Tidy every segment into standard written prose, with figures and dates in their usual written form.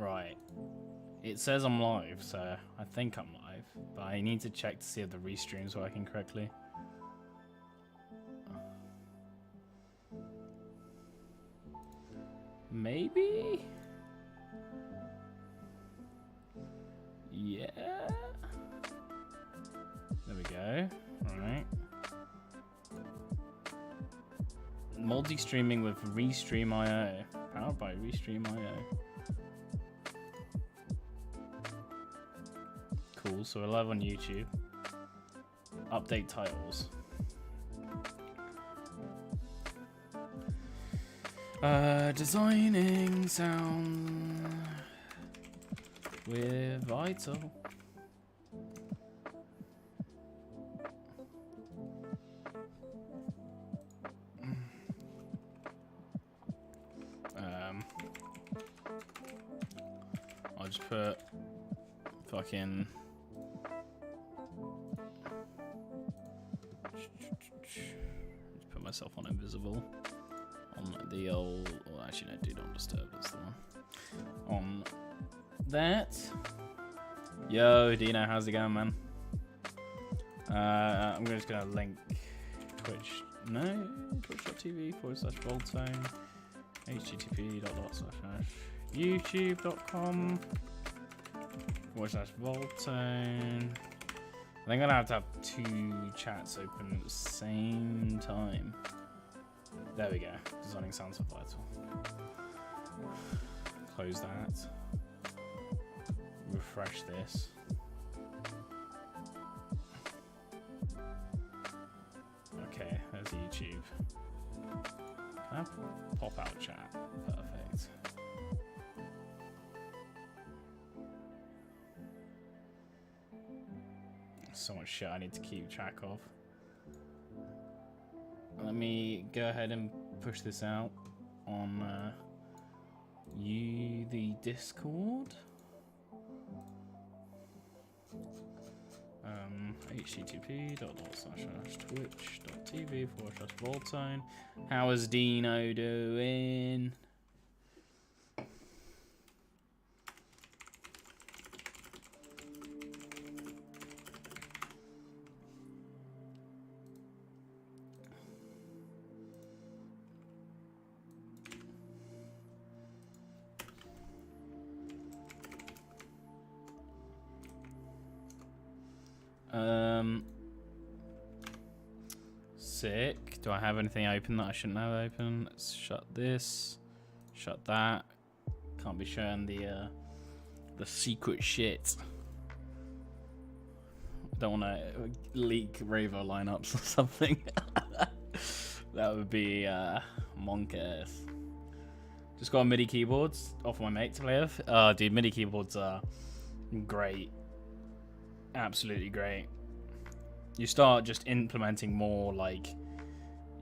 Right. It says I'm live, so I think I'm live, but I need to check to see if the restream's working correctly. Maybe? Yeah. There we go. Alright. Multi-streaming with Restream.io. Powered by Restream.io. Cool, so we're live on YouTube. Update titles. Designing sound with Vital. I'll just put fucking just put myself on invisible on the old, well actually no, do not disturb, that's the one. On that. Yo Dino, how's it going, man? I'm just gonna link Twitch, no, twitch.tv/Voltone, http:/youtube.com/Voltone. I think I'm gonna have to have two chats open at the same time. There we go. Designing sounds for Vital. Close that. Refresh this. Okay, there's YouTube. Can I pop out chat? Perfect. So much shit I need to keep track of. Let me go ahead and push this out on the Discord. http://twitch.tv/Voltone. How is Dino doing? Sick. Do I have anything open that I shouldn't have open? Let's shut this. Shut that. Can't be showing the secret shit. Don't want to leak Ravo lineups or something. That would be monk-ass. Just got MIDI keyboards off my mate to play with. Oh, dude, MIDI keyboards are great. Absolutely great. You start just implementing more, like,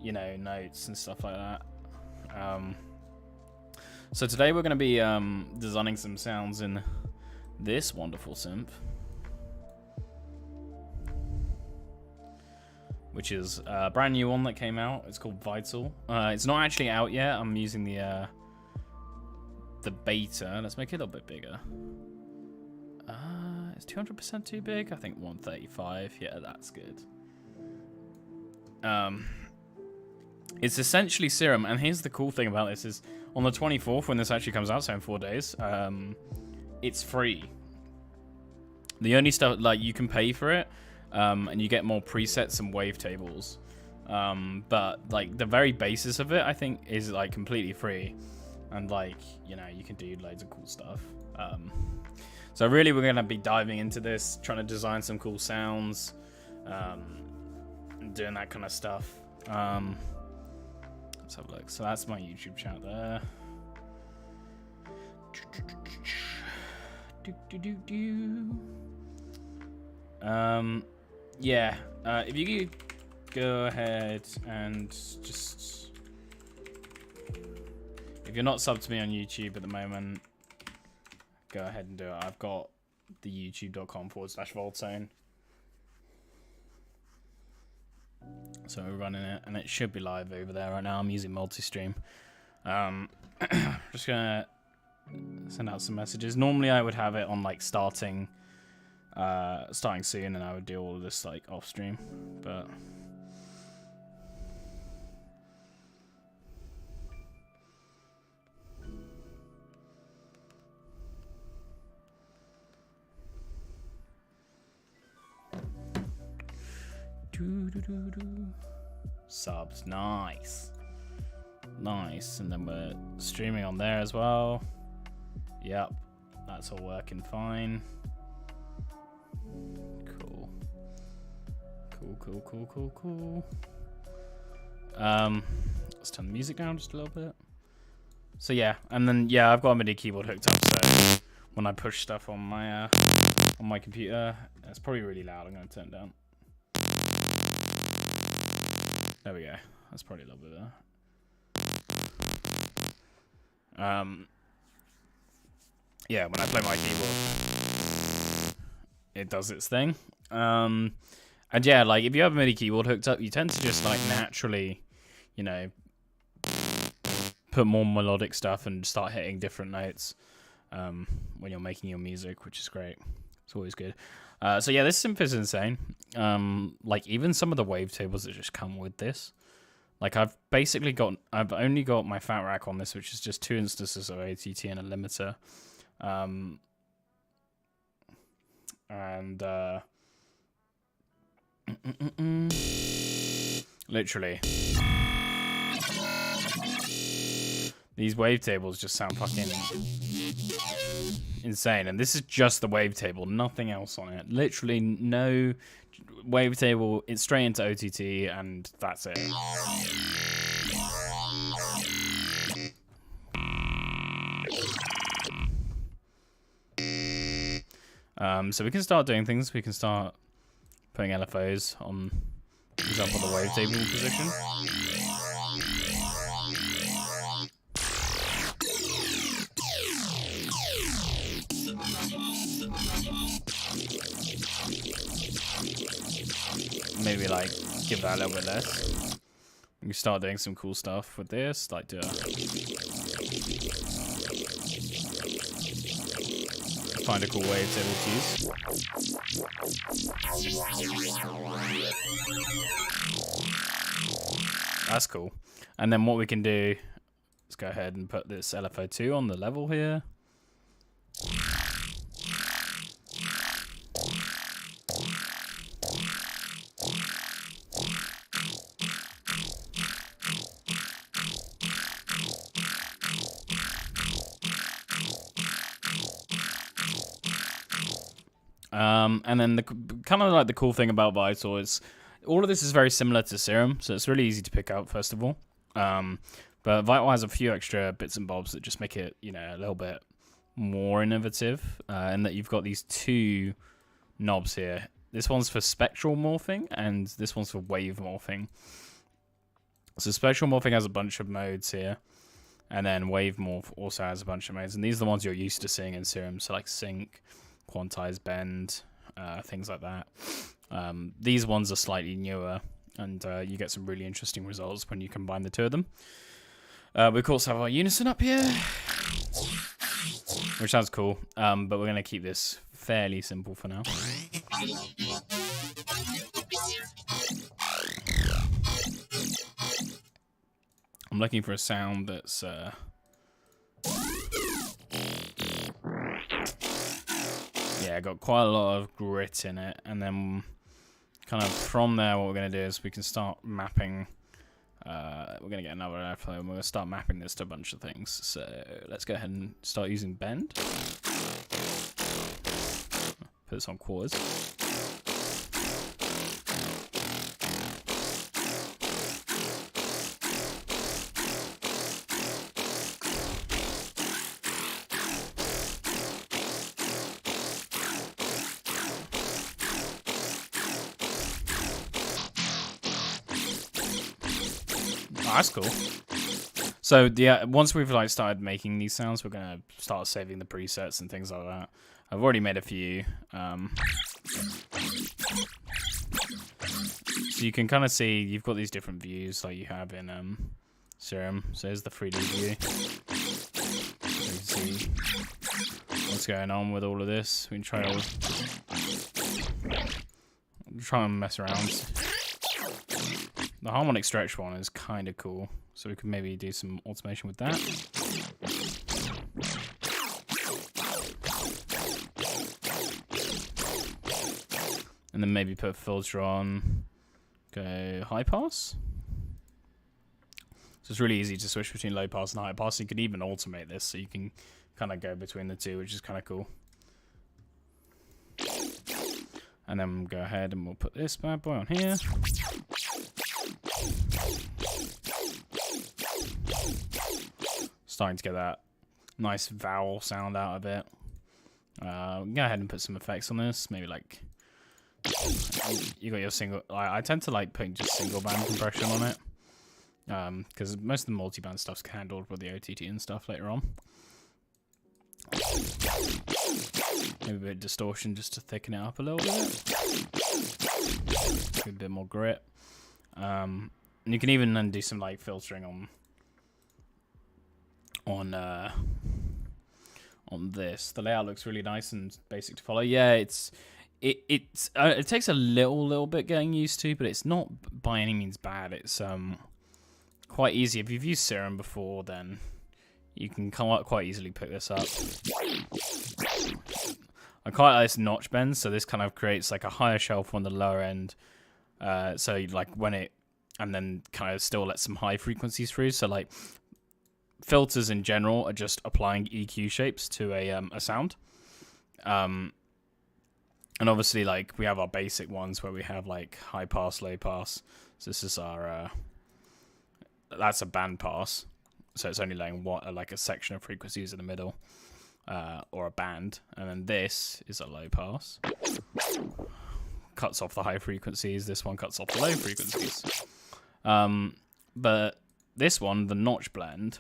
you know, notes and stuff like that. So today we're going to be designing some sounds in this wonderful synth, which is a brand new one that came out. It's called Vital. It's not actually out yet. I'm using the beta. Let's make it a little bit bigger. Is 200% too big? I think 135. Yeah, that's good. It's essentially Serum, and here's the cool thing about this is on the 24th, when this actually comes out, so in 4 days, it's free. The only stuff, like, you can pay for it, and you get more presets and wavetables. But, like, the very basis of it, I think, is, like, completely free. And, like, you know, you can do loads of cool stuff. So really, we're going to be diving into this, trying to design some cool sounds, and doing that kind of stuff. Let's have a look. So that's my YouTube chat there. Yeah. If you could go ahead and just, if you're not subbed to me on YouTube at the moment, go ahead and do it. I've got the youtube.com/Voltone. So we're running it, and it should be live over there right now. I'm using multi-stream. Just gonna send out some messages. Normally I would have it on like starting soon, and I would do all of this like off stream, but subs, nice, and then we're streaming on there as well. Yep, that's all working fine. Cool. Let's turn the music down just a little bit. So yeah, and then yeah, I've got a MIDI keyboard hooked up, so when I push stuff on my computer, it's probably really loud. I'm gonna turn it down. There we go. That's probably a little bit better. Yeah, when I play my keyboard, it does its thing. And yeah, like if you have a MIDI keyboard hooked up, you tend to just like naturally, you know, put more melodic stuff and start hitting different notes when you're making your music, which is great. It's always good. So yeah, this synth is insane. Like even some of the wavetables that just come with this. Like I've only got my Fat Rack on this, which is just 2 instances of ATT and a limiter. Literally, these wavetables just sound fucking insane, and this is just the wavetable, nothing else on it. Literally no wavetable. It's straight into OTT, and that's it. So we can start doing things. We can start putting LFOs on, for example, the wavetable position. Maybe like give that a little bit less. We can start doing some cool stuff with this, like do find a cool wavetable to use. That's cool. And then what we can do, let's go ahead and put this LFO2 on the level here. And then the kind of like the cool thing about Vital is all of this is very similar to Serum, so it's really easy to pick up first of all. But Vital has a few extra bits and bobs that just make it, you know, a little bit more innovative. In that you've got these 2 knobs here. This one's for spectral morphing, and this one's for wave morphing. So spectral morphing has a bunch of modes here, and then wave morph also has a bunch of modes. And these are the ones you're used to seeing in Serum, so like sync, quantize, bend, things like that. These ones are slightly newer, and you get some really interesting results when you combine the 2 of them. We of course have our unison up here, which sounds cool, but we're going to keep this fairly simple for now. I'm looking for a sound that's yeah, got quite a lot of grit in it, and then kind of from there what we're going to do is we can start mapping. We're going to get another airflow, and we're going to start mapping this to a bunch of things. So let's go ahead and start using bend. Put this on quarters. Oh, that's cool. So yeah, once we've like started making these sounds, we're gonna start saving the presets and things like that. I've already made a few. So you can kind of see you've got these different views like you have in Serum. So there's the 3D view. So you can see going on with all of this. We can try and mess around. The harmonic stretch one is kind of cool, so we could maybe do some automation with that. And then maybe put a filter on, go high pass. So it's really easy to switch between low pass and high pass. You could even automate this, so you can kind of go between the two, which is kind of cool. And then go ahead and we'll put this bad boy on here. Starting to get that nice vowel sound out of it. Go ahead and put some effects on this. Maybe like you got your single. I tend to like putting just single band compression on it, because most of the multi-band stuff's handled with the OTT and stuff later on. Maybe a bit of distortion just to thicken it up a little bit. Give it a bit more grit. And you can even then do some like filtering on this. The layout looks really nice and basic to follow. Yeah, it takes a little bit getting used to, but it's not by any means bad. It's quite easy. If you've used Serum before, then you can quite easily pick this up. I quite like this notch bend, so this kind of creates like a higher shelf on the lower end. So like when it, and then kind of still let some high frequencies through. So like filters in general are just applying EQ shapes to a sound. And obviously like we have our basic ones where we have like high pass, low pass. So this is our, that's a band pass. So it's only letting like a section of frequencies in the middle, or a band. And then this is a low pass. Cuts off the high frequencies. This one cuts off the low frequencies. But this one, the notch blend,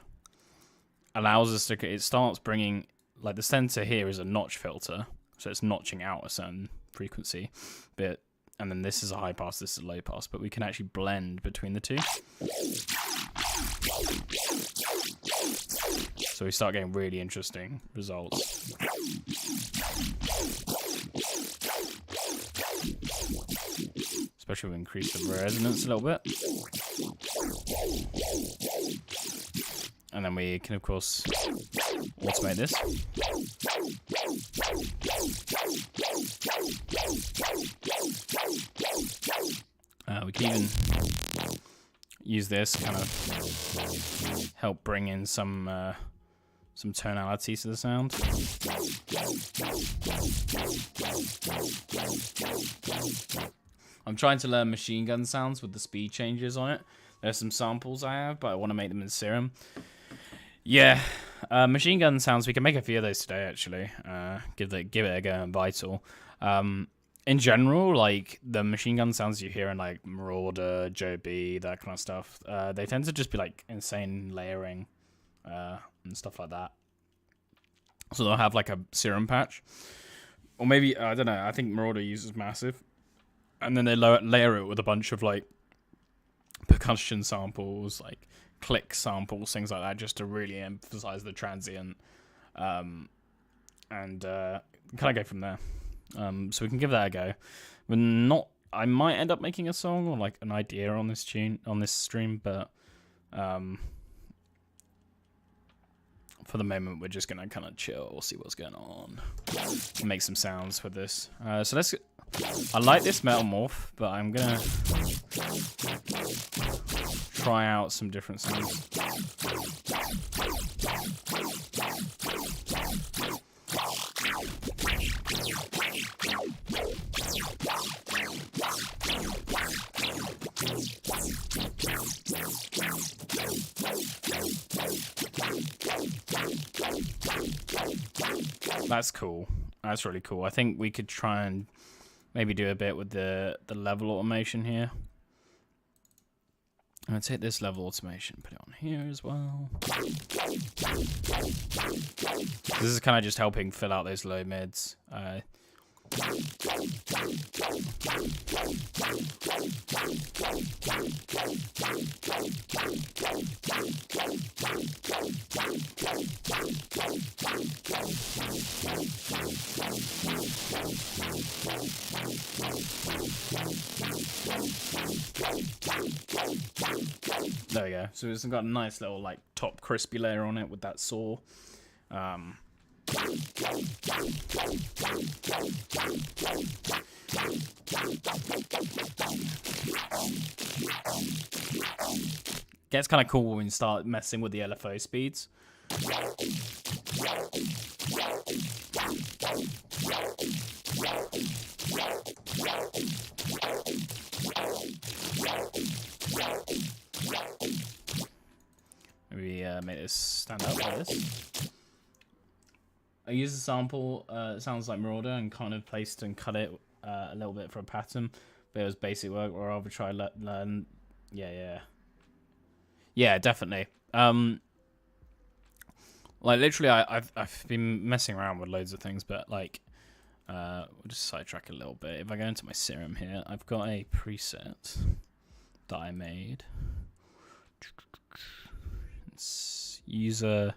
allows us to, it starts bringing, like the center here is a notch filter. So it's notching out a certain frequency bit. And then this is a high pass, this is a low pass. But we can actually blend between the two. So we start getting really interesting results. Especially if we increase the resonance a little bit. And then we can, of course, automate this. We can even use this kind of help bring in some tonality to the sound. I'm trying to learn machine gun sounds with the speed changes on it. There's some samples I have, but I want to make them in Serum. Yeah, machine gun sounds, we can make a few of those today, actually. Give it a go in Vital. In general, like, the machine gun sounds you hear in, like, Marauder, Joe B, that kind of stuff, they tend to just be, like, insane layering and stuff like that. So they'll have, like, a Serum patch. Or maybe, I don't know, I think Marauder uses Massive. And then they layer it with a bunch of, like, percussion samples, like click samples, things like that, just to really emphasize the transient, and kind of go from there. So we can give that a go. I might end up making a song or like an idea on this stream, but for the moment we're just gonna kind of chill, see what's going on, make some sounds with this. So let's. I like this Metal Morph, but I'm gonna try out some different sounds. That's cool. That's really cool. I think we could try and maybe do a bit with the level automation here. I'm going to take this level automation, put it on here as well. This is kind of just helping fill out those low mids. There we go. So it's got a nice little like top crispy layer on it with that saw. Gets kind of cool when you start messing with the LFO speeds. Maybe make this stand up like this. I use a sample, it sounds like Marauder, and kind of placed and cut it a little bit for a pattern, but it was basic work, or I'll try learn. Yeah, definitely. Like literally, I've been messing around with loads of things, but like, we'll just sidetrack a little bit. If I go into my Serum here, I've got a preset that I made. It's user.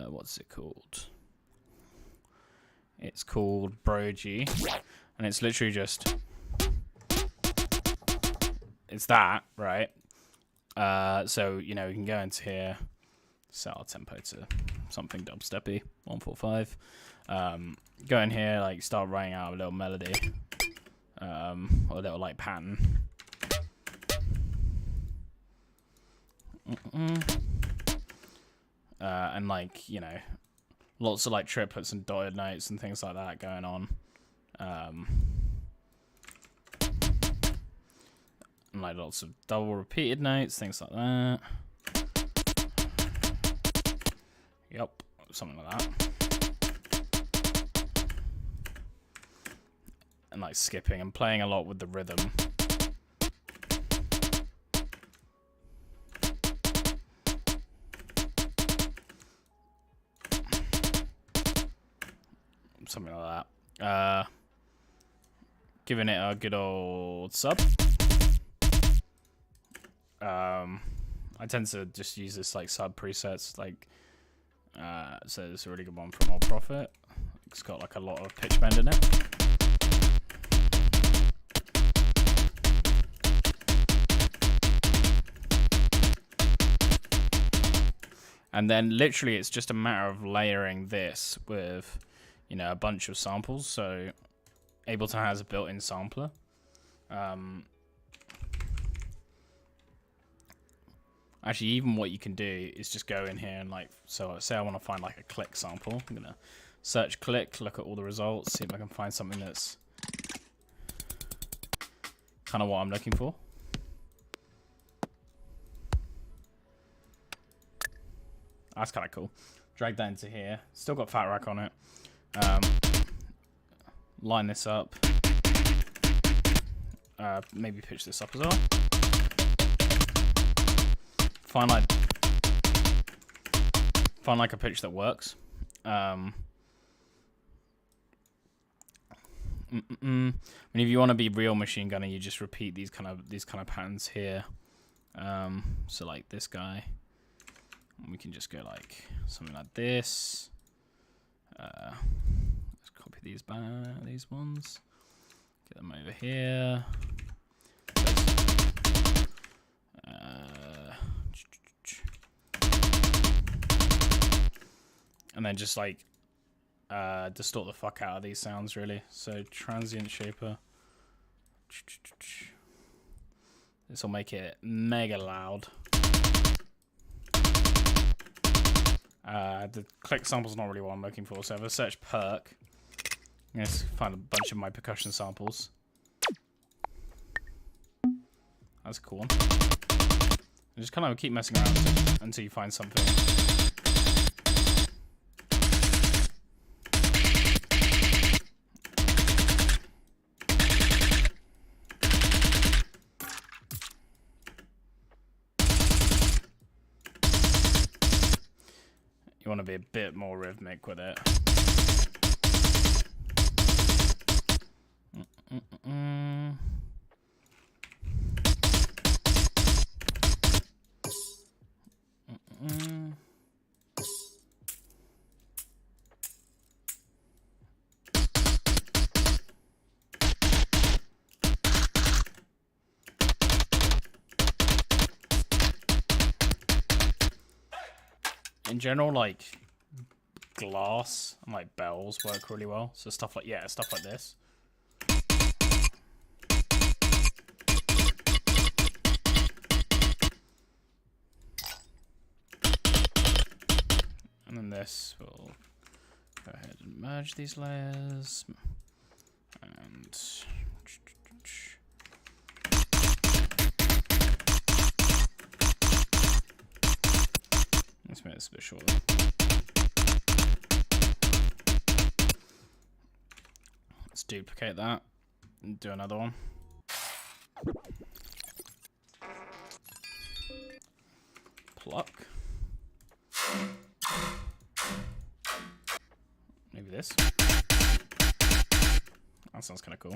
What's it called? It's called Brogy, and it's literally just it's that, right? So you know, we can go into here, set our tempo to something dubsteppy, 145. Go in here, like start writing out a little melody, or a little like pattern. And like, you know, lots of like triplets and dotted notes and things like that going on. And like lots of double repeated notes, things like that. Yep, something like that. And like skipping and playing a lot with the rhythm. Something like that. Giving it a good old sub. I tend to just use this like sub presets, like so it's a really good one from Old Prophet. It's got like a lot of pitch bend in it. And then literally it's just a matter of layering this with, you know, a bunch of samples. So Ableton has a built-in sampler. Actually, even what you can do is just go in here and like, so say I want to find like a click sample. I'm gonna search click, look at all the results, see if I can find something that's kind of what I'm looking for. That's kind of cool. Drag that into here. Still got Fat Rack on it. Line this up. Maybe pitch this up as well. Find like a pitch that works. I mean, if you want to be real machine gunner, you just repeat these kind of patterns here. So like this guy, and we can just go like something like this. Let's copy these ones. Get them over here. And then just like distort the fuck out of these sounds, really. So transient shaper. This will make it mega loud. The click sample's not really what I'm looking for, so if I search perk, I'm gonna find a bunch of my percussion samples. That's a cool one. And just kind of keep messing around until you find something. You want to be a bit more rhythmic with it. Mm-mm. Mm-mm. In general, like glass and like bells work really well. So stuff like stuff like this. And then this will go ahead and merge these layers. And let's make this a bit shorter. Let's duplicate that and do another one. Pluck. Maybe this. That sounds kind of cool.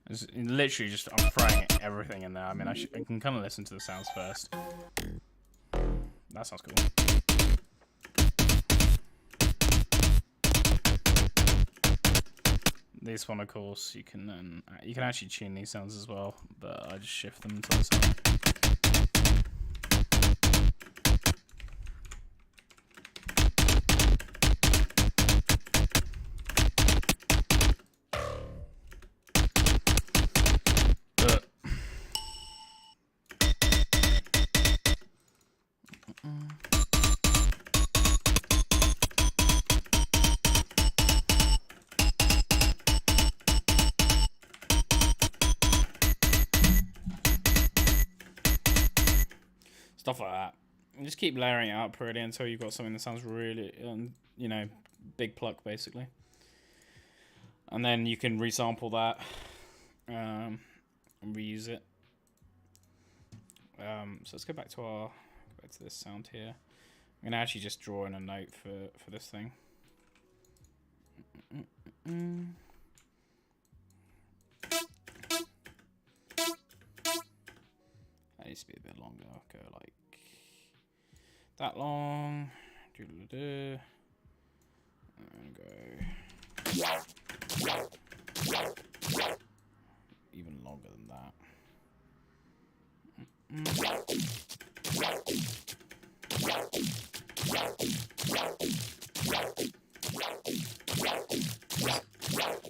It's literally just, I'm throwing everything in there. I mean, I can kind of listen to the sounds first. That sounds cool. This one, of course, you can actually tune these sounds as well, but I just shift them to the side. Stuff like that. And just keep layering it up really until you've got something that sounds really, you know, big pluck basically. And then you can resample that and reuse it. So let's go back to this sound here. I'm gonna actually just draw in a note for this thing. That needs to be a bit longer. I'll go like that long. And go even longer than that.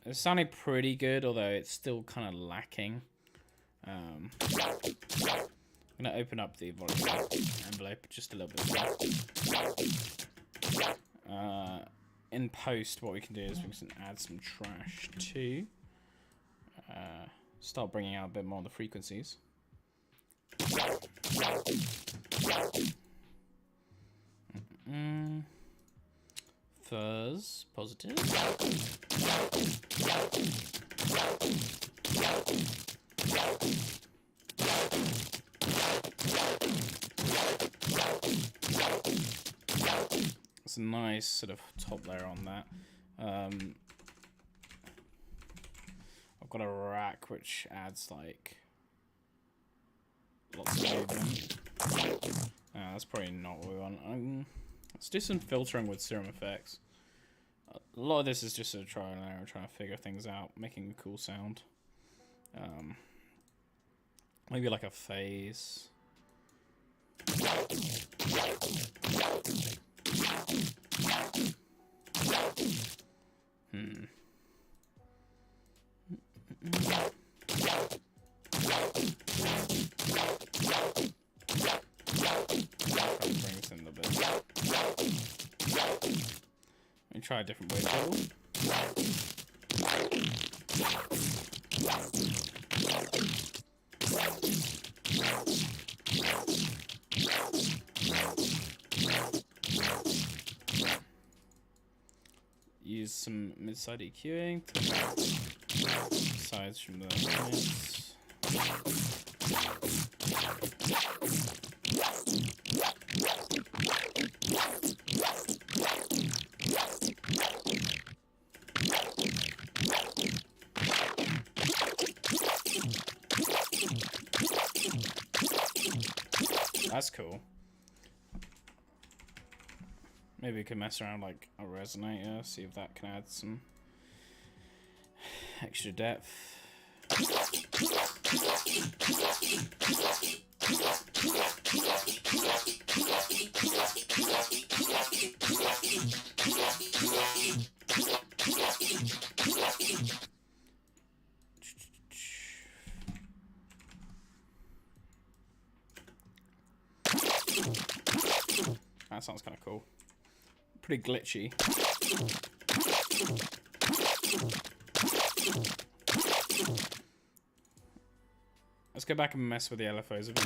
It's sounding pretty good, although it's still kind of lacking. I'm going to open up the volume envelope just a little bit more. In post, what we can do is we can add some trash too. Start bringing out a bit more of the frequencies. Fuzz, positive. It's a nice sort of top layer on that. I've got a rack which adds like lots of movement. That's probably not what we want. Let's do some filtering with Serum Effects. A lot of this is just a trial and error, trying to figure things out, making a cool sound. Maybe like a phase. Let me try a different way. Use some mid-side EQing to sides from the mids. that's cool. Maybe we could mess around like a resonator, see if that can add some extra depth. That sounds kind of cool. Pretty glitchy. Let's go back and mess with the LFOs a bit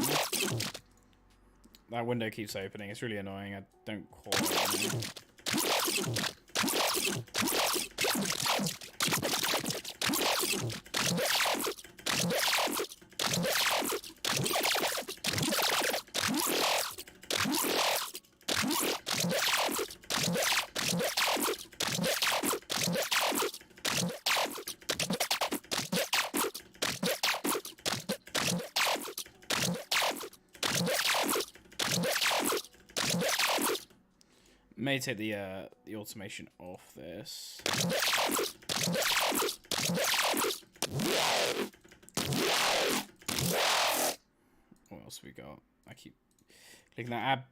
more. That window keeps opening. It's really annoying. I don't quite know. May take the automation off this. What else we got? I keep clicking that ab.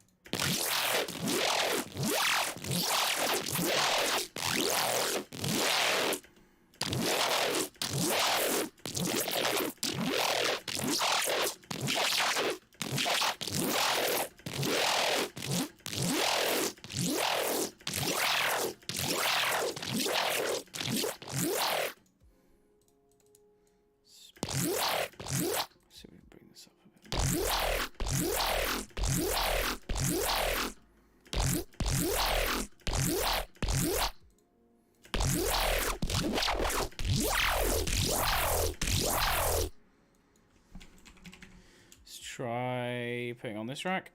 Try putting on this rack.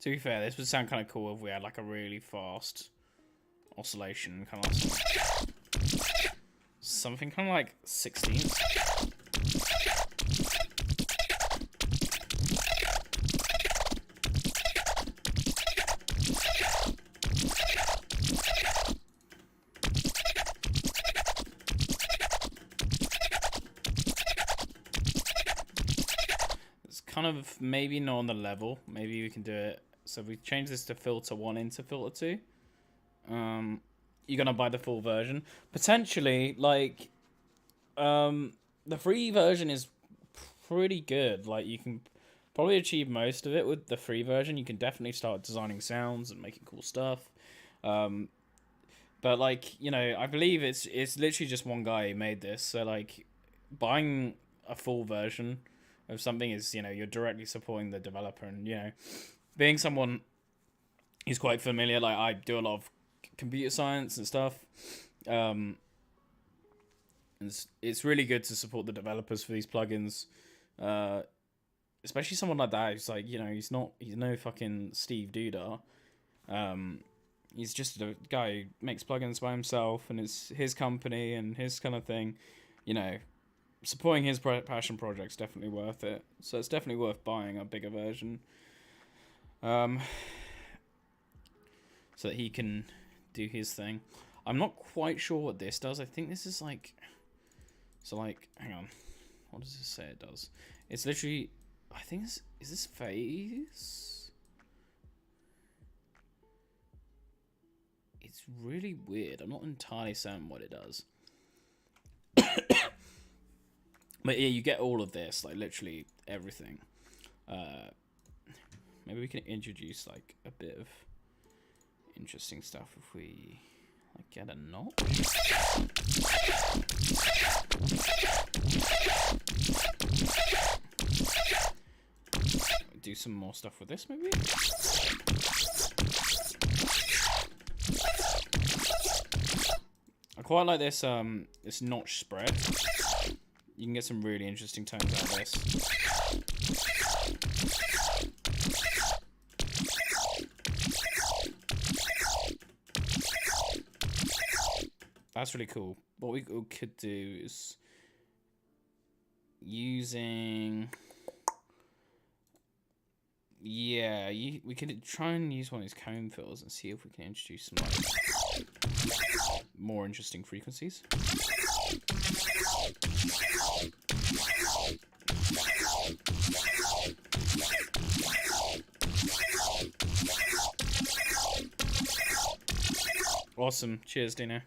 To be fair, this would sound kind of cool if we had like a really fast oscillation, kind of like something kind of like 16th. It's kind of maybe not on the level. Maybe we can do it. So if we change this to filter 1 into filter 2, you're gonna buy the full version. Potentially, like, the free version is pretty good. Like, you can probably achieve most of it with the free version. You can definitely start designing sounds and making cool stuff. But like, you know, I believe it's literally just one guy who made this. So like, buying a full version of something is, you know, you're directly supporting the developer, and you know, being someone who's quite familiar, like I do a lot of computer science and stuff, it's really good to support the developers for these plugins, especially someone like that who's like, you know, he's no fucking Steve Dudar. He's just a guy who makes plugins by himself, and it's his company and his kind of thing. You know, supporting his passion project's definitely worth it. So it's definitely worth buying a bigger version. So that he can do his thing. I'm not quite sure what this does. I think this is like... So like, hang on. What does this say it does? It's literally... I think this... Is this phase? It's really weird. I'm not entirely certain what it does. But yeah, you get all of this. Like, literally everything. Maybe we can introduce like a bit of interesting stuff if we like get a knot. do some more stuff with this, maybe? I quite like this this notch spread. You can get some really interesting tones out of this. That's really cool. What we could do is using... Yeah, we could try and use one of these cone fills and see if we can introduce some like more interesting frequencies. Awesome. Cheers, Dino.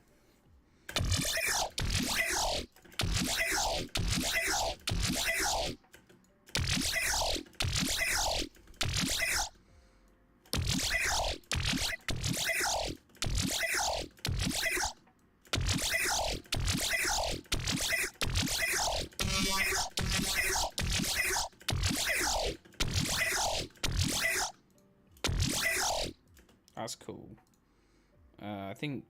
That's cool. I think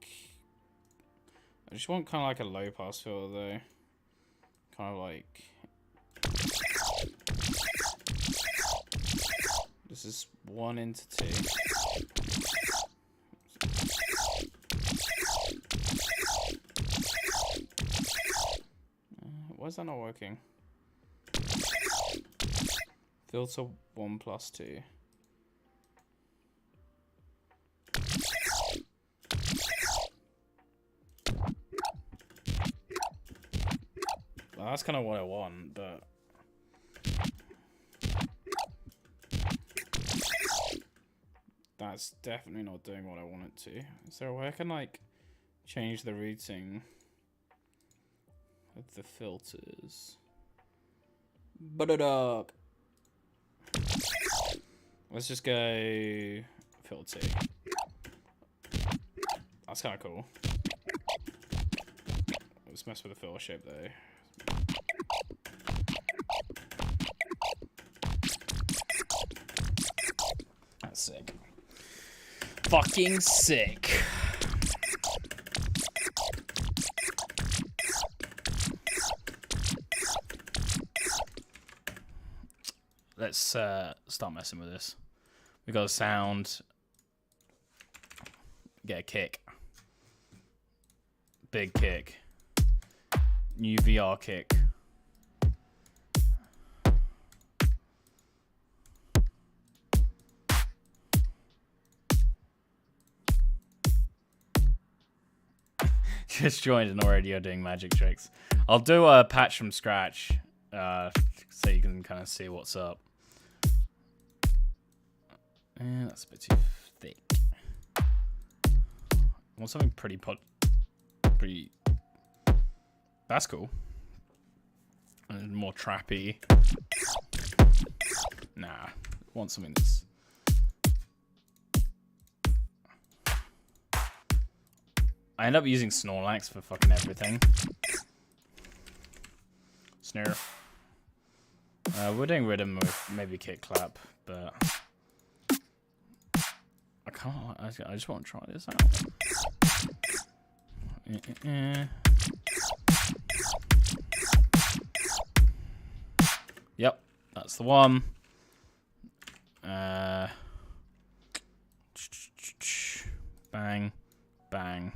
I just want kind of like a low pass filter though. Kind of like this is 1 into 2. Why is that not working? Filter 1 plus 2. Well, that's kind of what I want, but that's definitely not doing what I want it to. Is there a way I can like change the routing of the filters? But it up. Let's just go filter 2. That's kind of cool. Let's mess with the filter shape though. That's sick. Fucking sick. Let's start messing with this. We got a sound. Get a kick. Big kick. New VR kick. Just joined and already you're doing magic tricks. I'll do a patch from scratch so you can kind of see what's up. That's a bit too thick. I want something pretty That's cool. And more trappy. Nah, I want something that's... I end up using Snorlax for fucking everything. Snare. We're doing rhythm with maybe kick clap, but I can't. I just want to try this out. Yep, that's the one. Bang, bang.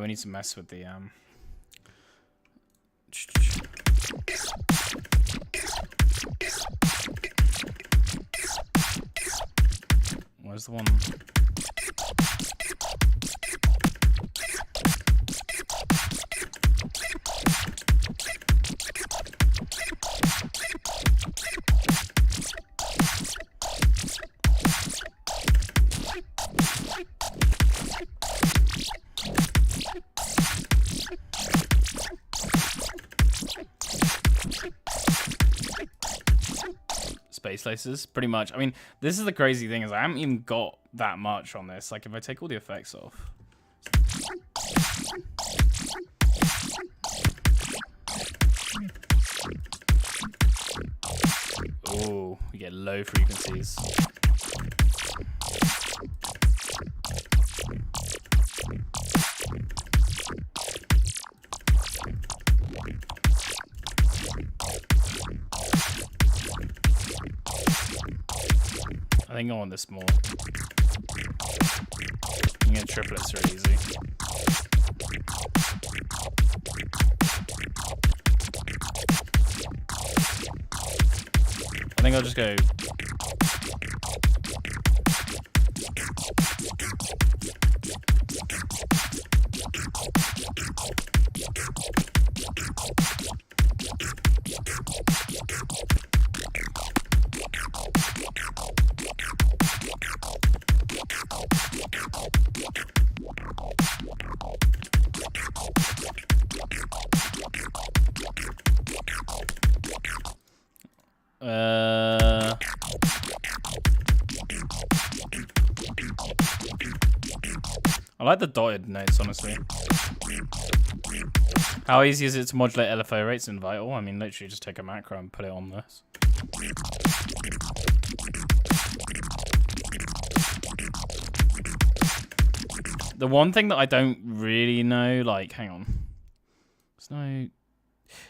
We need to mess with the where's the one? bass laces, pretty much. I mean, this is the crazy thing is I haven't even got that much on this. Like, if I take all the effects off. Oh, we get low frequencies. I think I want this more. You can get triplets really easy. I think I'll just go. I like the dotted notes, honestly. How easy is it to modulate LFO rates in Vital? I mean, literally just take a macro and put it on this. The one thing that I don't really know, like, hang on. There's no...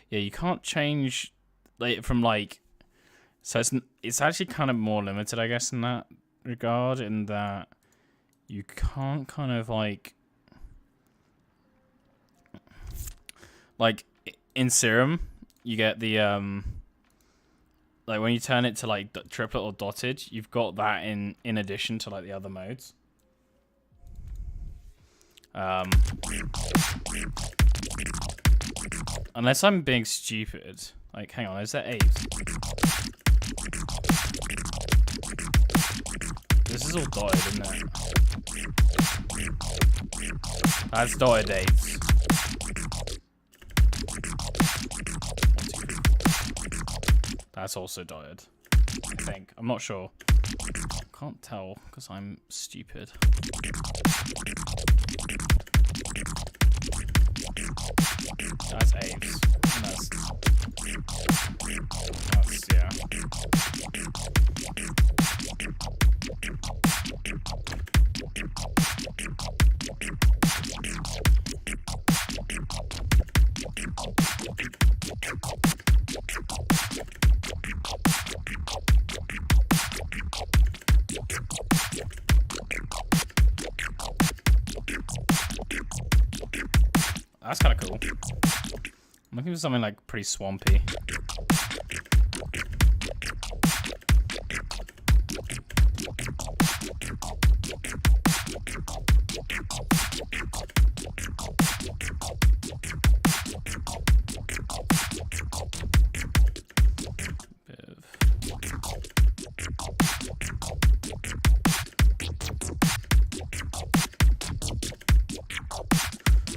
Yeah, you can't change like, from, like... So it's actually kind of more limited, I guess, in that regard, in that you can't kind of, like... Like, in Serum, you get the, like, when you turn it to, like, triplet or dotted, you've got that in addition to, like, the other modes. Unless I'm being stupid. Like, hang on, is that 8? This is all dotted, isn't it? That's dotted 8s. That's also dotted, I think. I'm not sure. Can't tell because I'm stupid. That's 8s. That's yeah. That's kind of cool. I'm looking for something like pretty swampy.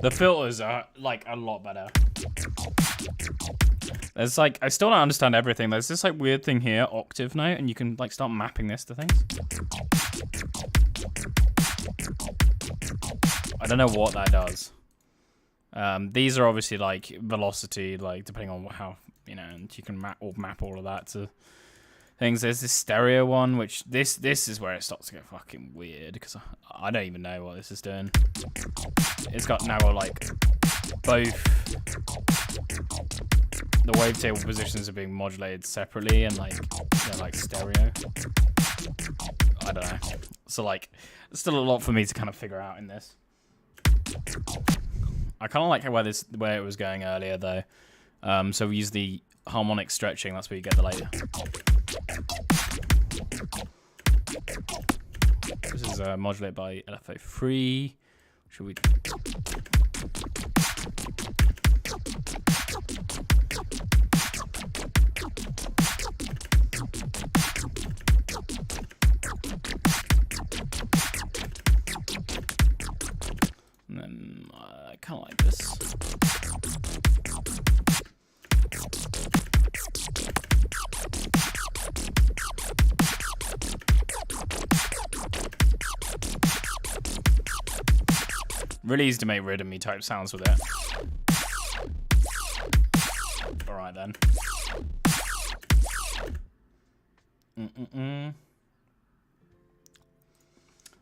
The filters are, like, a lot better. There's, like, I still don't understand everything. There's this, like, weird thing here, octave note, and you can, like, start mapping this to things. I don't know what that does. These are obviously, like, velocity, like, depending on how, you know, and you can map all of that to things. There's this stereo one, which this is where it starts to get fucking weird, because I don't even know what this is doing. It's got now, like, both the wavetable positions are being modulated separately, and, like, they're, like, stereo. I don't know. So, like, there's still a lot for me to kind of figure out in this. I kind of like where it was going earlier, though. So we use the harmonic stretching. That's where you get the, like... This is modulated by LFO3. Should we... And then I kind of like this. Really easy to make rid of me type sounds with it. Alright then.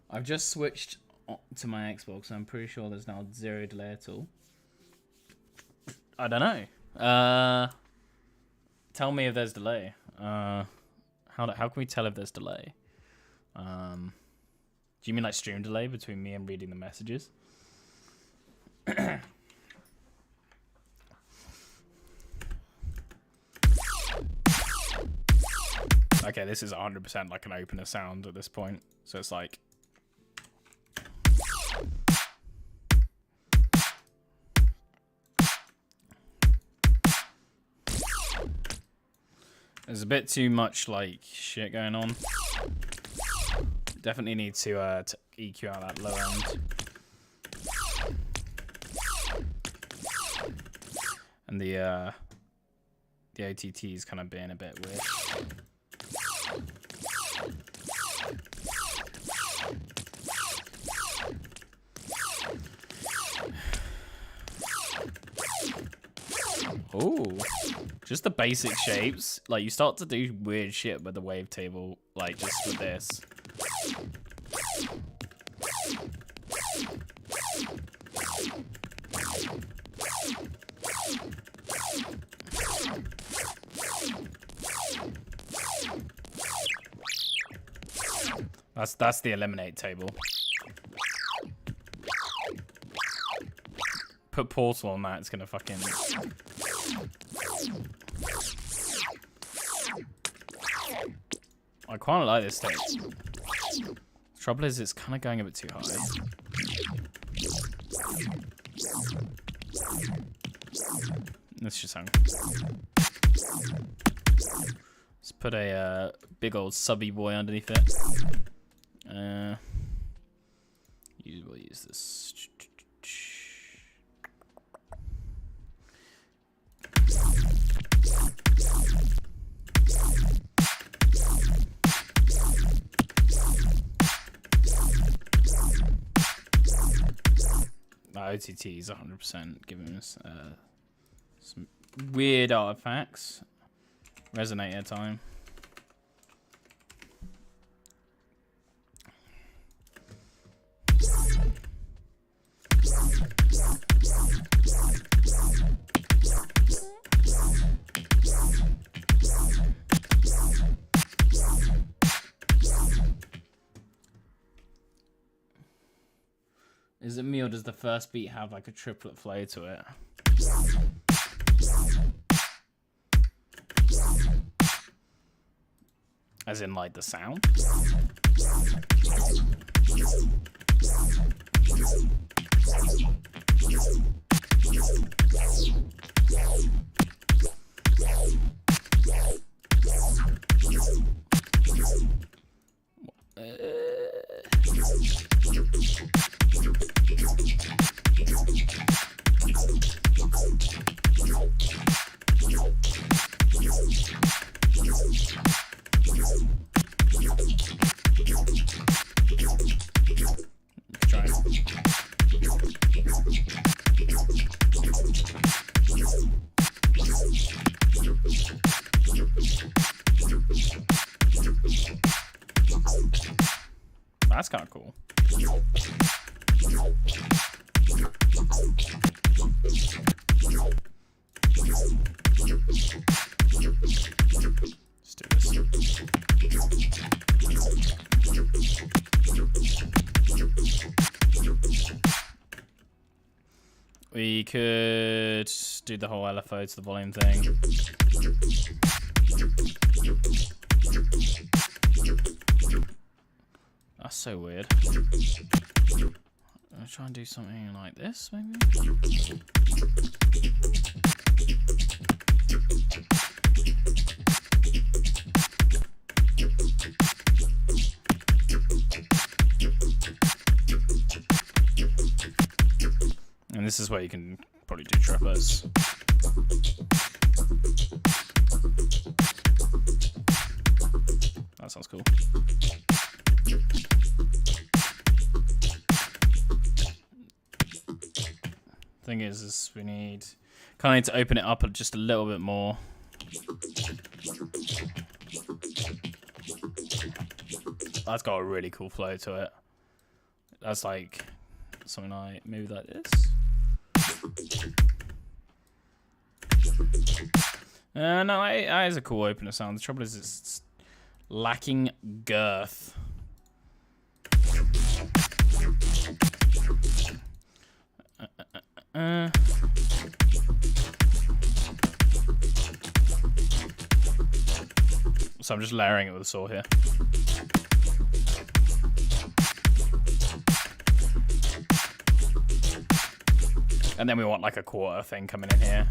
I've just switched to my Xbox, so I'm pretty sure there's now 0 delay at all. I don't know. Tell me if there's delay. How can we tell if there's delay? Do you mean like stream delay between me and reading the messages? Okay, this is 100% like an opener sound at this point, so it's like. There's a bit too much like shit going on. Definitely need to EQ out that low end. And the OTT is kind of being a bit weird. Ooh, just the basic shapes. Like, you start to do weird shit with the wavetable, like, just with this. That's the eliminate table. Put Portal on that, it's gonna fucking... I quite like this thing. The trouble is, it's kind of going a bit too high. This should sound... Let's put a big old subby boy underneath it. We'll use this. OTT is 100% giving us some weird artifacts. Resonator time. Is it me, or does the first beat have like a triplet flow to it? As in like the sound? That's kind of cool. Let's do this. We could do the whole LFO to the volume thing. That's so weird. I'll try and do something like this, maybe? And this is where you can probably do triplets. That sounds cool. Thing is we need kind of need to open it up just a little bit more. That's got a really cool flow to it. That's like something like maybe like this. No, that is a cool opener sound. The trouble is it's lacking girth. So I'm just layering it with a saw here. And then we want like a quarter thing coming in here.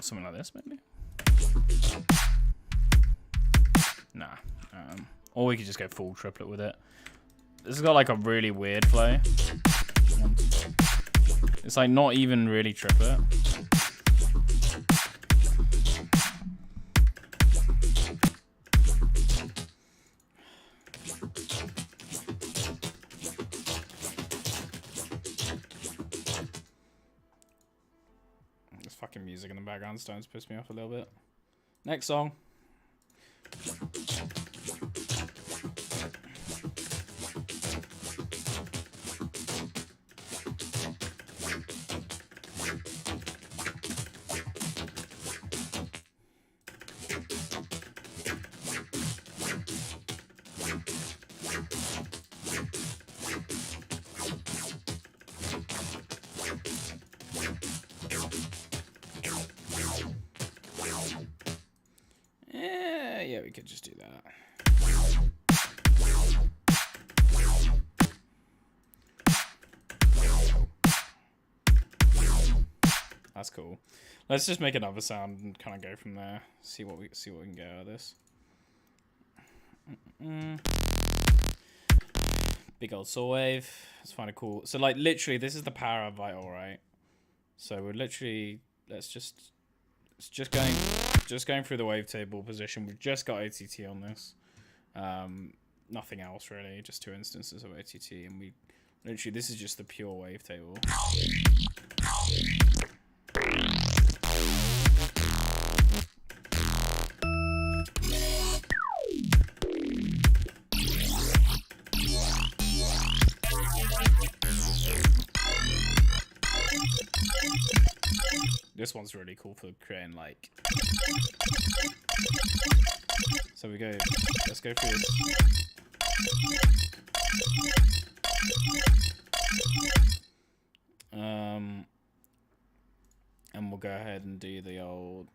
Something like this, maybe? Nah. Or we could just go full triplet with it. This has got like a really weird flow. It's like not even really triplet. This fucking music in the background starting to piss me off a little bit. Next song. Yeah, we could just do that. That's cool. Let's just make another sound and kind of go from there. See what we can get out of this. Big old saw wave. Let's find a cool. So like literally, this is the power of Vital, right? So we're literally just going through the wavetable position. We've just got OTT on this. Nothing else really, just 2 instances of OTT, and we literally this is just the pure wavetable. This one's really cool for creating like. So let's go through this. And we'll go ahead and do the old.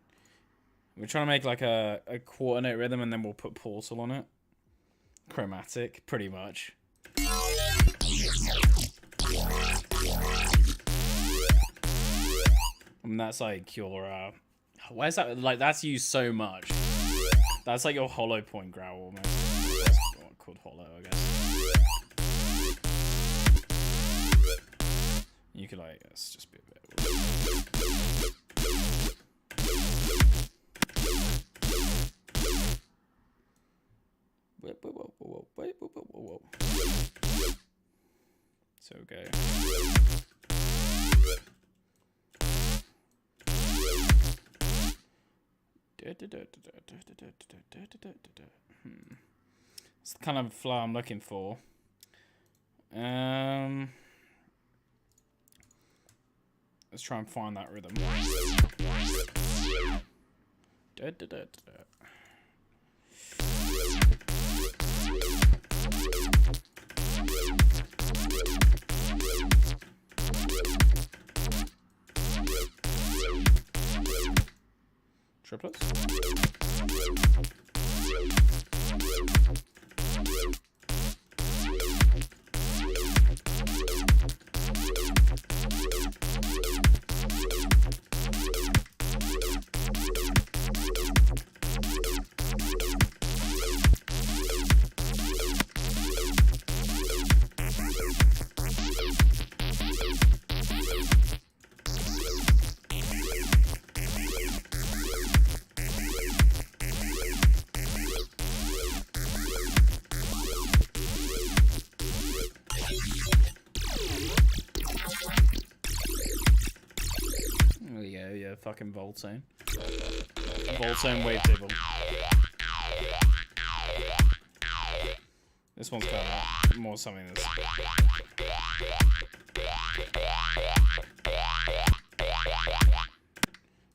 We're trying to make like a quarter note rhythm, and then we'll put Portal on it. Chromatic, pretty much. And that's like your where's that, like that's used so much. That's like your hollow point growl almost. That's called hollow, I guess. You could like, let's just be a bit. Whoa. So go. It's the kind of flow I'm looking for. Let's try and find that rhythm. Triplets. the fucking Voltone. Voltone wavetable. This one's kind of more something that's...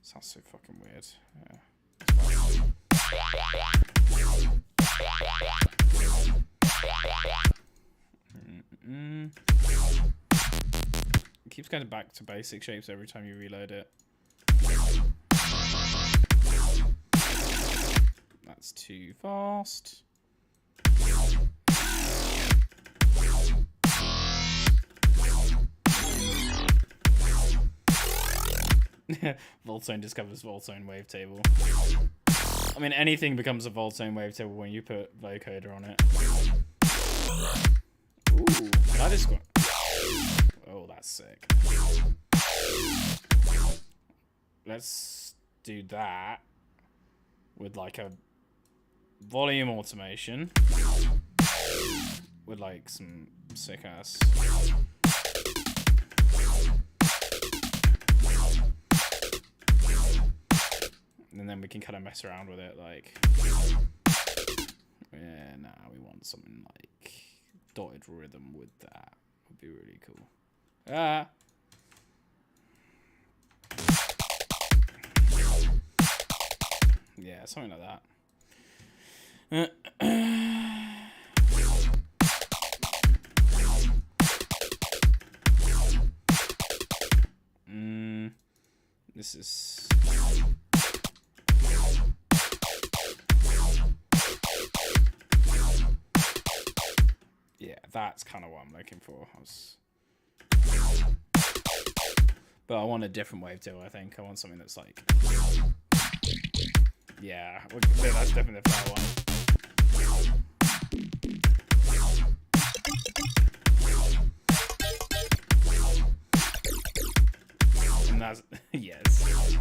Sounds so fucking weird. Yeah. It keeps going back to basic shapes every time you reload it. That's too fast. Voltone discovers Voltone wavetable. I mean, anything becomes a Voltone wavetable when you put vocoder on it. Ooh, that is good. Oh, that's sick. Let's do that with like a volume automation with like some sick ass. And then we can kind of mess around with it, like, yeah, nah, we want something like dotted rhythm with that. Would be really cool. Yeah, something like that. This is... Yeah, that's kind of what I'm looking for. But I want a different wavetable, I think. I want something that's like... Yeah, that's definitely the fair one. And that's... Yes.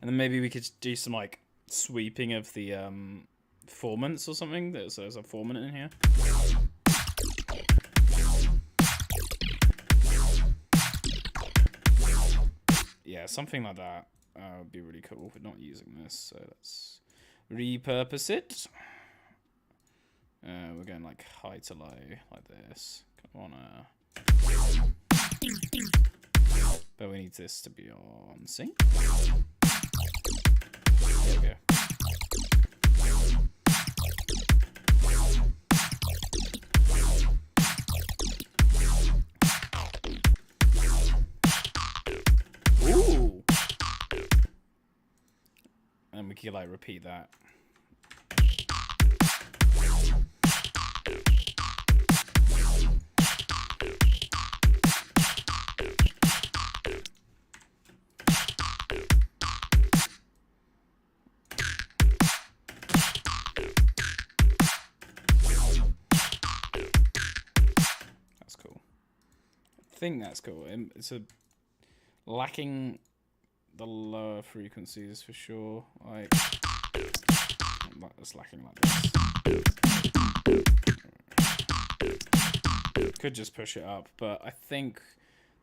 And then maybe we could do some, like, sweeping of the, formants or something. There's a formant in here. Yeah, something like that would be really cool. We're not using this, so let's repurpose it. We're going like high to low, like this. Come on. But we need this to be on sync. There we go. Ooh. And we could like repeat that. That's cool. I think that's cool. It's a lacking the lower frequencies for sure. Like it's lacking like this. Could just push it up, but I think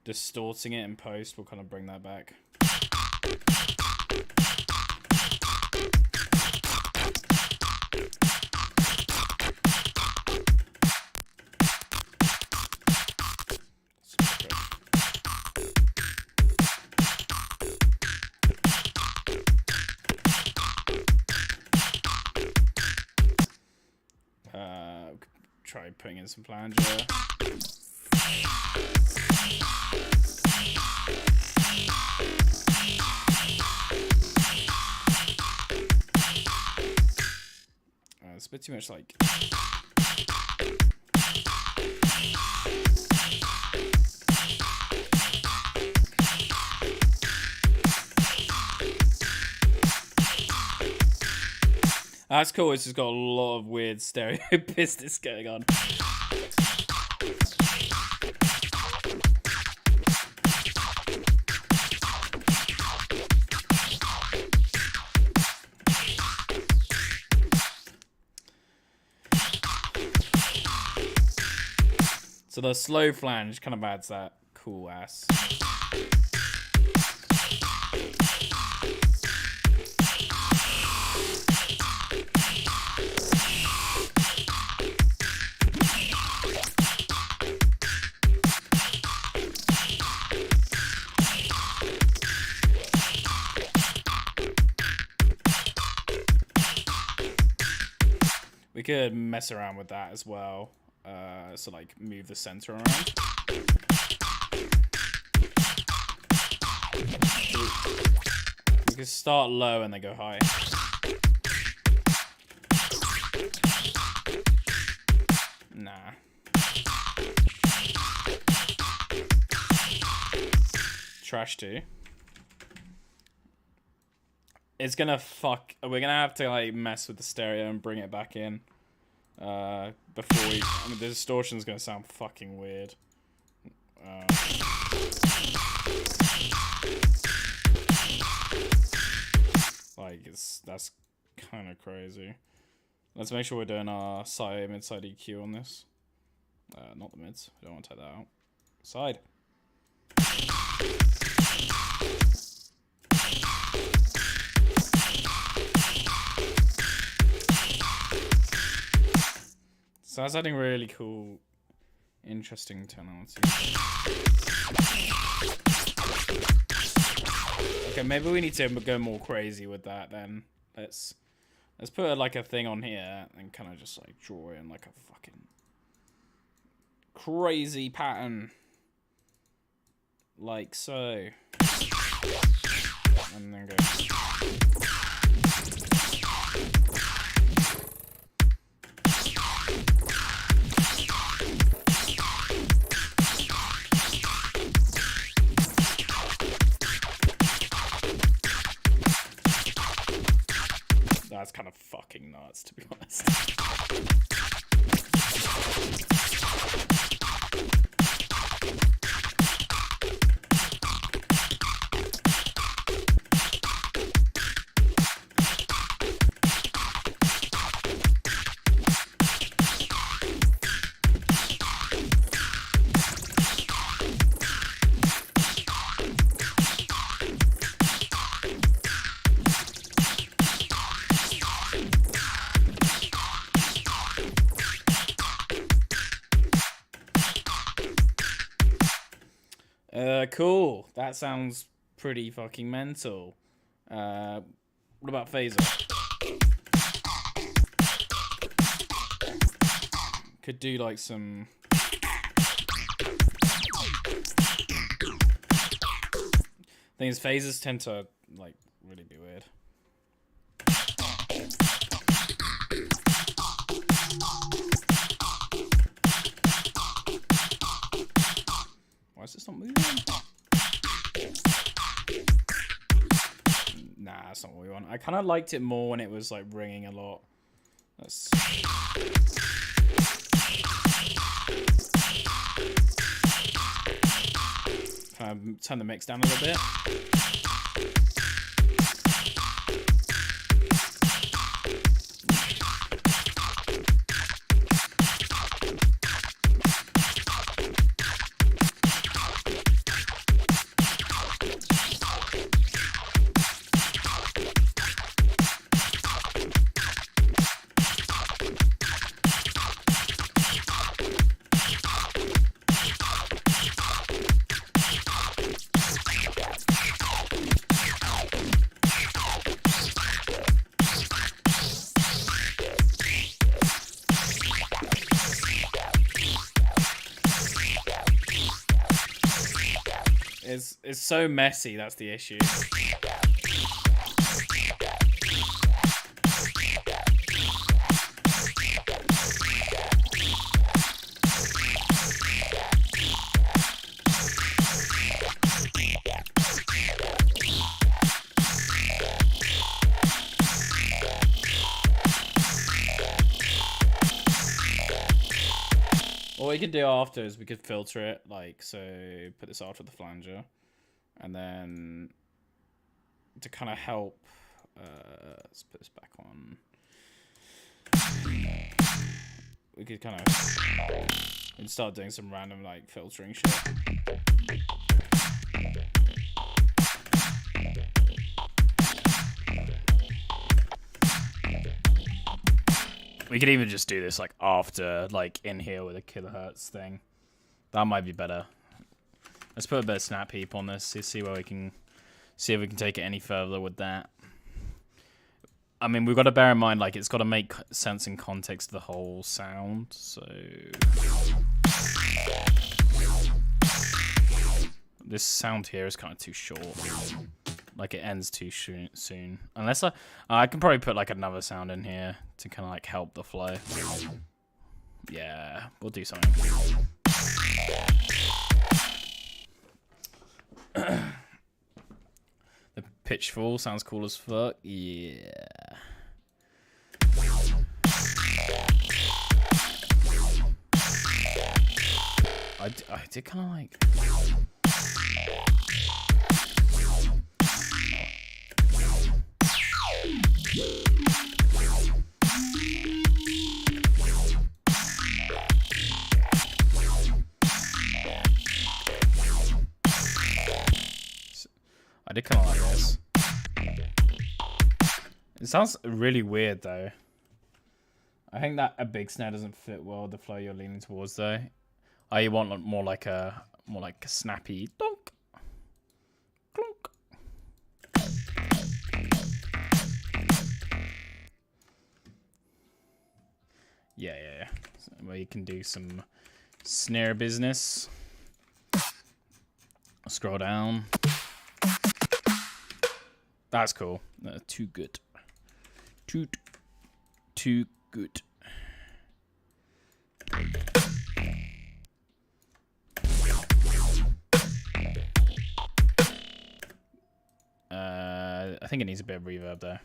distorting it in post will kind of bring that back. Try putting in some flanger. It's a bit too much like... That's cool, it's just got a lot of weird stereo business going on. So the slow flange kind of adds that cool ass. could mess around with that as well. So like move the center around. We could start low and then go high. Nah. Trash 2. It's gonna fuck. We're gonna have to like mess with the stereo and bring it back in. Before we. I mean, the distortion's gonna sound fucking weird. Like that's kind of crazy. Let's make sure we're doing our side mid-side EQ on this. Not the mids. We don't want to take that out. Side. So that's adding really cool, interesting tonality. Okay, maybe we need to go more crazy with that then. Let's put like a thing on here and kind of just like draw in like a fucking crazy pattern. Like so. And then go. That's kind of fucking nuts, to be honest. Cool. That sounds pretty fucking mental. What about phaser? Could do like some. Thing is, phasers tend to like really be weird. Why is this not moving? Nah, that's not what we want. I kind of liked it more when it was like ringing a lot. Let's... turn the mix down a little bit. It's so messy, that's the issue. What we could do after is we could filter it, like, so put this after the flanger. And then to kind of help, let's put this back on. We could kind of start doing some random like filtering shit. We could even just do this like after, like in here with a kilohertz thing. That might be better. Let's put a bit of snap heap on this. See where we can see if we can take it any further with that. I mean, we've got to bear in mind, like, it's got to make sense in context of the whole sound, so... This sound here is kind of too short. Like, it ends too soon. Unless I can probably put, like, another sound in here to kind of, like, help the flow. Yeah, we'll do something. The pitch fall sounds cool as fuck. Yeah. I did kind of like... I did kind of like this. It sounds really weird though. I think that a big snare doesn't fit well with the flow you're leaning towards though. Oh, you want more like a snappy donk, clunk. Yeah. So, where you can do some snare business. Scroll down. That's cool. Too good. Too good. I think it needs a bit of reverb there.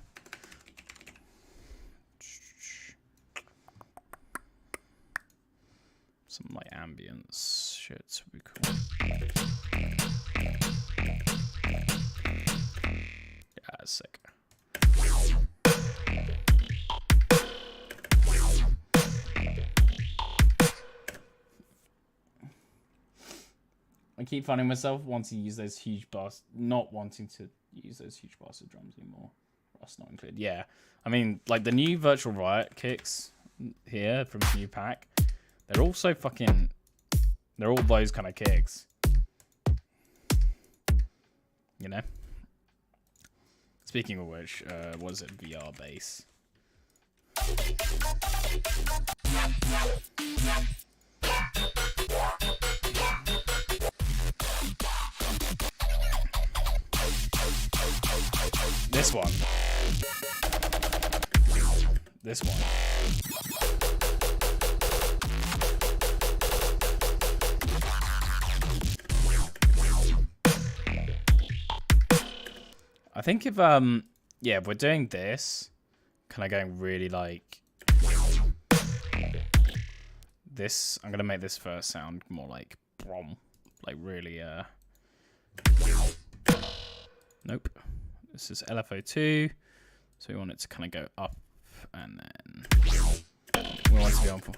Some like ambience shit would be cool. Yeah, that's sick. I keep finding myself wanting to use those huge bass, not wanting to use those huge bass of drums anymore. Rust not included. Yeah, I mean, like the new Virtual Riot kicks here from the new pack, they're all so fucking, they're all those kind of kicks. You know? Speaking of which, what is it? VR bass. This one. This one. I think if if we're doing this, kind of going really like this, I'm gonna make this first sound more like brom, like really nope. This is LFO2, so we want it to kind of go up, and then we want it to be on 4.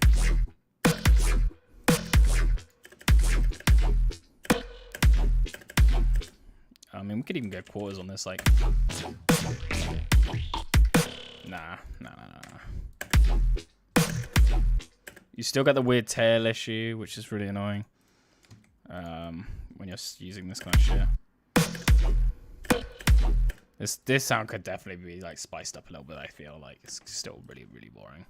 I mean, we could even go quarters on this, like. Nah. You still got the weird tail issue, which is really annoying. When you're using this kind of shit. This sound could definitely be like spiced up a little bit. I feel like it's still really, really boring.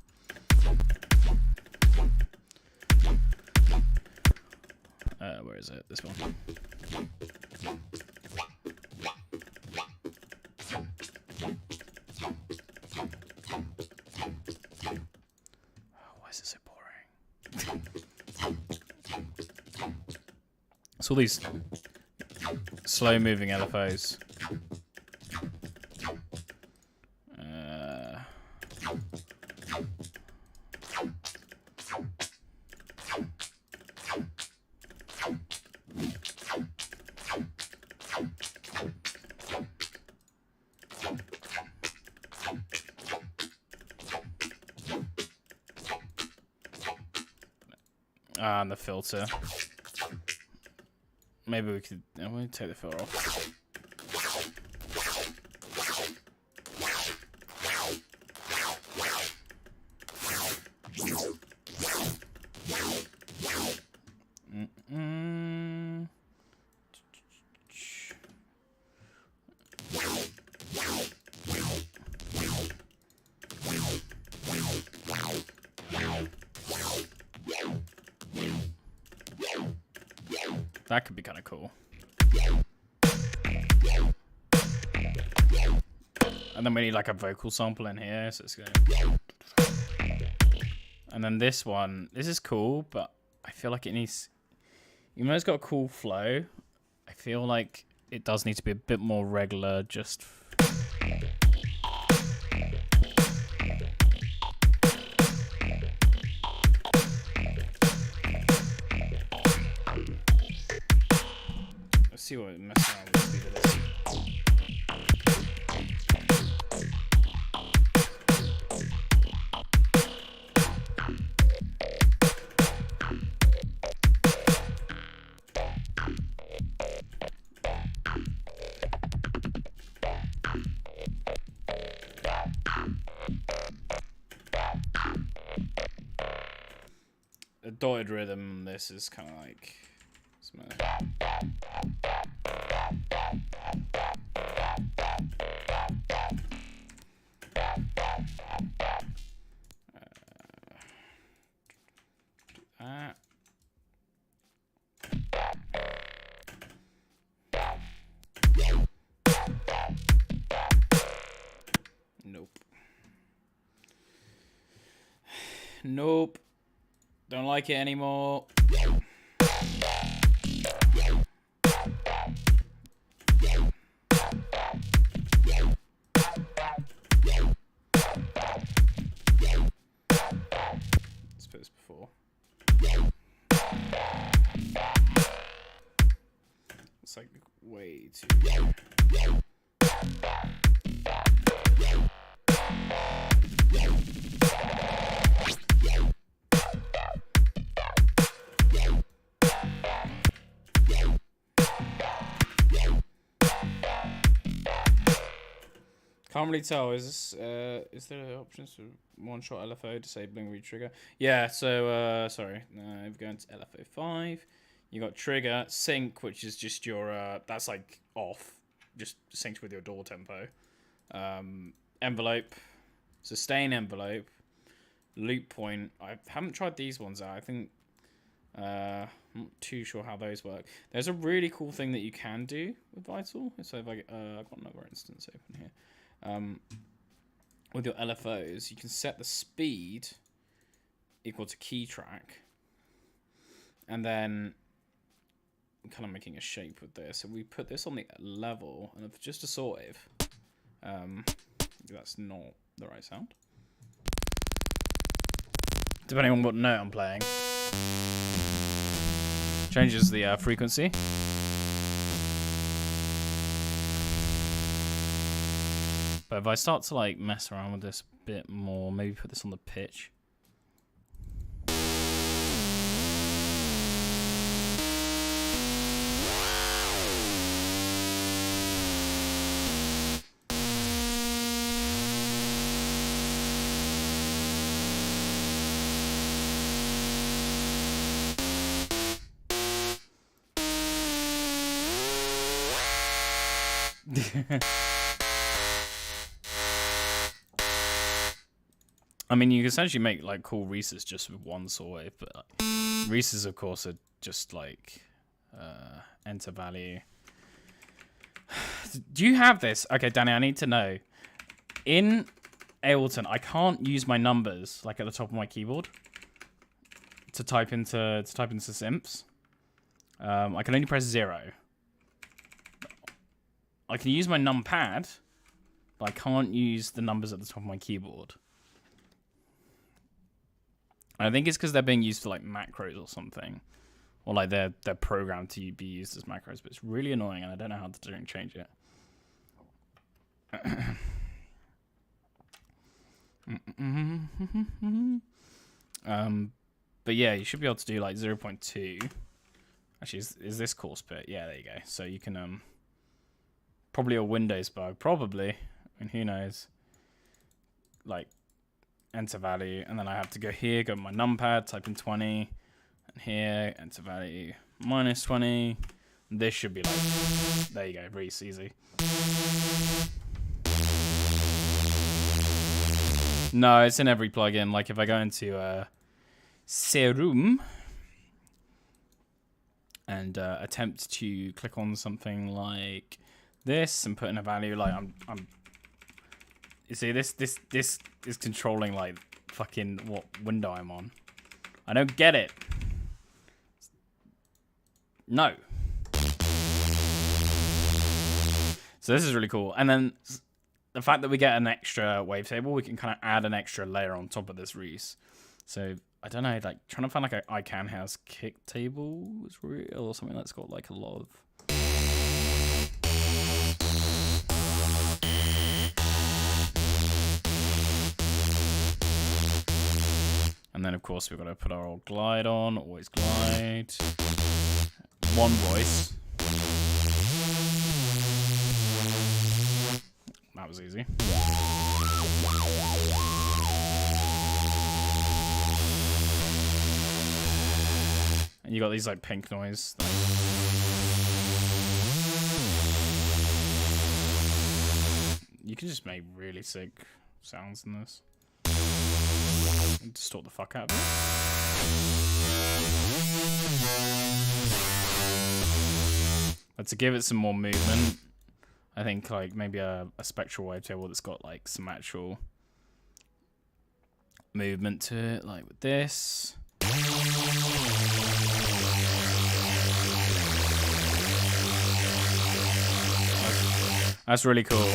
Where is it? This one. Why is it so boring? It's all these slow-moving LFOs. And the filter. Maybe we could. I'm going to take the filter off. That could be kind of cool. And then we need like a vocal sample in here, so it's going. And then this one, this is cool, but I feel like it needs. Even though it's got a cool flow, I feel like it does need to be a bit more regular. Just. Let's see what it messes around with the speed of this. The dotted rhythm, this is kind of like. Nope. Nope. Don't like it anymore. Let's put this before. It's like way too. Can't really tell. Is there options for one-shot LFO disabling retrigger? Yeah. So sorry. We're going to LFO 5. You got trigger sync, which is just your that's like off, just synced with your DAW tempo. Envelope, sustain envelope, loop point. I haven't tried these ones out. I think I'm not too sure how those work. There's a really cool thing that you can do with Vital. So if I've got another instance open here. With your LFOs, you can set the speed equal to key track, and then I'm kind of making a shape with this. So we put this on the level, and if just a sortive, that's not the right sound. Depending on what note I'm playing, changes the frequency. But if I start to like mess around with this a bit more, maybe put this on the pitch. I mean, you can essentially make like cool Reese's just with one saw wave, but like, Reese's, of course, are just like enter value. Do you have this? Okay, Danny, I need to know. In Ableton, I can't use my numbers like at the top of my keyboard to type into synths. I can only press 0. I can use my numpad, but I can't use the numbers at the top of my keyboard. I think it's because they're being used for like macros or something, or like they're programmed to be used as macros. But it's really annoying, and I don't know how to change it. But yeah, you should be able to do like 0.2. Actually, is this course bit? Yeah, there you go. So you can probably a Windows bug, probably. I mean, who knows? Like. Enter value, and then I have to go here, go to my numpad, type in 20, and here, enter value, minus 20. This should be like, there you go, Reese, easy. No, it's in every plugin. Like if I go into Serum, and attempt to click on something like this and put in a value. Like I'm you see this is controlling like fucking what window I'm on. I don't get it. No. So this is really cool. And then the fact that we get an extra wavetable, we can kind of add an extra layer on top of this Reese. So I don't know, like trying to find like a ICANN house kick table is real, or something that's got like a lot of. And then of course we've got to put our old glide on, always glide. One voice. That was easy. And you got these like pink noise. You can just make really sick sounds in this. And distort the fuck out of it. But to give it some more movement, I think like maybe a spectral wavetable that's got like some actual movement to it, like with this. That's really cool.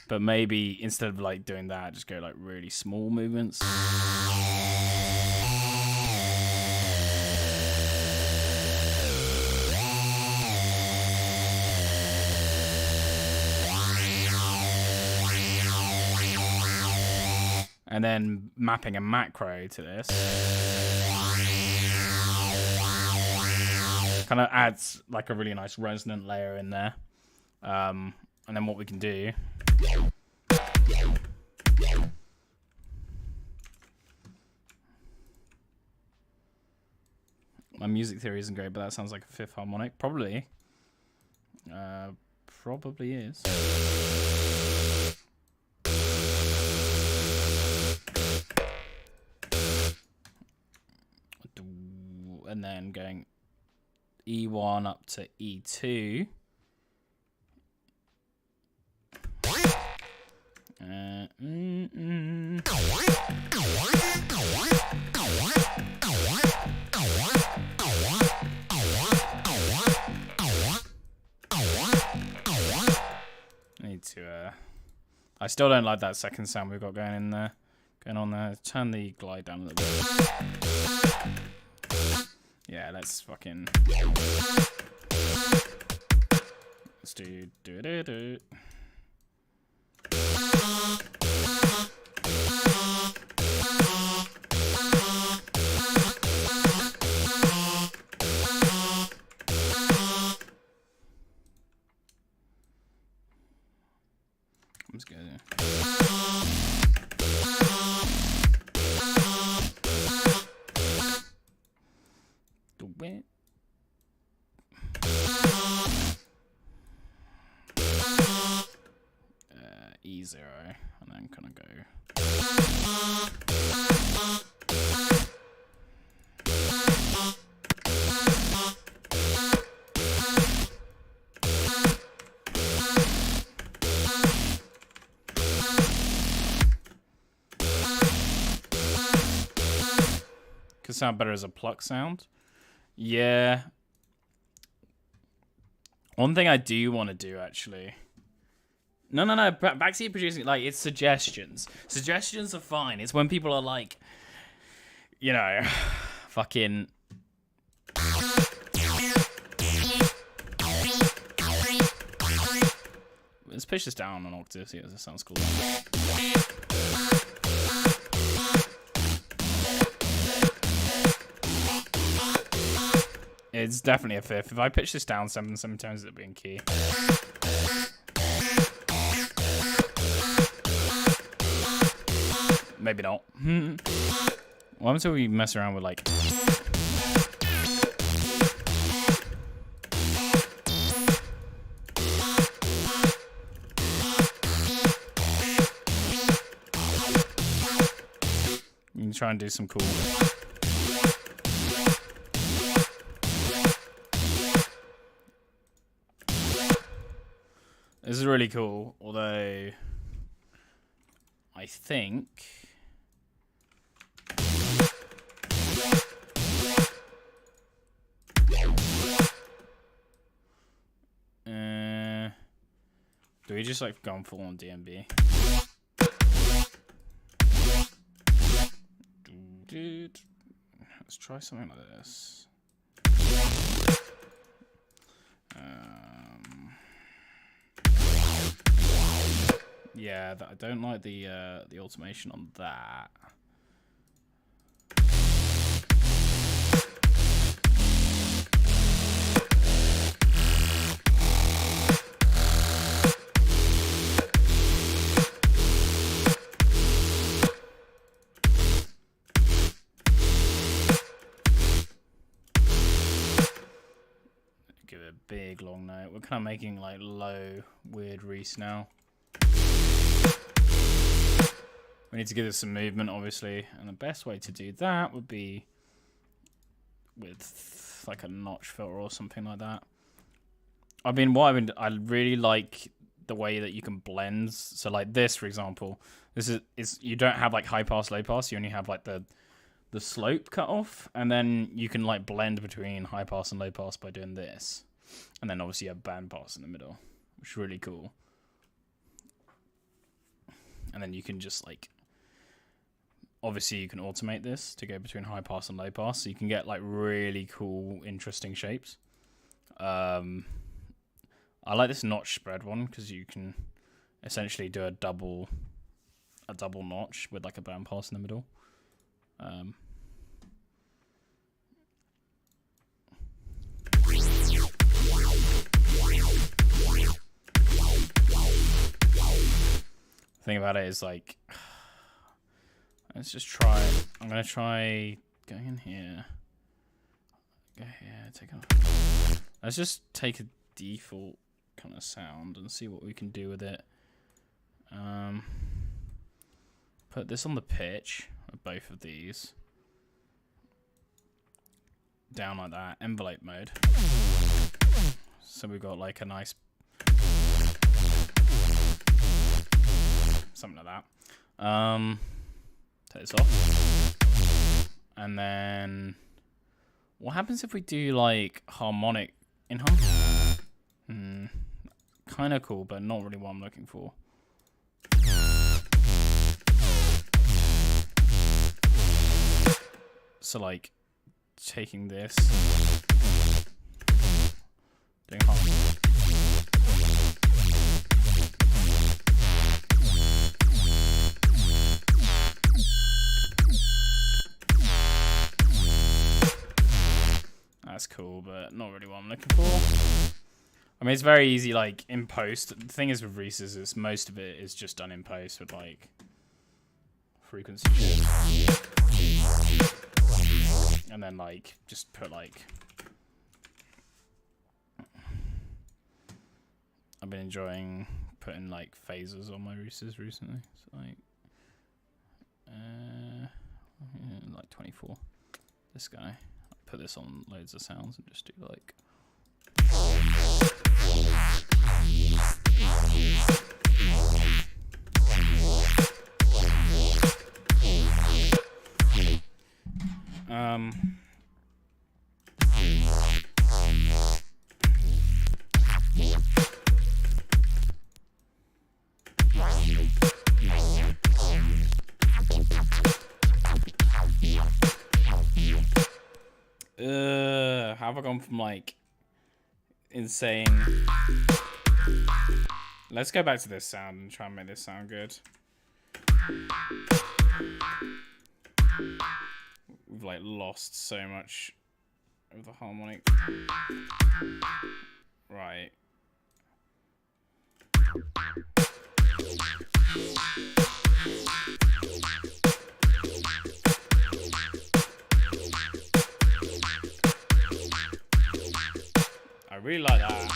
But maybe instead of like doing that, just go like really small movements. And then mapping a macro to this kind of adds like a really nice resonant layer in there. And then what we can do my music theory isn't great, but that sounds like a fifth harmonic. Probably is. And then going E1 up to E2. Need to I still don't like that second sound we've got going on there. Turn the glide down a little bit. Yeah, let's fucking let's do it. I'm just gonna do it. E0, and then kind of go. Could sound better as a pluck sound. Yeah. One thing I do want to do actually. No. Backseat producing, like, it's suggestions. Suggestions are fine. It's when people are like, you know, fucking. Let's pitch this down an octave. See, this sounds cool. It's definitely a fifth. If I pitch this down seven times, it'll be in key. Maybe not. What happens if we mess around with like? You can try and do some cool. This is really cool, although I think do we just like go on full on DMB? Dude, let's try something like this. Yeah, I don't like the automation on that. Give it a big long note. We're kind of making like low, weird Reese now. We need to give this some movement, obviously, and the best way to do that would be with like a notch filter or something like that. I really like the way that you can blend. So like this, for example, this is you don't have like high pass, low pass. You only have like the slope cut off, and then you can like blend between high pass and low pass by doing this, and then obviously you have band pass in the middle, which is really cool. And then you can just like, obviously you can automate this to go between high pass and low pass, so you can get like really cool, interesting shapes. I like this notch spread one because you can essentially do a double notch with like a band pass in the middle. The thing about it is like, let's just try. I'm gonna try going in here. Go here, take off. Let's just take a default kind of sound and see what we can do with it. Put this on the pitch of both of these. Down like that, envelope mode. So we've got like a nice something like that. Take this off. And then what happens if we do like harmonic in harmony? Kind of cool, but not really what I'm looking for. So like taking this, doing harmony. That's cool, but not really what I'm looking for. I mean, it's very easy, like, in post. The thing is with Reese's is most of it is just done in post with, like, frequency shift. And then, like, just put, like... I've been enjoying putting, like, phasers on my Reese's recently. So, like 24. This guy. Put this on loads of sounds and just do like how have I gone from like insane? Let's go back to this sound and try and make this sound good. We've like lost so much of the harmonic. Right. I really like that.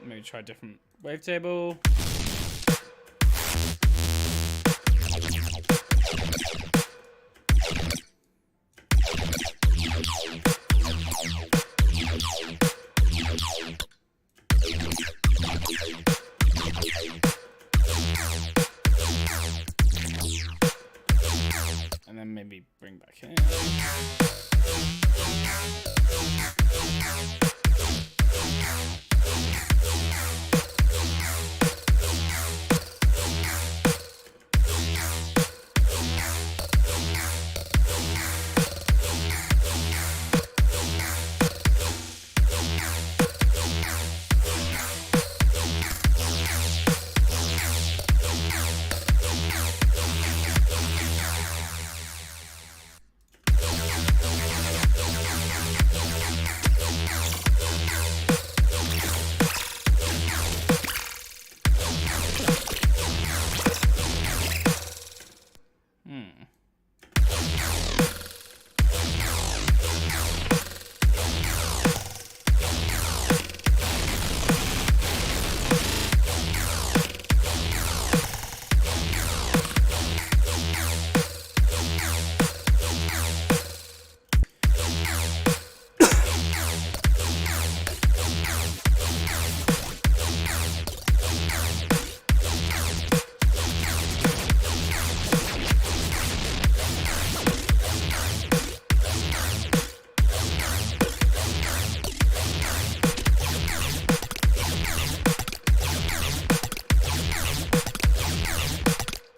Maybe try a different wavetable. maybe bring back here.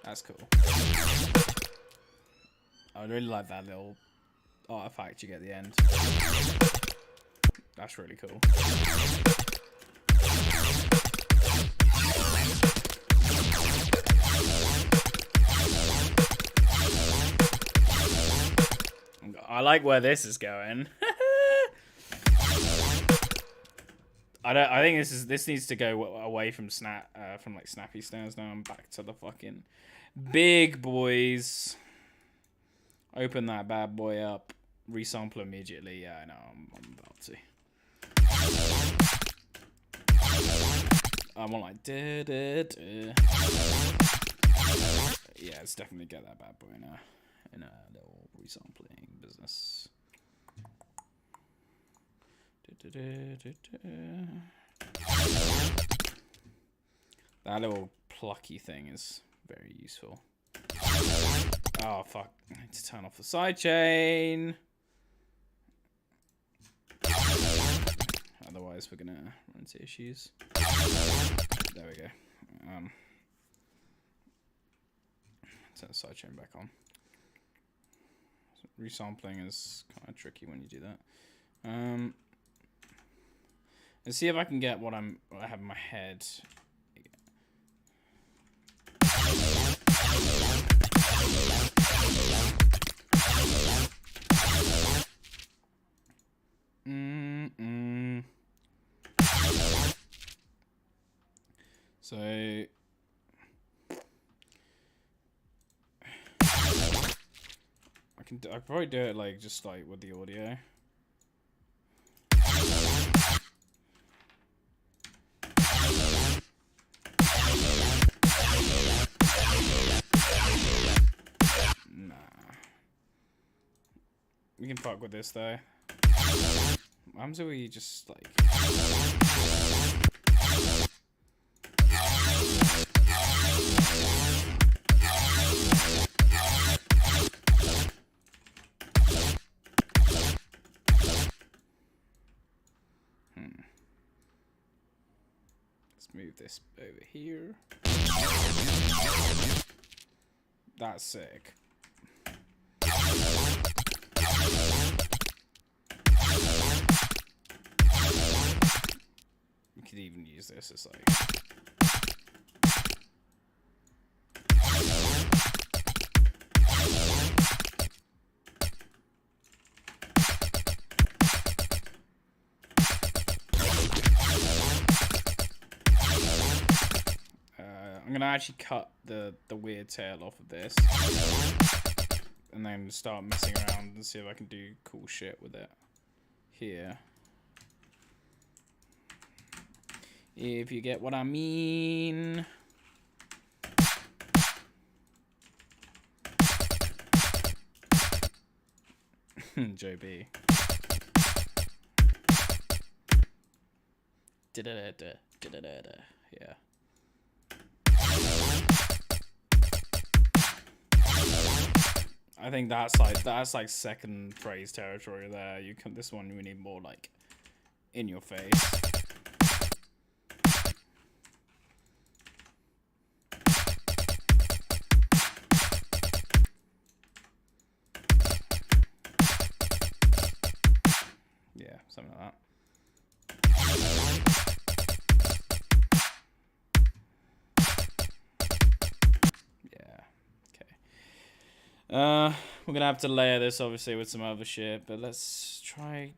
That's cool. I really like that little artifact you get at the end. That's really cool. I like where this is going. I think this needs to go away from like snappy stairs now. I'm back to the fucking big boys. Open that bad boy up. Resample immediately. Yeah, I know. I'm about to. I want like Yeah, let's definitely get that bad boy in a little resampling business. That little plucky thing is very useful. Oh fuck, I need to turn off the sidechain. Otherwise we're gonna run into issues. There we go. Turn the sidechain back on. Resampling is kind of tricky when you do that. Let's see if I can get what I have in my head. So I can probably do it like just like with the audio. Nah. We can fuck with this though. What happens if we just like let's move this over here. That's sick. We could even use this as like I'm gonna actually cut the weird tail off of this and then start messing around and see if I can do cool shit with it here. If you get what I mean. Joe B. Yeah. I think that's like second phrase territory there. This one we need more like in your face. Yeah, something like that. We're gonna have to layer this obviously with some other shit, but let's try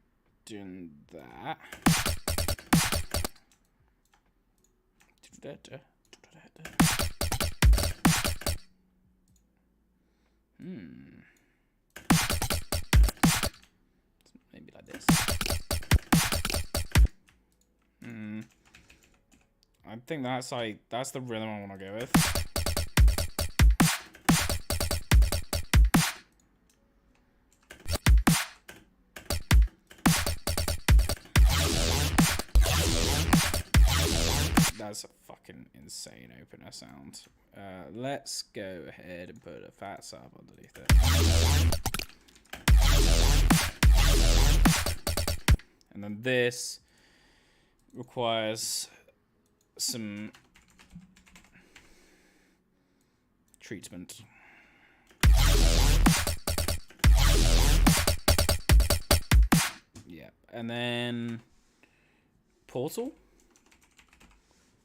doing that. Maybe like this. I think that's the rhythm I want to go with. That's a fucking insane opener sound. Let's go ahead and put a fat sub underneath it. And then this requires some treatment. Yeah, and then Portal?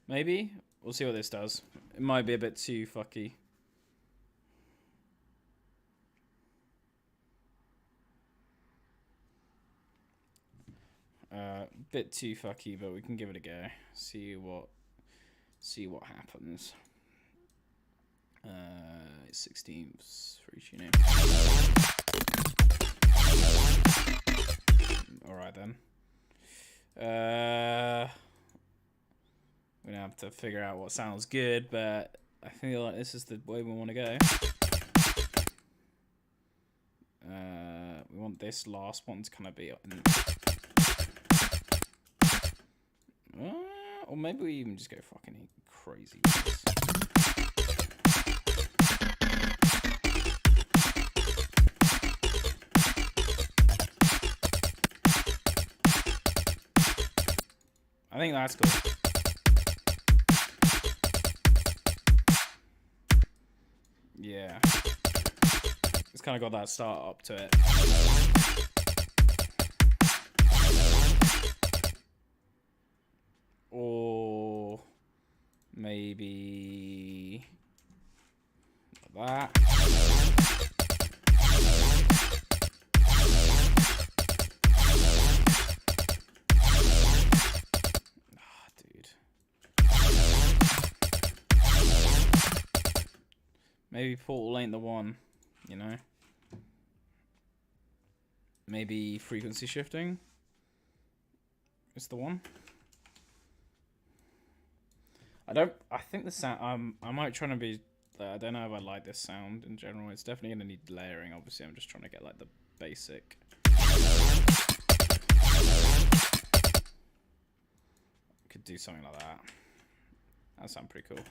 Maybe? We'll see what this does. It might be a bit too fucky. Bit too fucky, but we can give it a go. See what happens. 16th free tuning. Alright then. We're gonna have to figure out what sounds good, but I feel like this is the way we want to go. We want this last one to kind of be or maybe we even just go fucking crazy with this. I think that's cool. Yeah. It's kind of got that start up to it. Or maybe that. Maybe Portal ain't the one, you know? Maybe frequency shifting is the one. I think the sound, I might try to be, I don't know if I like this sound in general. It's definitely going to need layering, obviously. I'm just trying to get like the basic. Could do something like that. That sounds pretty cool.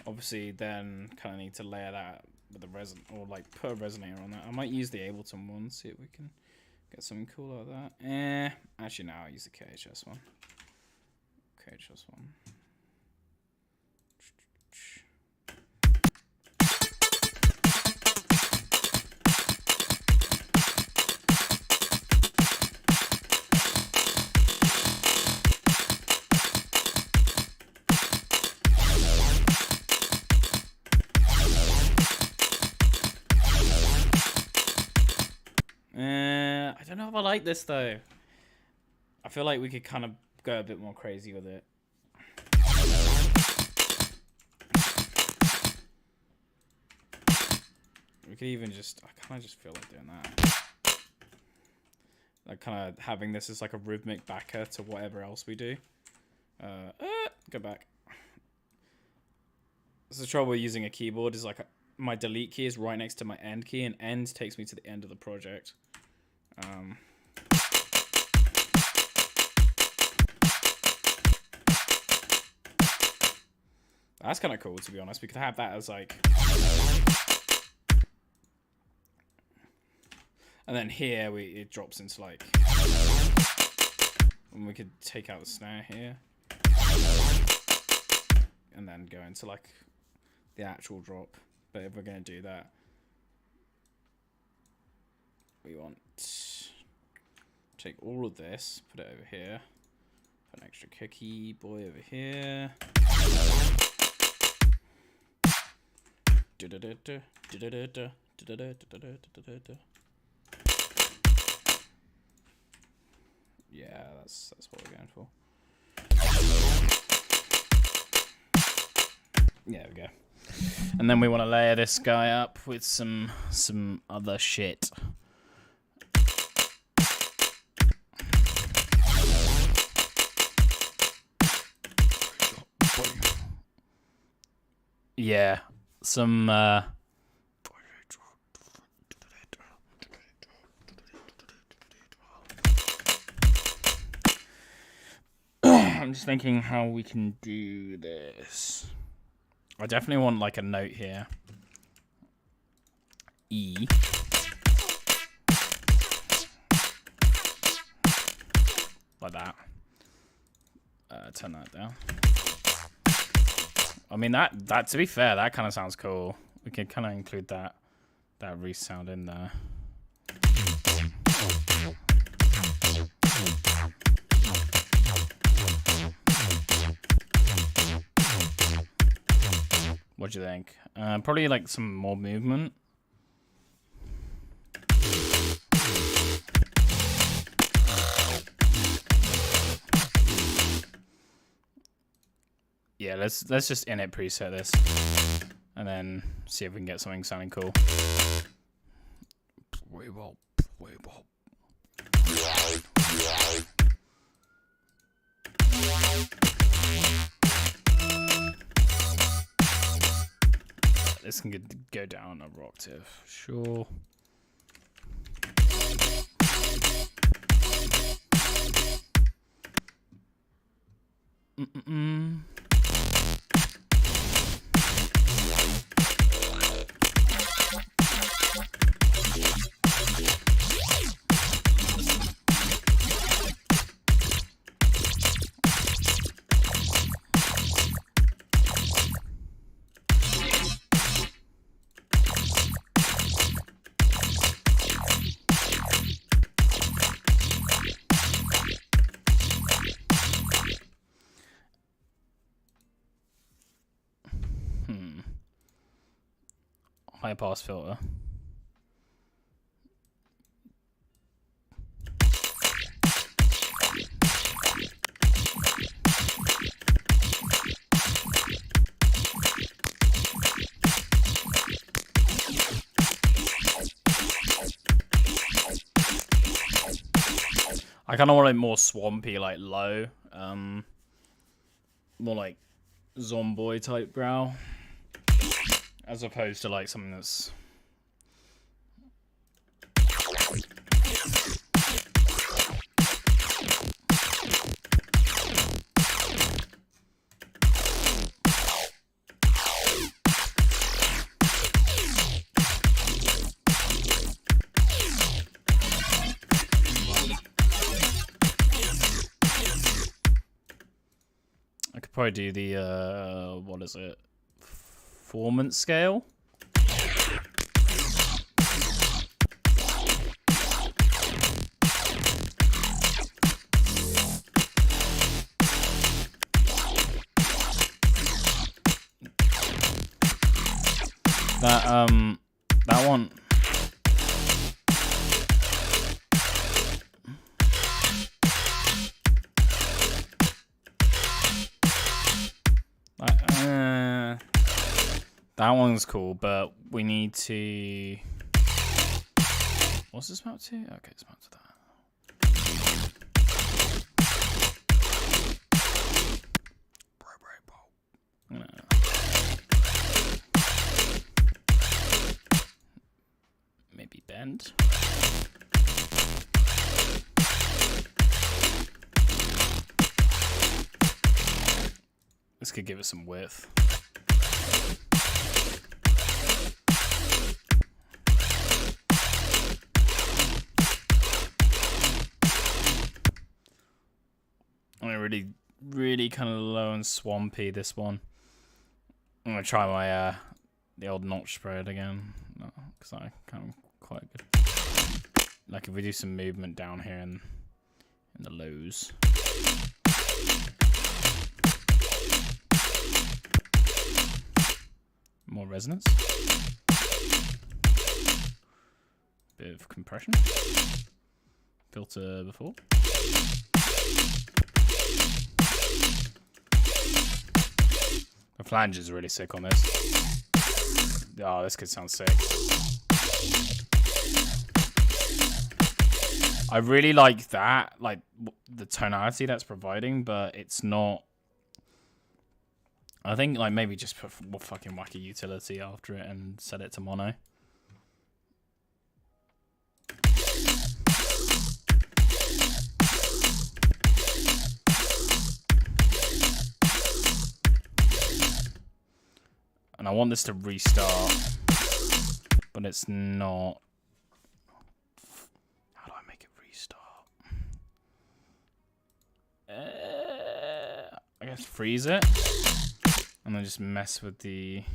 Obviously, then kind of need to layer that with the resin, or like put a resonator on that. I might use the Ableton one, see if we can get something cool like that. Actually, no, I'll use the KHS one. KHS one. I don't know if I like this though. I feel like we could kind of go a bit more crazy with it. We could even just, I kind of just feel like doing that. Like kind of having this as like a rhythmic backer to whatever else we do. Go back. This is the trouble with using a keyboard, is like my delete key is right next to my end key, and end takes me to the end of the project. That's kind of cool, to be honest. We could have that as like... And then here, it drops into like... And we could take out the snare here. And then go into like the actual drop. But if we're going to do that, we want... Take all of this, put it over here. Put an extra cookie boy over here. Yeah, that's what we're going for. Yeah, there we go. And then we want to layer this guy up with some other shit. Yeah, some I'm just thinking how we can do this. I definitely want like a note here. E. Like that. Turn that down. I mean, that to be fair, that kind of sounds cool. We can kind of include that resound in there. What do you think? Probably like some more movement. Yeah, let's just init preset this, and then see if we can get something sounding cool. This can go down a octave, sure. High pass filter. I kind of want it more swampy, like low, more like Zomboy type growl. As opposed to like something that's... I could probably do the, what is it? Performance scale. That one. That one's cool, but we need to... What's this mount to? Okay, it's mounted to that. Maybe bend. This could give us some width. Really kind of low and swampy, this one. I'm gonna try my the old notch spread again, because I kind of quite good. Like if we do some movement down here in the lows. More resonance. Bit of compression. Filter before. The flange is really sick on this. Oh, this could sound sick. I really like that, like the tonality that's providing, but it's not. I think like maybe just put fucking wacky utility after it and set it to mono. And I want this to restart, but it's not. How do I make it restart? I guess freeze it, and then just mess with this.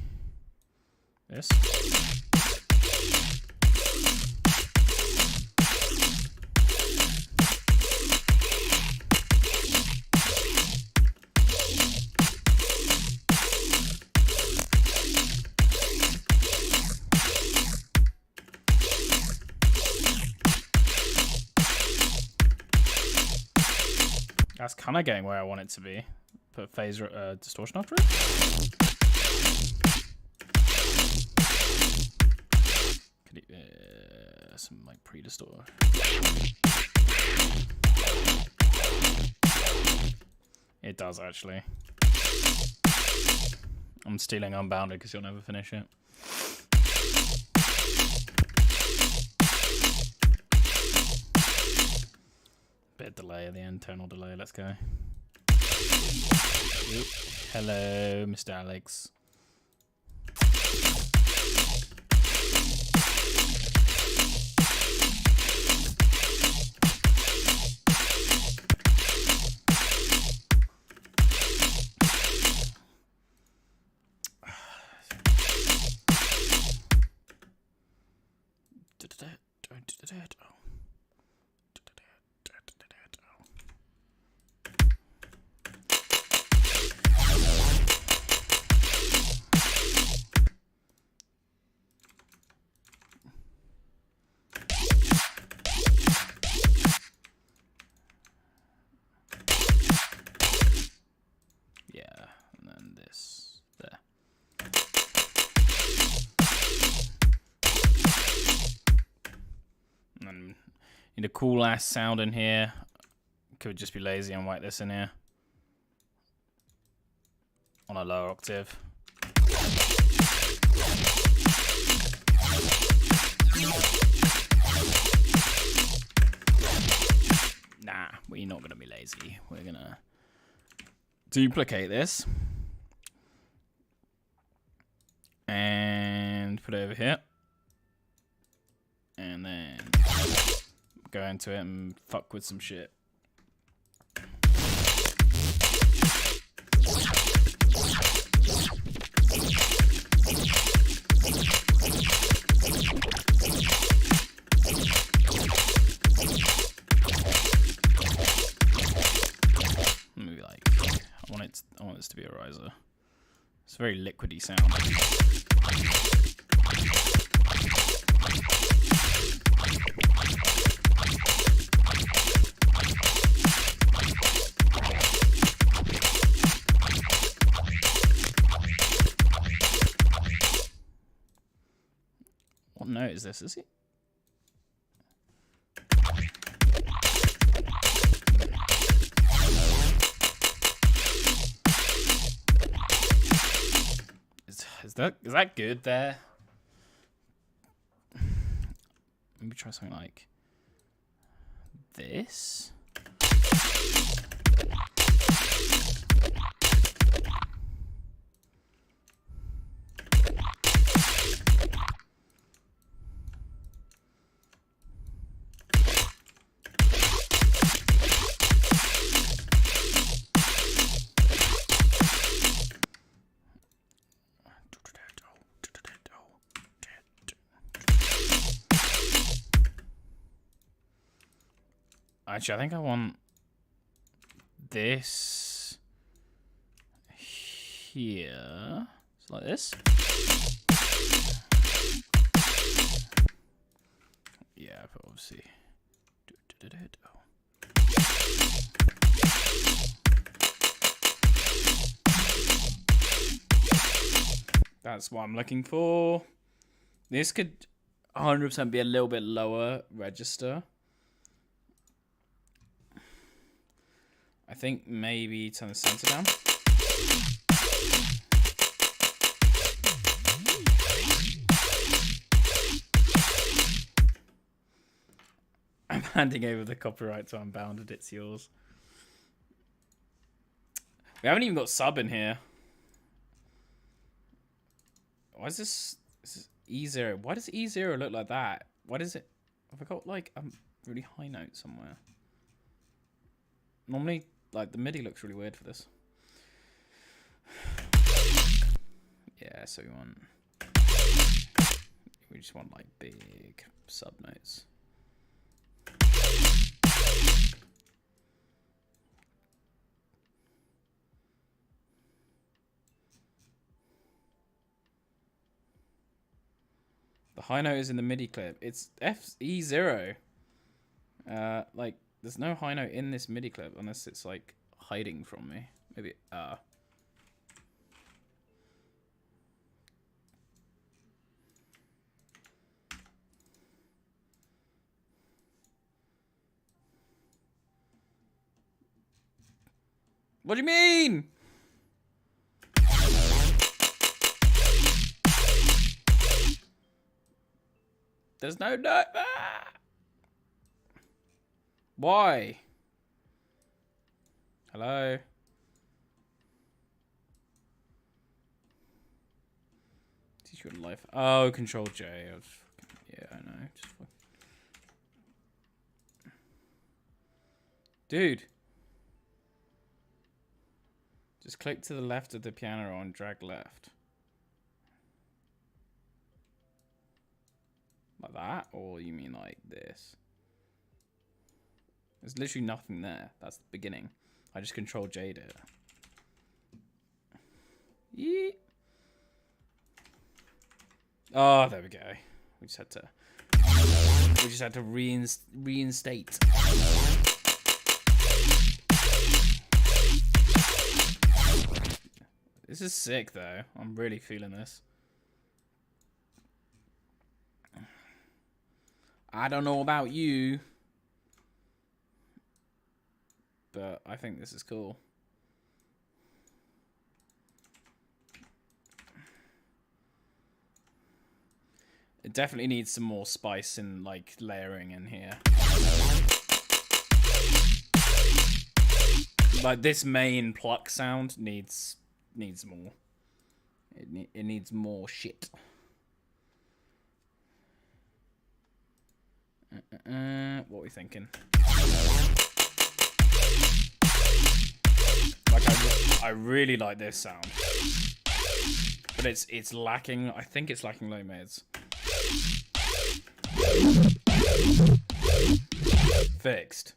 That's kind of getting where I want it to be. Put phase distortion after it. Could some like pre-distort. It does actually. I'm stealing Unbounded because you'll never finish it. Bit of delay at the end, tonal delay, let's go. Oop. Hello, Mr. Alex. Need a cool ass sound in here. Could just be lazy and whack this in here on a lower octave. Nah, we're not gonna be lazy. We're gonna duplicate this and put it over here, and then go into it and fuck with some shit. Maybe like I want this to be a riser. It's a very liquidy sound. What note is this? Is it? Is that good there? Maybe try something like this. Actually, I think I want this here. It's like this. Yeah, but obviously. That's what I'm looking for. This could 100% be a little bit lower register. I think maybe turn the center down. I'm handing over the copyright to Unbounded. It's yours. We haven't even got sub in here. Why is this? This is E0. Why does E0 look like that? Why does it? Have I got like a really high note somewhere? Normally, like the MIDI looks really weird for this. Yeah, so we just want like big sub notes. The high note is in the MIDI clip. It's E0. Like, there's no high note in this MIDI clip unless it's, like, hiding from me. Maybe, What do you mean? There's no note. Ah! Why? Hello? Teach you life. Oh, Control J. Yeah, I know. Dude. Just click to the left of the piano roll and drag left. Like that? Or you mean like this? There's literally nothing there. That's the beginning. I just Control J'd it. Yeah. Oh, there we go. We just had to reinstate. This is sick though. I'm really feeling this. I don't know about you, but I think this is cool. It definitely needs some more spice and like layering in here. Like this main pluck sound needs more. It needs more shit. What are we thinking? Like I really like this sound, but it's lacking. I think it's lacking low mids. Fixed.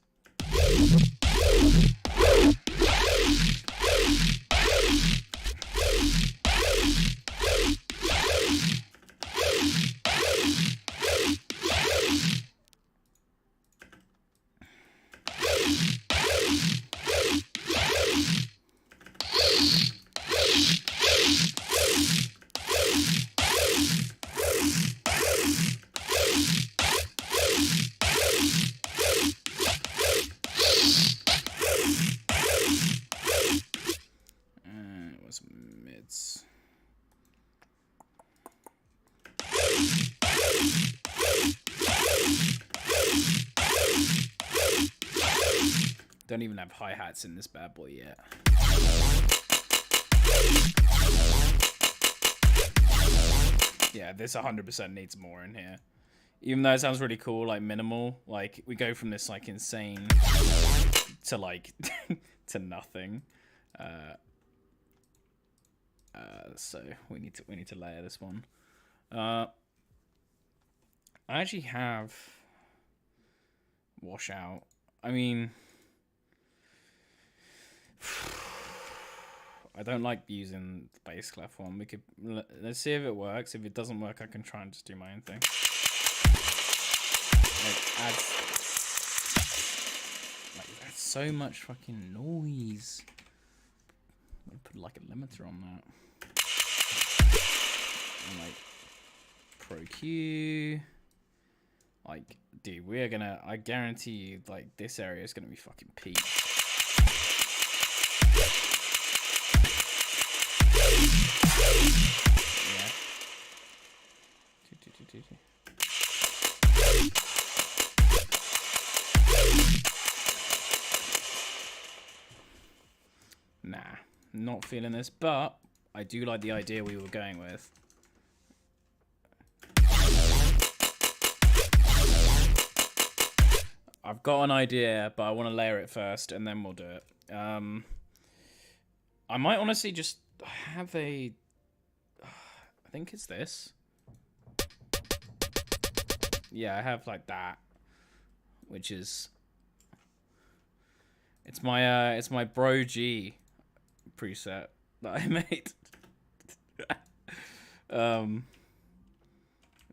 Don't even have hi-hats in this bad boy yet. Yeah, this 100% needs more in here. Even though it sounds really cool, like minimal, like we go from this like insane to like to nothing. So we need to layer this one. I actually have washout I mean, I don't like using the bass clef one. Let's see if it works. If it doesn't work, I can try and just do my own thing. That's so much fucking noise. I'm gonna put like a limiter on that. And like Pro Q. Like, dude, we're gonna, I guarantee you, like, this area is gonna be fucking peak. Yeah. Nah, not feeling this, but I do like the idea we were going with. I've got an idea, but I want to layer it first, and then we'll do it. I might honestly just have a... I think it's this. Yeah, I have like that, which is... It's my Bro G preset that I made. Don't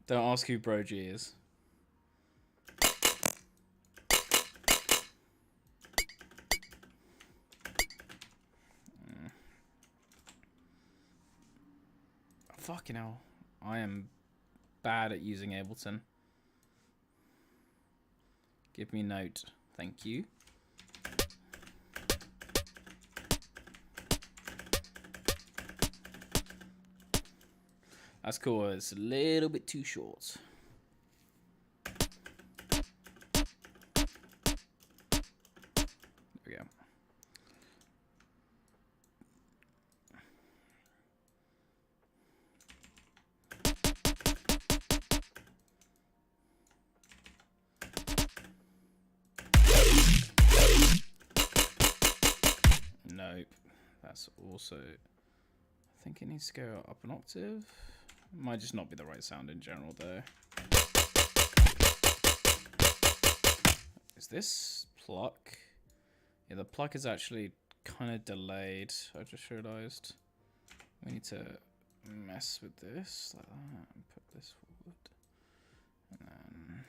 ask who Bro G is. Fucking hell. I am bad at using Ableton. Give me note. Thank you. That's cool. It's a little bit too short. There we go. Nope. That's also... I think it needs to go up an octave. It might just not be the right sound in general, though. Is this pluck? Yeah, the pluck is actually kind of delayed. I just realized we need to mess with this like that and put this forward. And then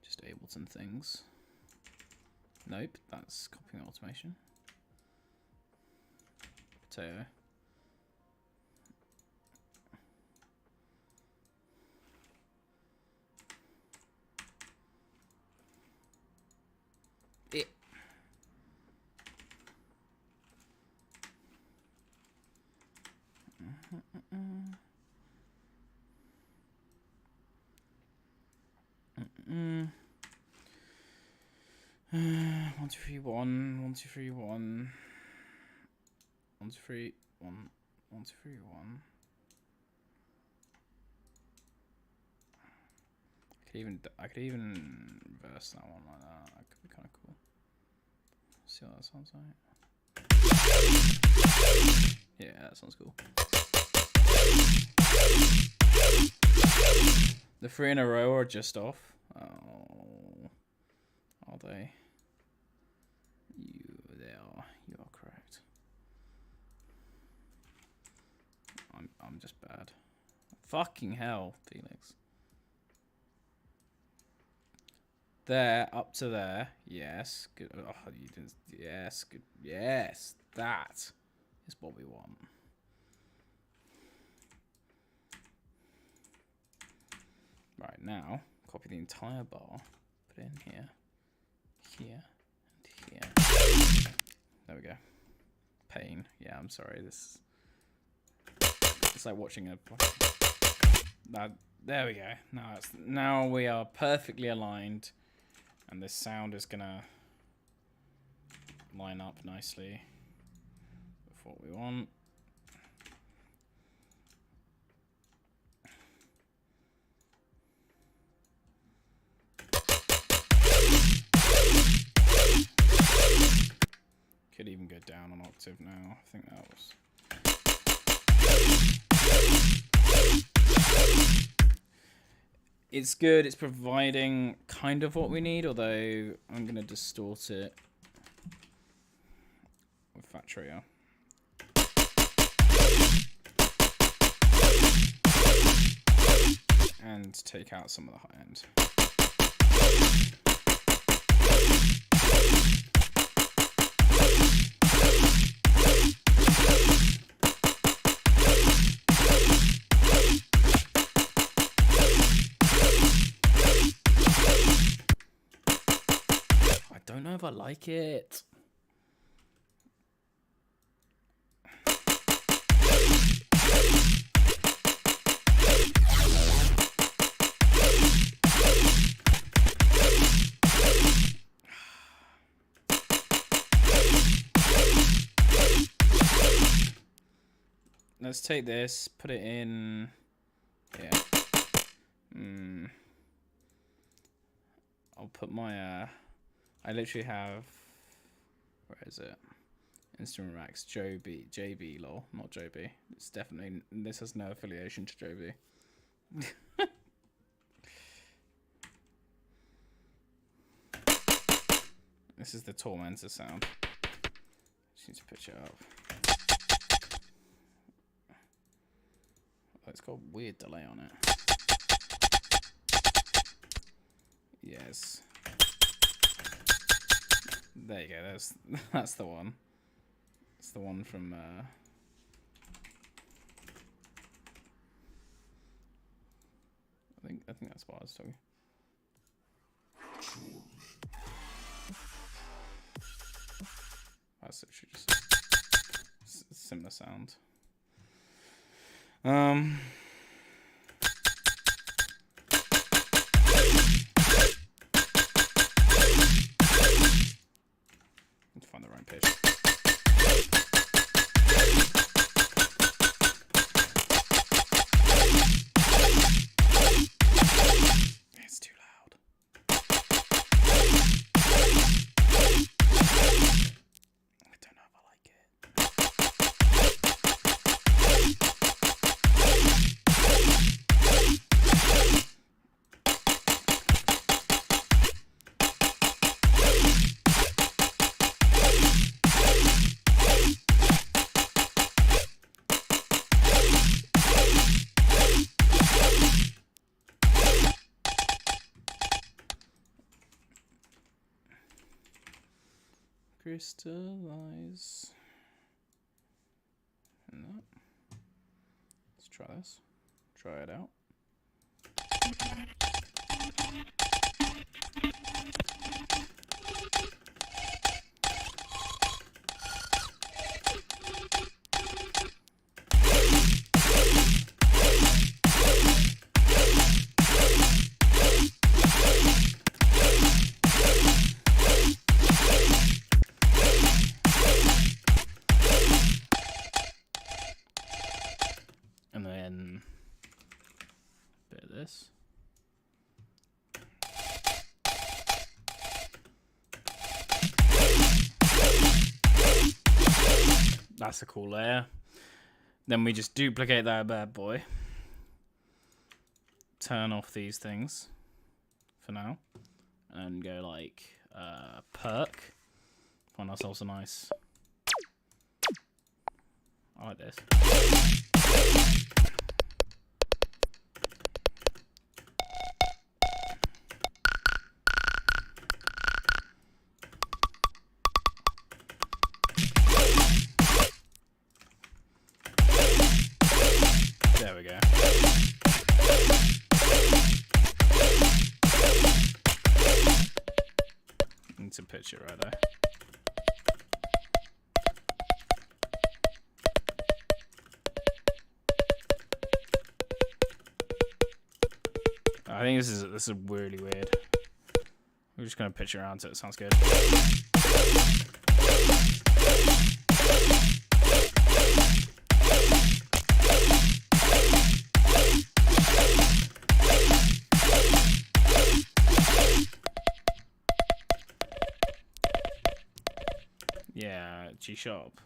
just Ableton things. Nope, that's copying automation. Potato. It. One, two, three, one. 1, 2, 3, 1. 1, 2, 3, 1. 1, 2, 3, 1. I could even reverse that one like that. That could be kind of cool. See what that sounds like. Yeah, that sounds cool. The 3 in a row are just off. Oh, are they? They are. You are correct. I'm just bad. Fucking hell, Felix. There, up to there. Yes. Good. Oh, you didn't. Yes. Good. Yes. That is what we want. Right, now, copy the entire bar. Put it in here. Here. And here. There we go. Pain. Yeah, I'm sorry. This... It's like watching a... There we go. Now we are perfectly aligned. And this sound is gonna line up nicely with what we want. Could even go down an octave now. I think that was... It's good. It's providing kind of what we need, although I'm going to distort it with Factorio. And take out some of the high end. I don't know if I like it. Let's take this, put it in here. I'll put my, I literally have, where is it? Instrument Racks, JB, lol, not JB. It's definitely, this has no affiliation to JB. This is the Tormentor sound. Just need to pitch it up. Oh, it's got a weird delay on it. Yes. There you go. That's the one. It's the one from. I think that's what I was talking. That's literally just a similar sound. Need to find the right pitch. It's too loud. I don't know if I like it. Crystallize. No. Let's try this. Try it out. And then a bit of this. That's a cool layer. Then we just duplicate that bad boy. Turn off these things for now. And go like perk. Find ourselves a nice. I like this. There we go. Need to pitch it right there. I think this is really weird. We're just gonna pitch around to it. Sounds good. Yeah, G sharp.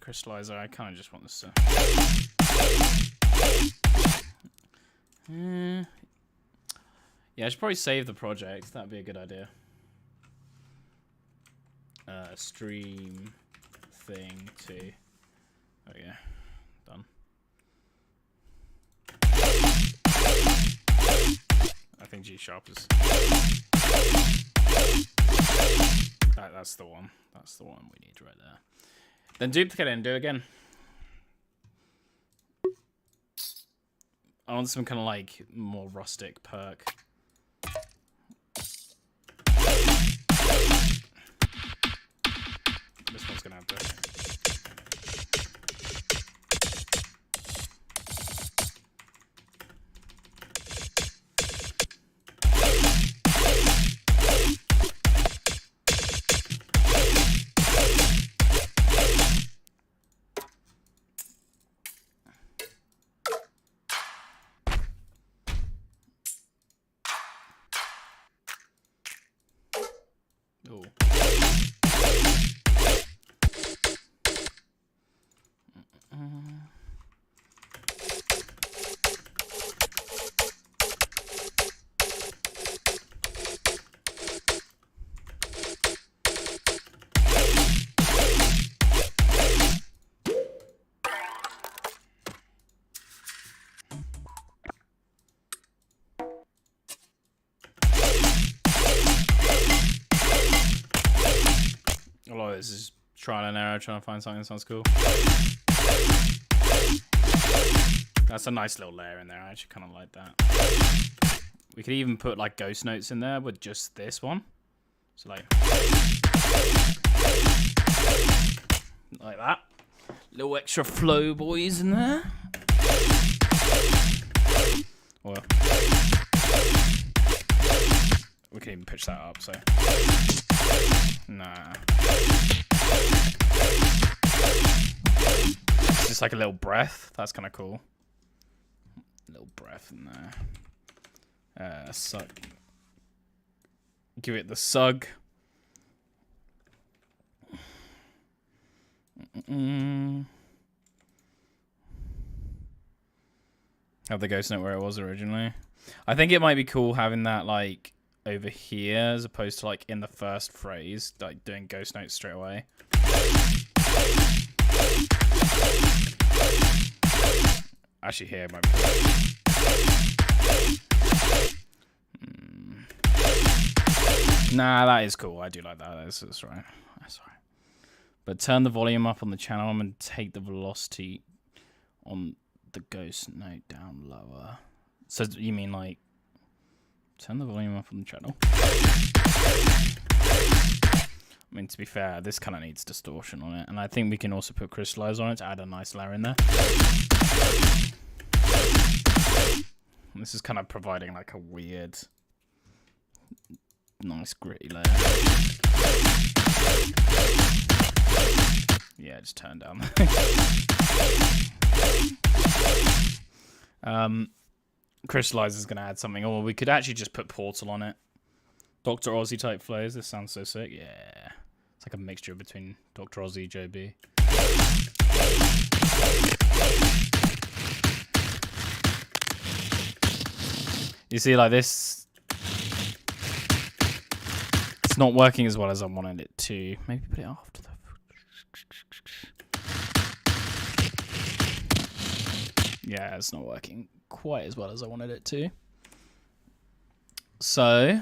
crystallizer. I kind of just want this to... Yeah, I should probably save the project. That'd be a good idea. Stream thing to... Oh yeah, done. I think G sharp is... That's the one. That's the one we need right there. Then duplicate it and do it again. I want some kind of like more rustic perk. This one's gonna have this. A lot of this is trial and error, trying to find something that sounds cool. That's a nice little layer in there. I actually kind of like that. We could even put like ghost notes in there with just this one. So like that. Little extra flow boys in there. Well, we can even pitch that up, so. Nah. It's just like a little breath. That's kind of cool. A little breath in there. Sug. Give it the sug. Have the ghost note where it was originally. I think it might be cool having that like over here as opposed to like in the first phrase, like doing ghost notes straight away. Actually here might be Nah, that is cool. I do like that. That's right. That's right. But turn the volume up on the channel and take the velocity on the ghost note down lower. So you mean like turn the volume up on the channel? I mean, to be fair, this kind of needs distortion on it. And I think we can also put crystallize on it to add a nice layer in there. And this is kind of providing like a weird, nice gritty layer. Yeah, just turn down. Crystallize is going to add something. Or we could actually just put Portal on it. Dr. Aussie type flows. This sounds so sick. Yeah. It's like a mixture between Dr. Aussie, JB. You see, like this, it's not working as well as I wanted it to. Maybe put it after the... Yeah, it's not working quite as well as I wanted it to. So,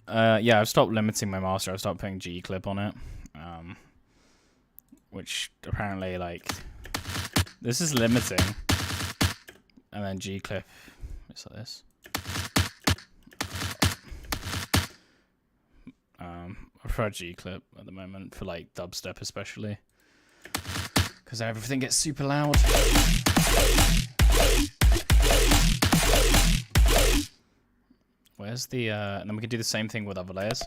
yeah, I've stopped limiting my master. I've stopped putting G-clip on it. Which apparently, like, this is limiting. And then G-clip, it's like this. I prefer G-clip at the moment for, like, dubstep especially. Because everything gets super loud. Where's the, and then we can do the same thing with other layers.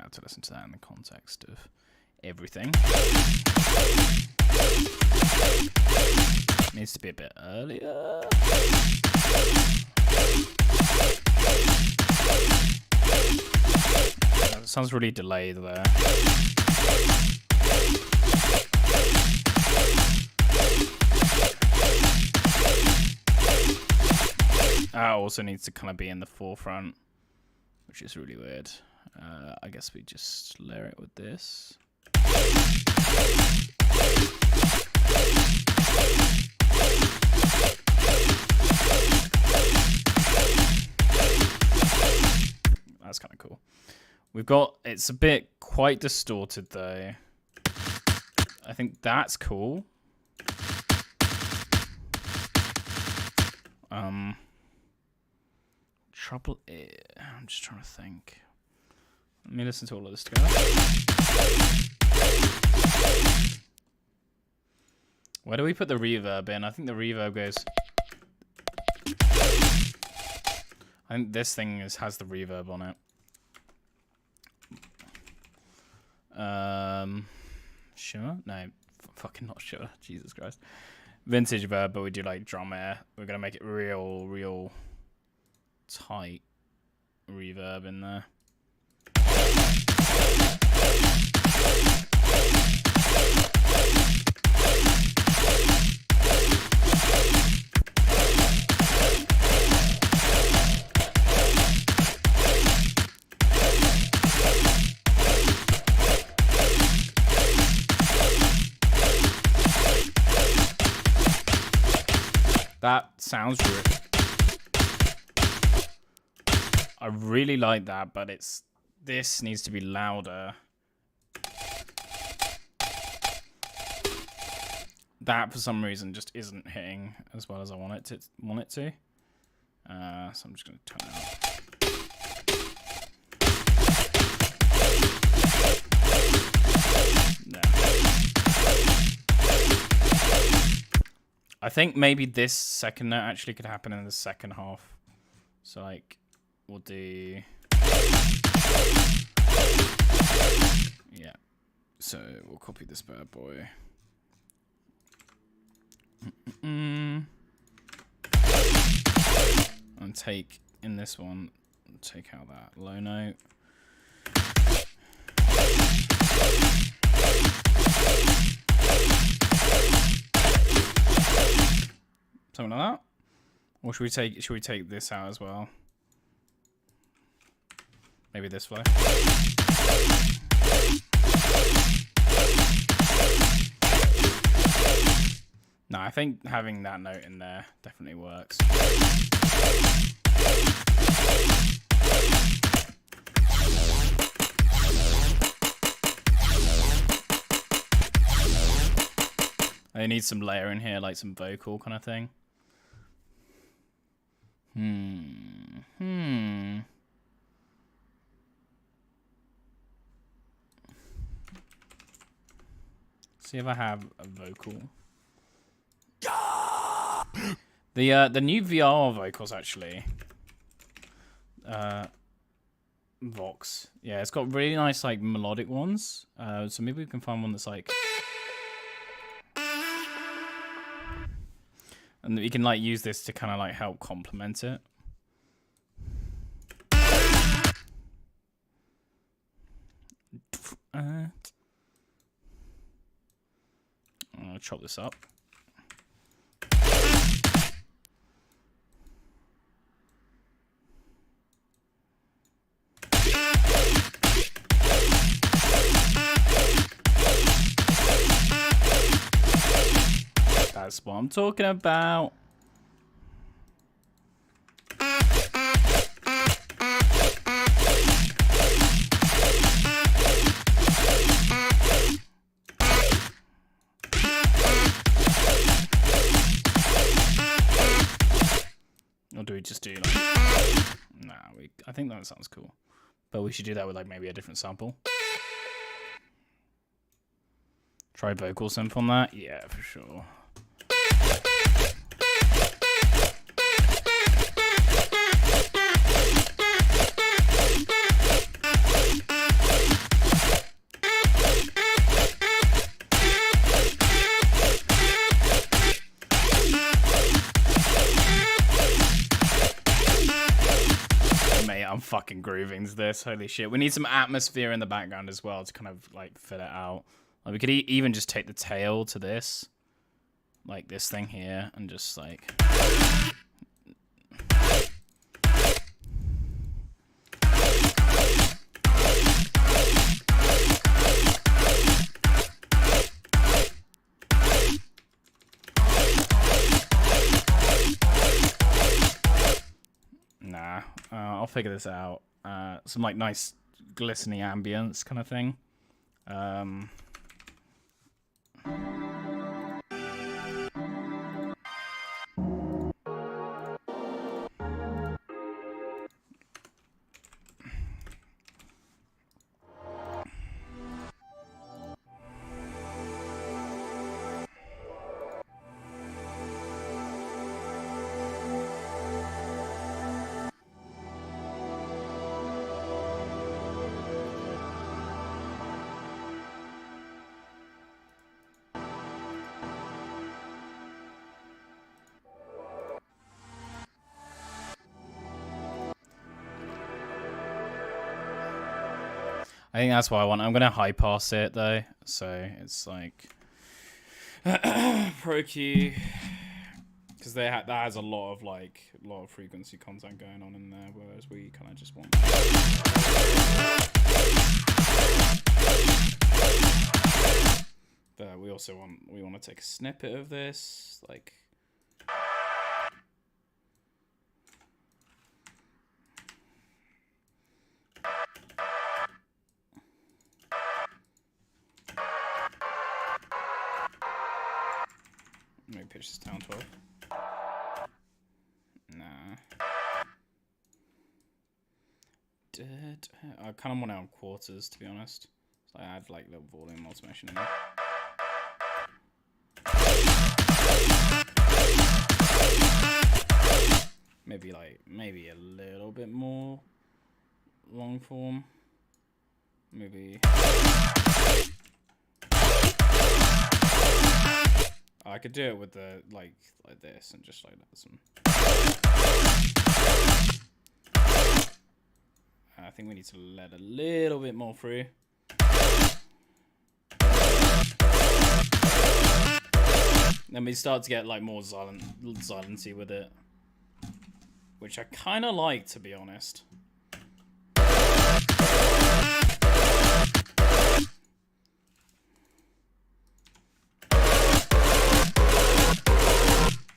have to listen to that in the context of everything. Needs to be a bit earlier. It sounds really delayed there. Also needs to kind of be in the forefront, which is really weird. I guess we just layer it with this. That's kind of cool. We've got, it's a bit quite distorted though. I think that's cool. Trouble is, I'm just trying to think. Let me listen to all of this together. Where do we put the reverb in? I think the reverb goes... I think this thing has the reverb on it. Sure? No, fucking not sure. Jesus Christ. Vintage verb, but we do like drum air. We're gonna make it real tight reverb in there. That sounds good. I really like that, but this needs to be louder. That for some reason just isn't hitting as well as I want it to. So I'm just gonna turn it up. I think maybe this second note actually could happen in the second half. So like, we'll do... Yeah. So we'll copy this bad boy. And take, in this one, take out that low note. Something like that. Or should we take this out as well? Maybe this way. No, I think having that note in there definitely works. I need some layer in here, like some vocal kind of thing. See if I have a vocal. The new VR vocals actually. Vox. Yeah, it's got really nice like melodic ones. So maybe we can find one that's like. And we can like use this to kind of like help complement it. I'm gonna chop this up. That's what I'm talking about. Or do we just do like... Nah, I think that sounds cool. But we should do that with like maybe a different sample. Try vocal synth on that? Yeah, for sure. grooving to this. Holy shit. We need some atmosphere in the background as well to kind of like fill it out. Like we could even just take the tail to this. Like this thing here and just like... Nah, I'll figure this out. Some like nice glistening ambience kind of thing. I think that's what I want. I'm gonna high pass it though, so it's like Pro Q, because that has a lot of frequency content going on in there, whereas we kind of just want. But we also want to take a snippet of this, like. Maybe pitch this down 12. Nah. I kind of want it on quarters, to be honest. So I have like little volume automation in there. Maybe a little bit more long form. Maybe. I could do it with the like this and just like that. I think we need to let a little bit more through. Then we start to get like more silency with it, which I kind of like, to be honest.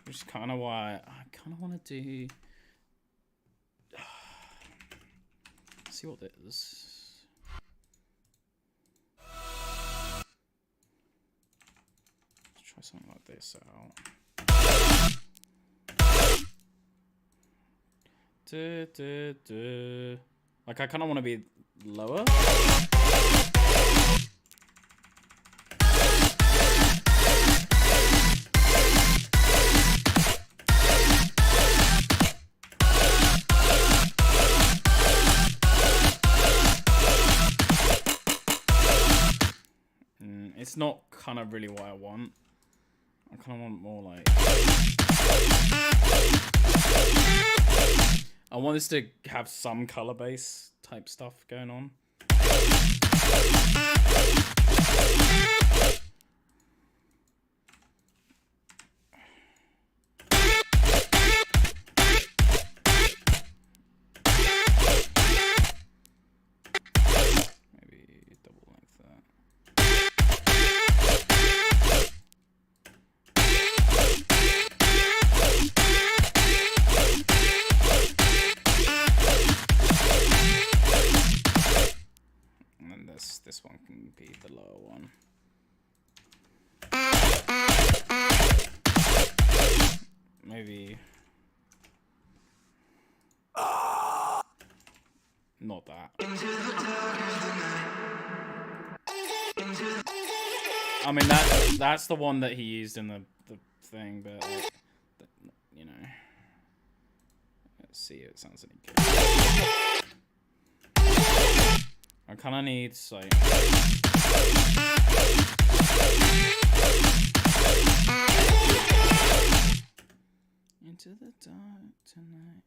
Which is kind of why I kind of want to do. Let's see what this is. Let's try something like this out. Like I kind of want to be lower. It's not kind of really what I want. I kind of want more like... I want this to have some color base type stuff going on. This one can be the lower one. Maybe not that. I mean that's the one that he used in the thing, but like, you know, let's see if it sounds any good. I kind of need like into the dark tonight.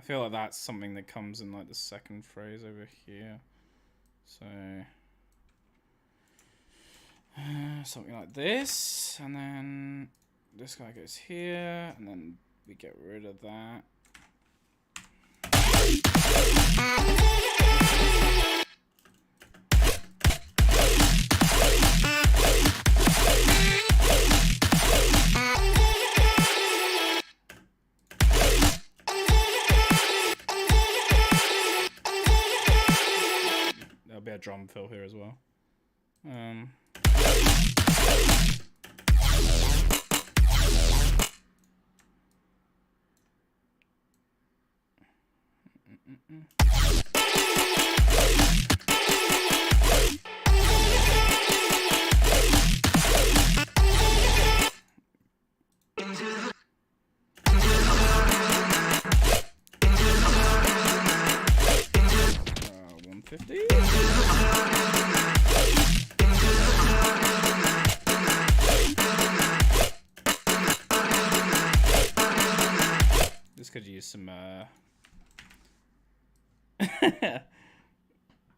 feel like that's something that comes in like the second phrase over here. So something like this, and then this guy goes here, and then we get rid of that. There'll be a drum fill here as well. This could use some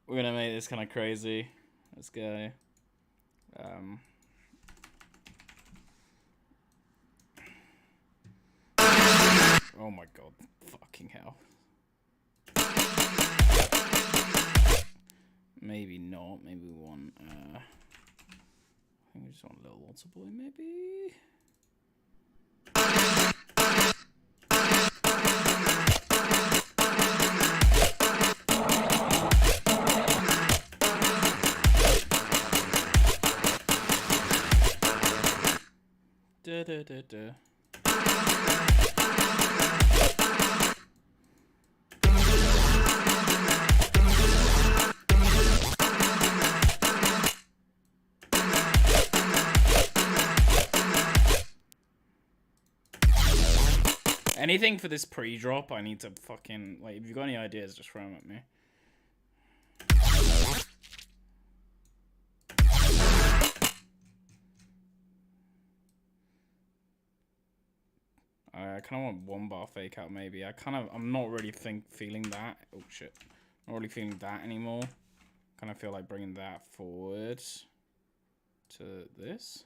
we're gonna make this kind of crazy. Let's go. Oh my god, fucking hell. Maybe not. Maybe we want. I think we just want a little water boy, maybe. Da da da da. Anything for this pre-drop, I need to fucking... Like, if you've got any ideas, just throw them at me. I kind of want 1 bar fake out, maybe. I'm not really feeling that. Oh, shit. Not really feeling that anymore. Kind of feel like bringing that forward to this.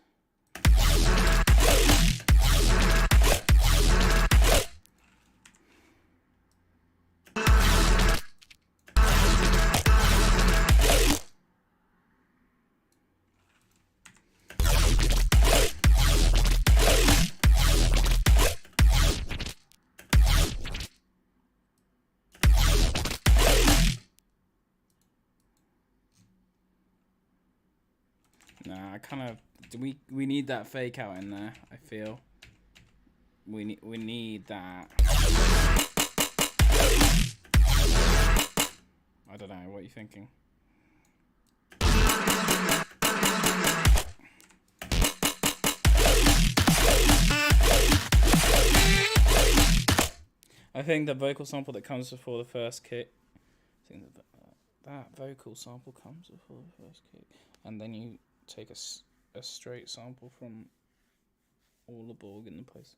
Nah, I kind of we need that fake out in there. I feel we need that. I don't know. What are you thinking? I think the vocal sample that comes before the first kick. I think that vocal sample comes before the first kick, and then you take a straight sample from all the Borg in the place.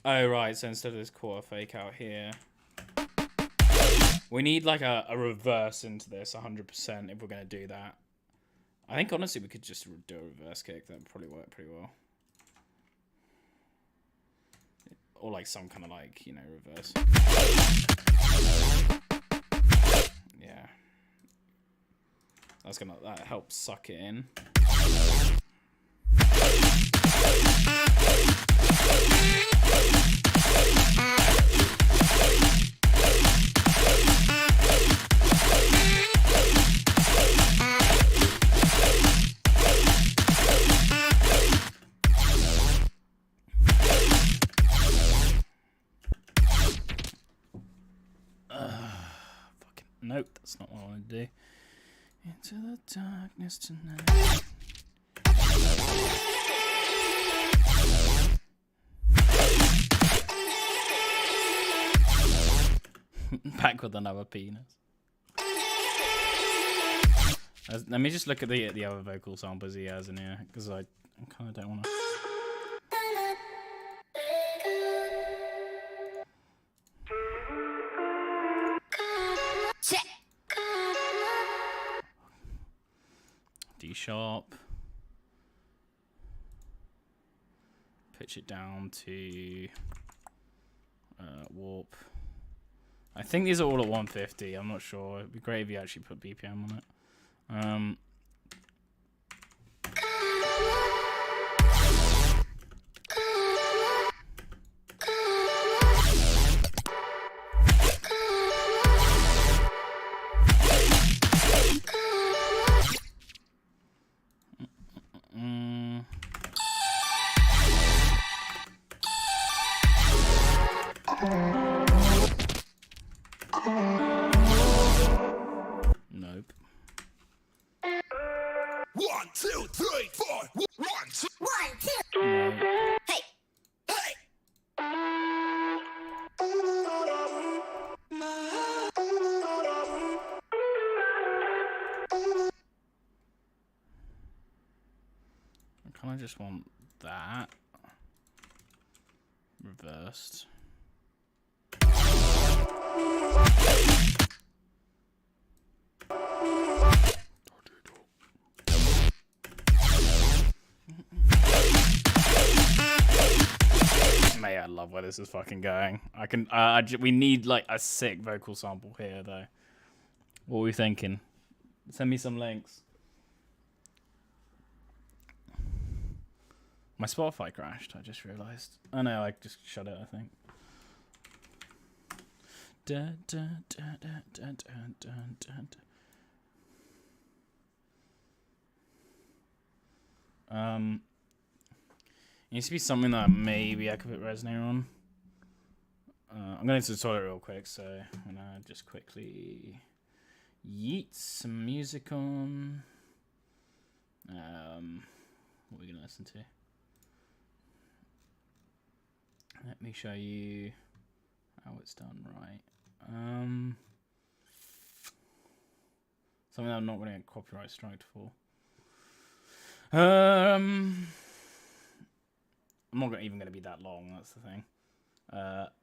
Oh right, so instead of this quarter fake out here, we need like a reverse into this 100% if we're going to do that. I think honestly we could just do a reverse kick. That would probably work pretty well. Or like some kind of like, you know, reverse. Yeah. That helps suck it in. Nope, that's not what I want to do. Into the darkness tonight. Back with another penis. Let me just look at the other vocal samples he has in here, because I I kind of don't want to. D sharp. Pitch it down to warp. I think these are all at 150. I'm not sure. It'd be great if you actually put BPM on it. Nope. 1, 2, 3, 4. 1, 2, 1, 2. No. Hey, hey. I kind of just want that reversed. Mate, I love where this is fucking going. We need like a sick vocal sample here though. What are we thinking? Send me some links. My Spotify crashed, I just realized. Oh no, I just shut it, I think. Da, da, da, da, da, da, da, da, da. It needs to be something that maybe I could put Resonator on. I'm going to the toilet real quick, so I'm going to just quickly yeet some music on. What are we going to listen to? Let me show you how it's done right. Something that I'm not going to get copyright striked for. I'm not even going to be that long, that's the thing.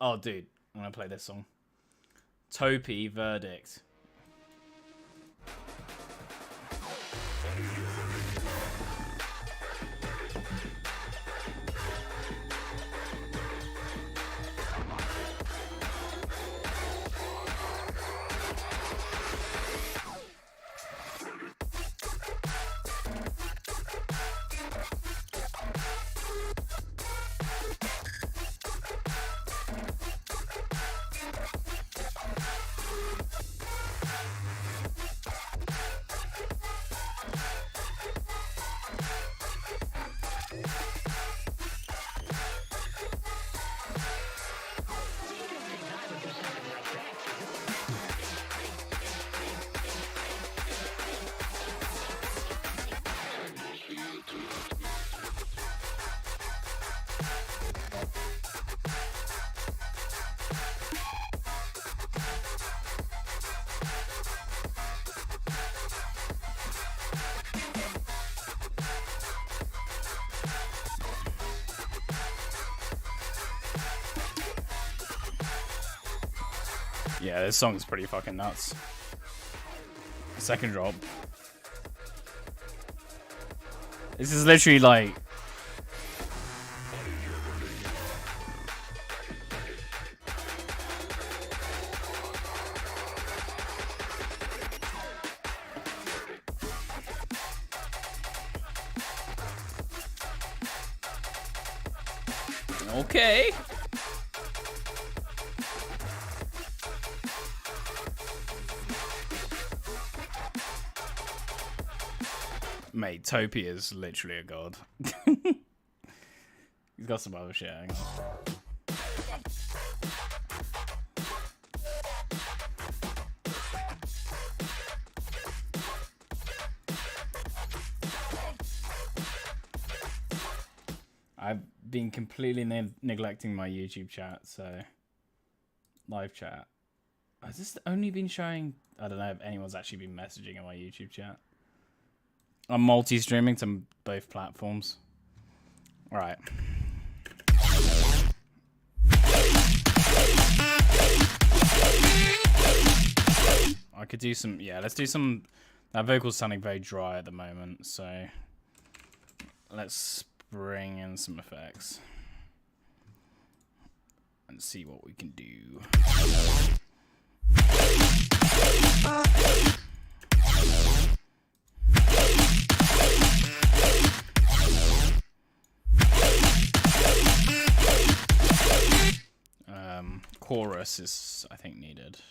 Oh, dude, I'm going to play this song. Topi, Verdict. Yeah, this song's pretty fucking nuts. Second drop. This is literally like... Okay. Mate, Topi is literally a god. He's got some other shit. Hang on. I've been completely neglecting my YouTube chat, so live chat. Has this only been showing? I don't know if anyone's actually been messaging in my YouTube chat. I'm multi-streaming to both platforms. All right. I could do some, yeah, let's do some, that vocal's sounding very dry at the moment, so let's bring in some effects and see what we can do. Chorus is, I think, needed.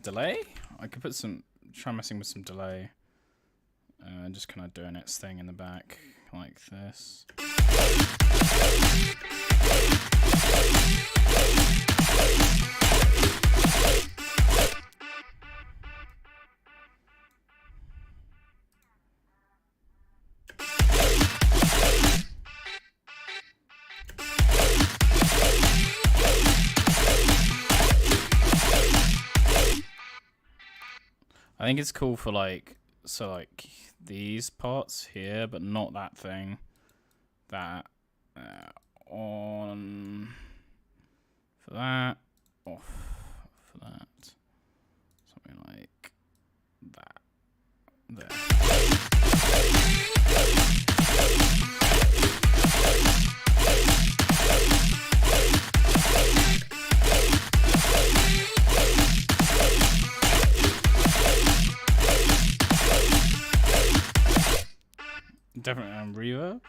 Delay? I could put some, try messing with some delay. Just kind of doing its thing in the back, like this. I think it's cool for like, so like these parts here, but not that thing. That on for that, off for that. Something like that. There. Definitely reverb.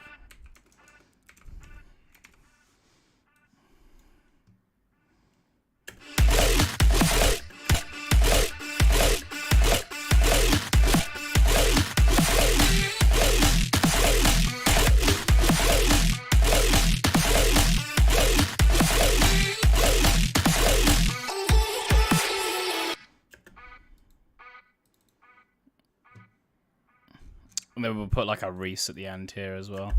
And then we'll put like a Reese at the end here as well.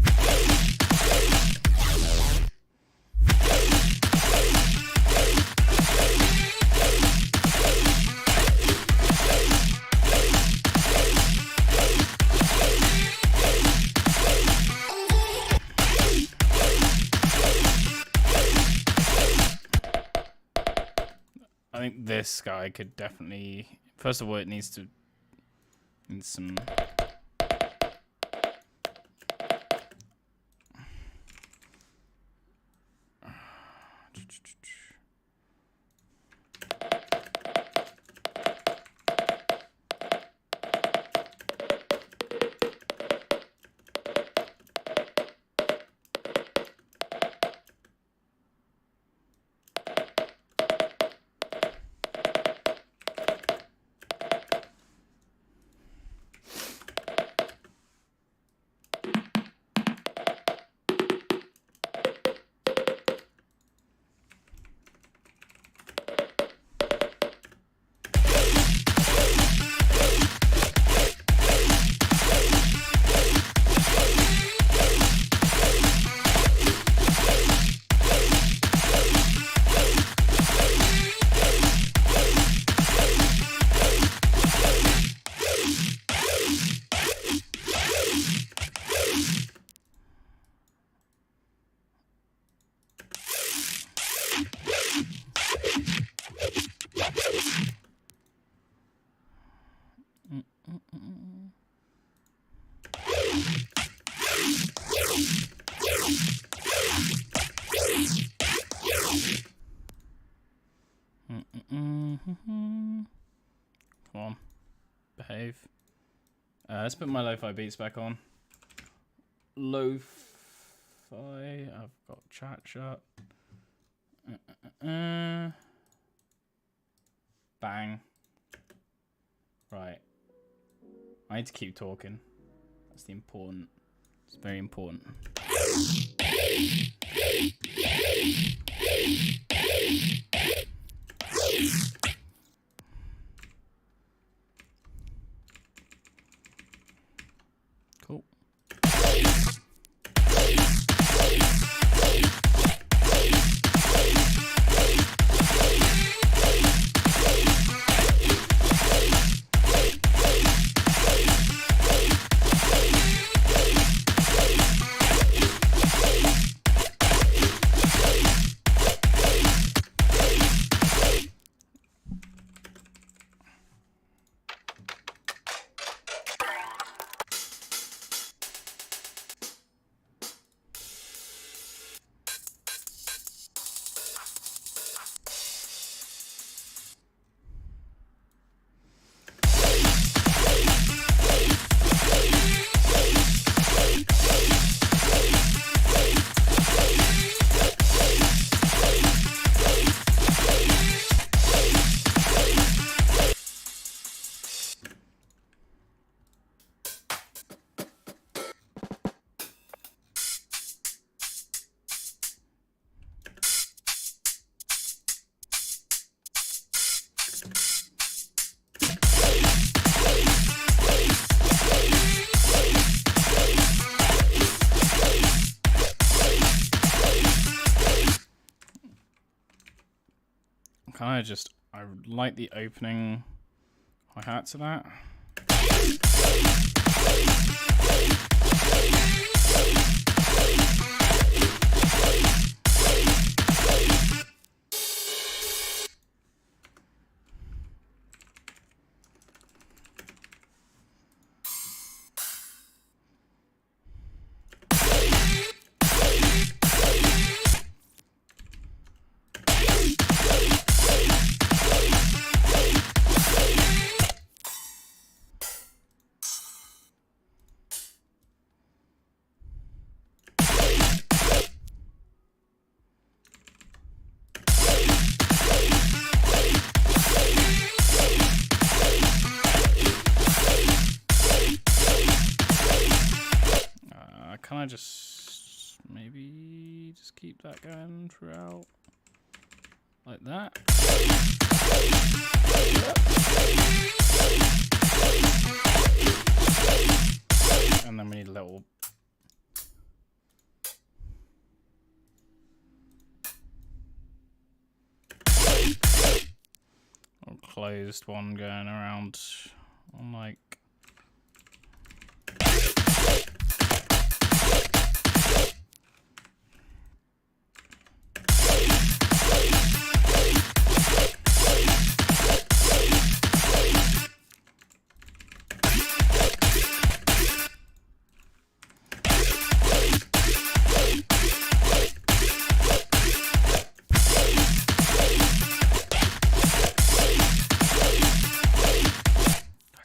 I think this guy could definitely, first of all, it needs some. Come on, behave. Let's put my lo-fi beats back on. Lo-fi. I've got chat shut. Bang. Right. I need to keep talking. That's the important. It's very important. Cool. I like the opening hi-hat to that. Can I just maybe just keep that going throughout like that? And then we need a little closed one going around on like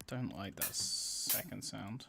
don't like that second sound.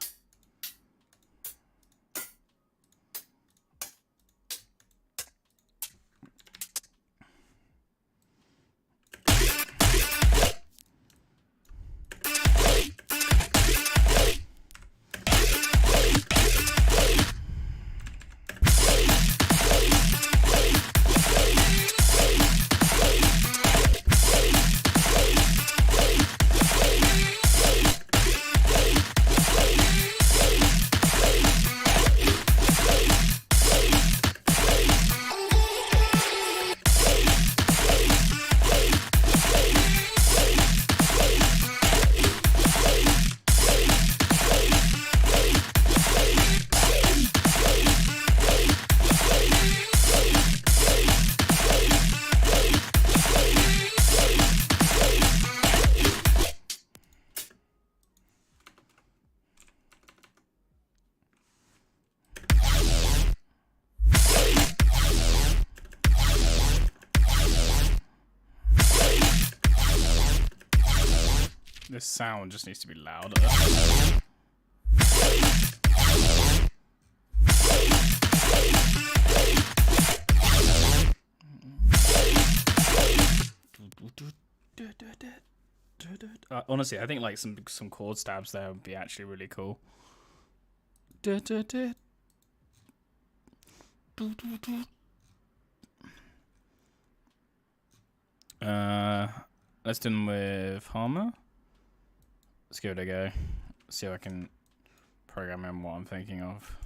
This sound just needs to be louder. Honestly, I think like some chord stabs there would be actually really cool. Let's do them with Harmer. Let's give it a go. See if I can program in what I'm thinking of.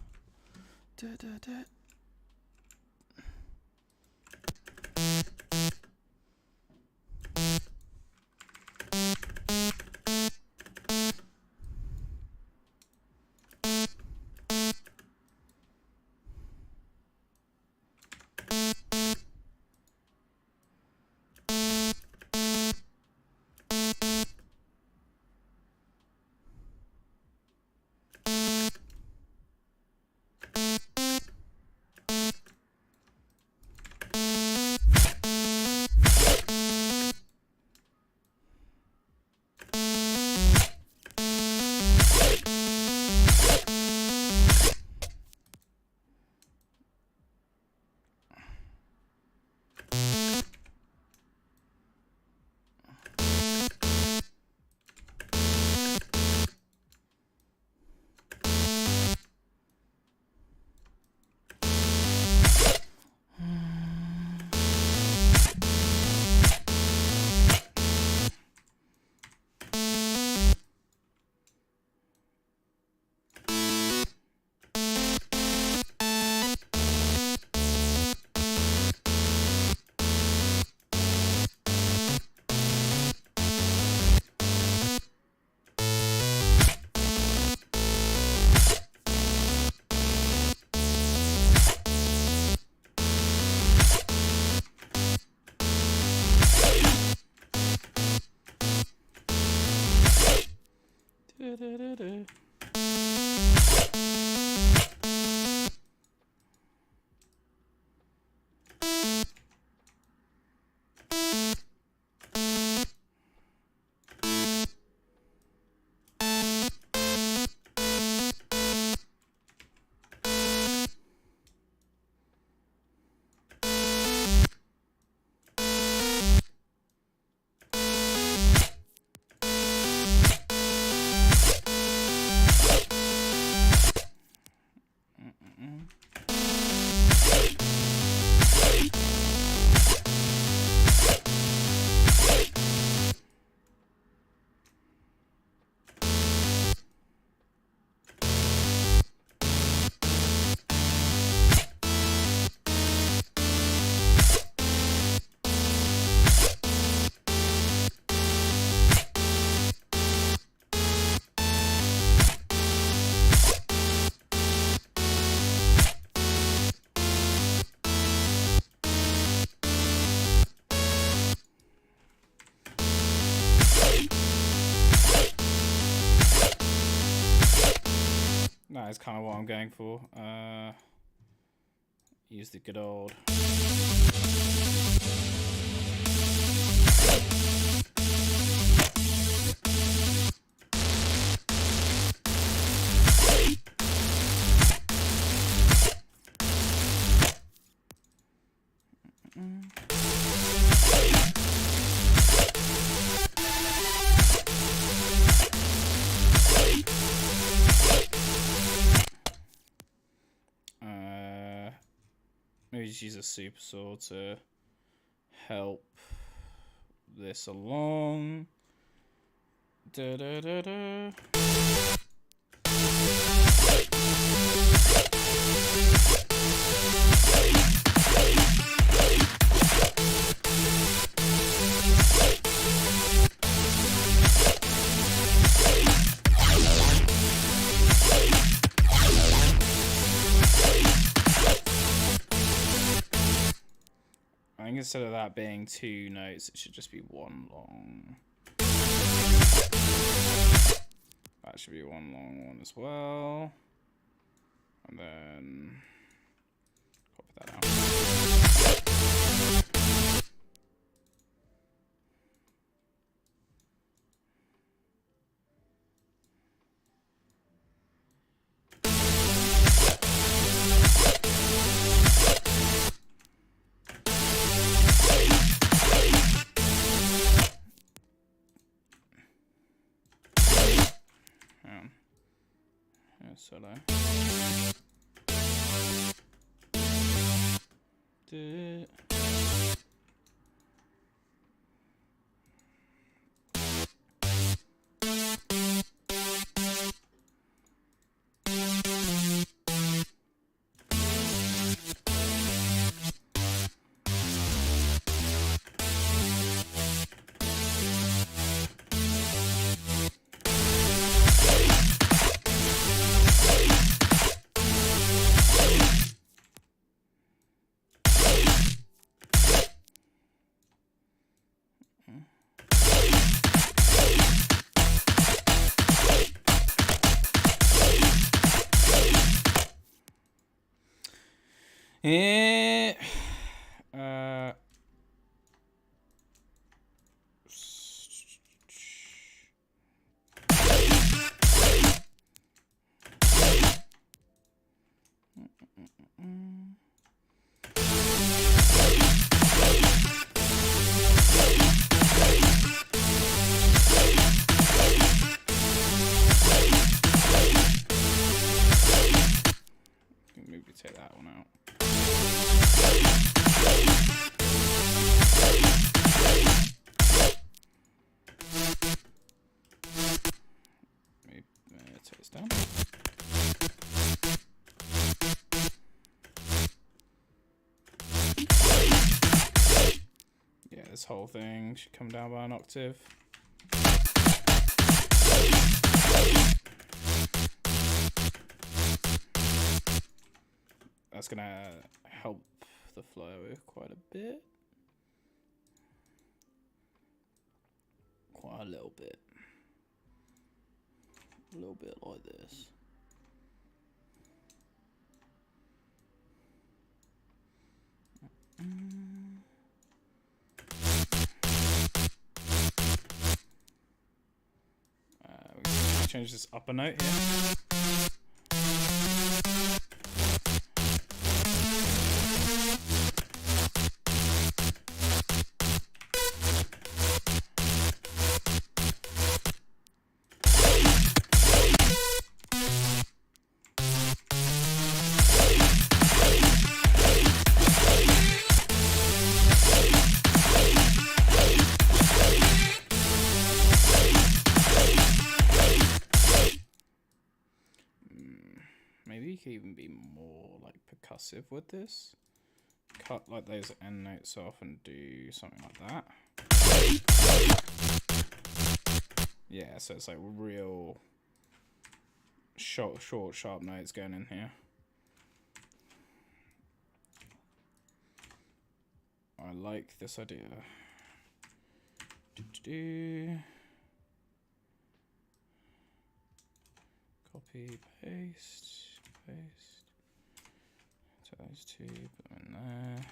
That is kind of what I'm going for. Use the good old. Maybe just use a super sword to help this along. Da da da da. I think instead of that being 2 notes, it should just be 1 long. That should be 1 long one as well. And then copy that out. Solo. Yeah. Maybe take that one out. Maybe take this down. Yeah, this whole thing should come down by an octave. That's gonna help the flow quite a bit. Quite a little bit. A little bit like this. We're going to change this upper note here. Maybe you could even be more like percussive with this. Cut like those end notes off and do something like that. Yeah, so it's like real short, sharp notes going in here. I like this idea. Copy, paste. So those two, put them in there.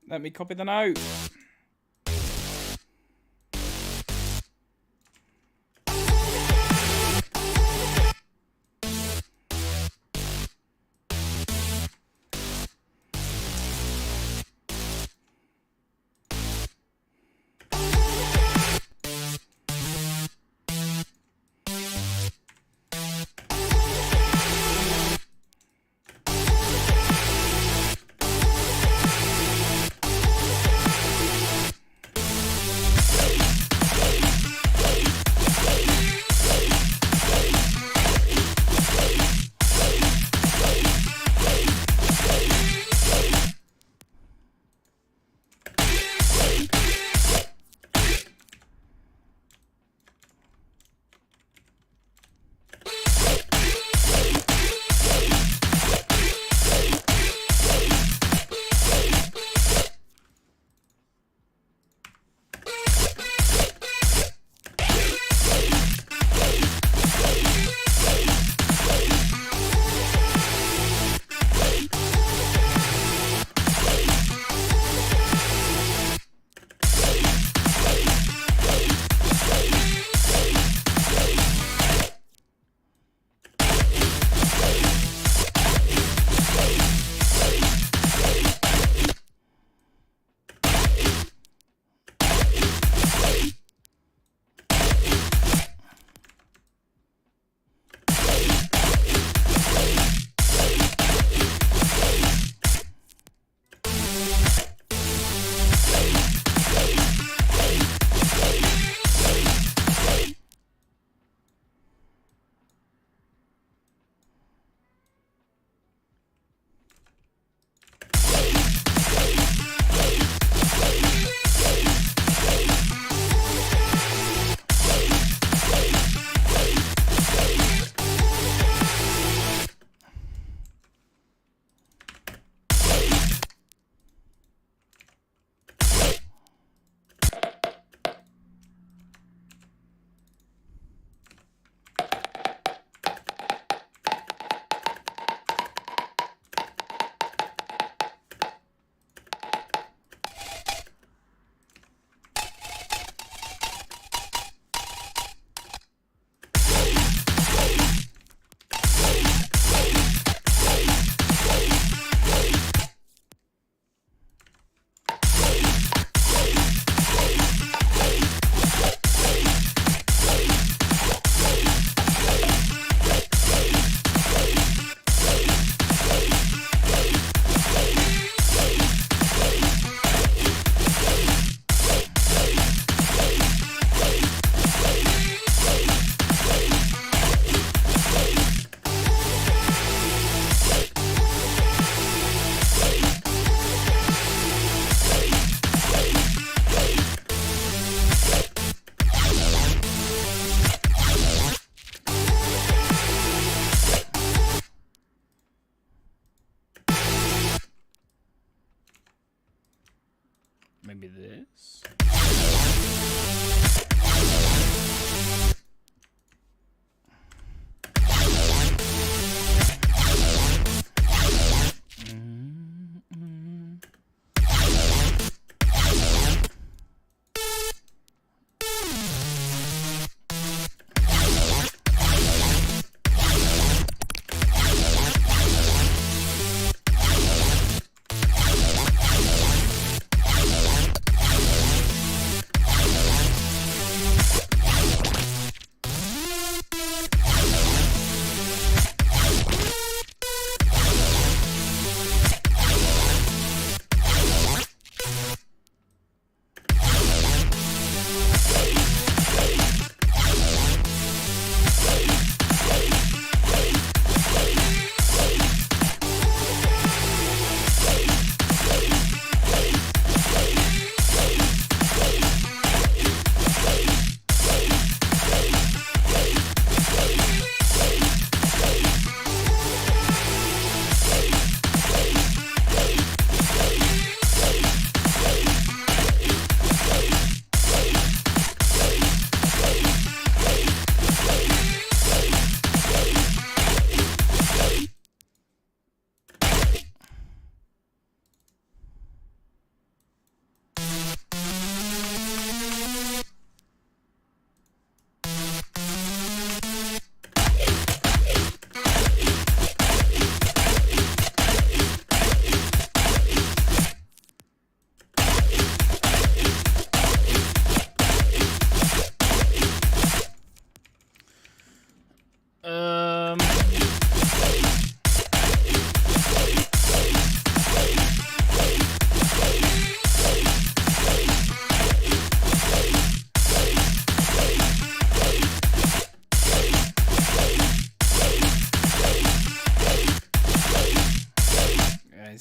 Let me copy the note. Maybe this?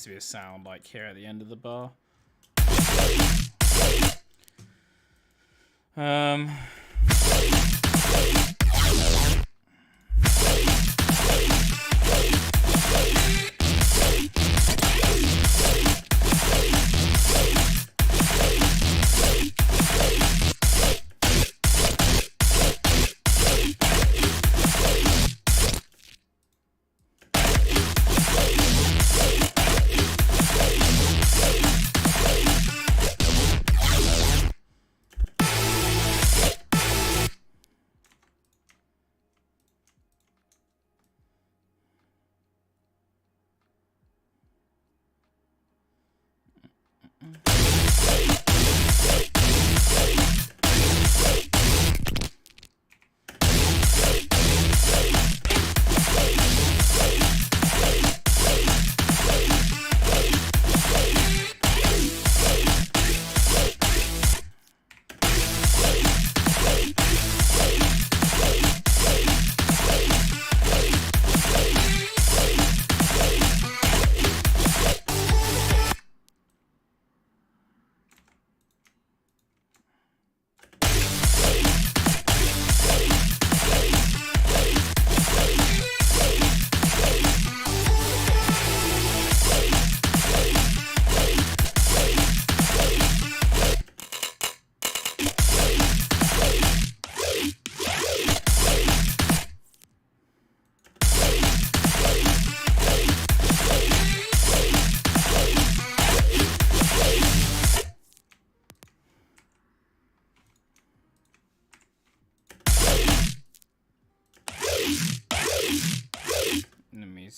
To be a sound like here at the end of the bar.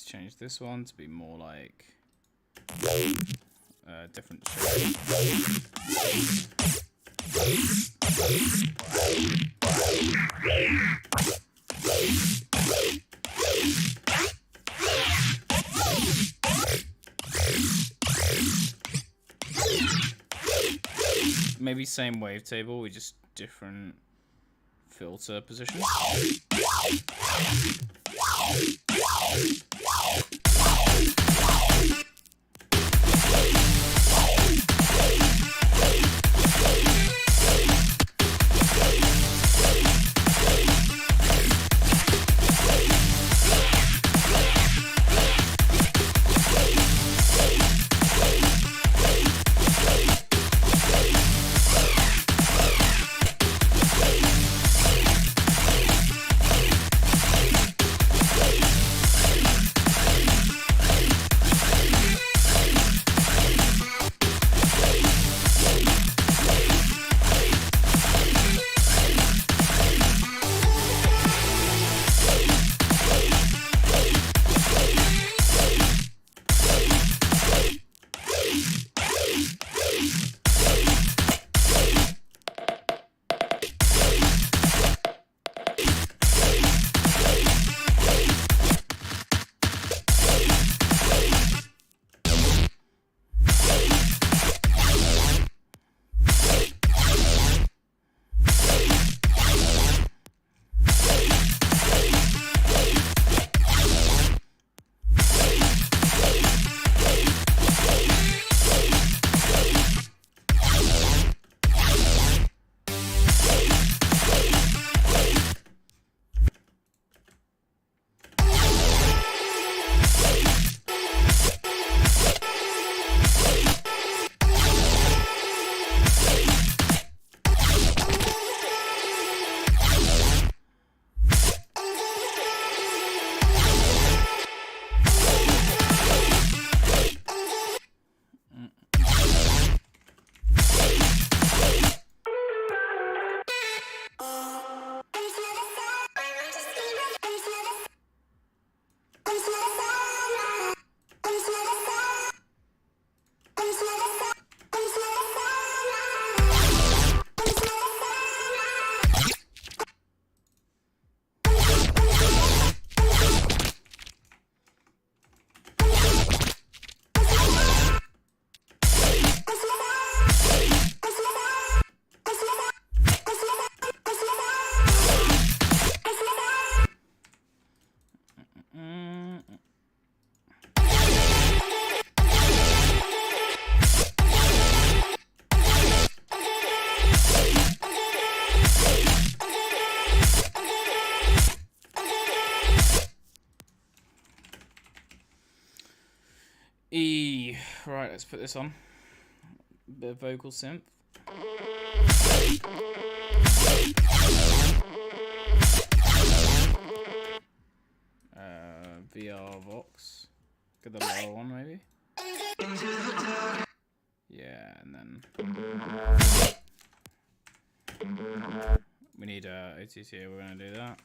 Change this one to be more like different shape. Maybe same wavetable, we just different filter position. let's put this on. Bit of vocal synth. VR Vox. Get the lower one, maybe. Yeah, and then we need OTC. We're gonna do that.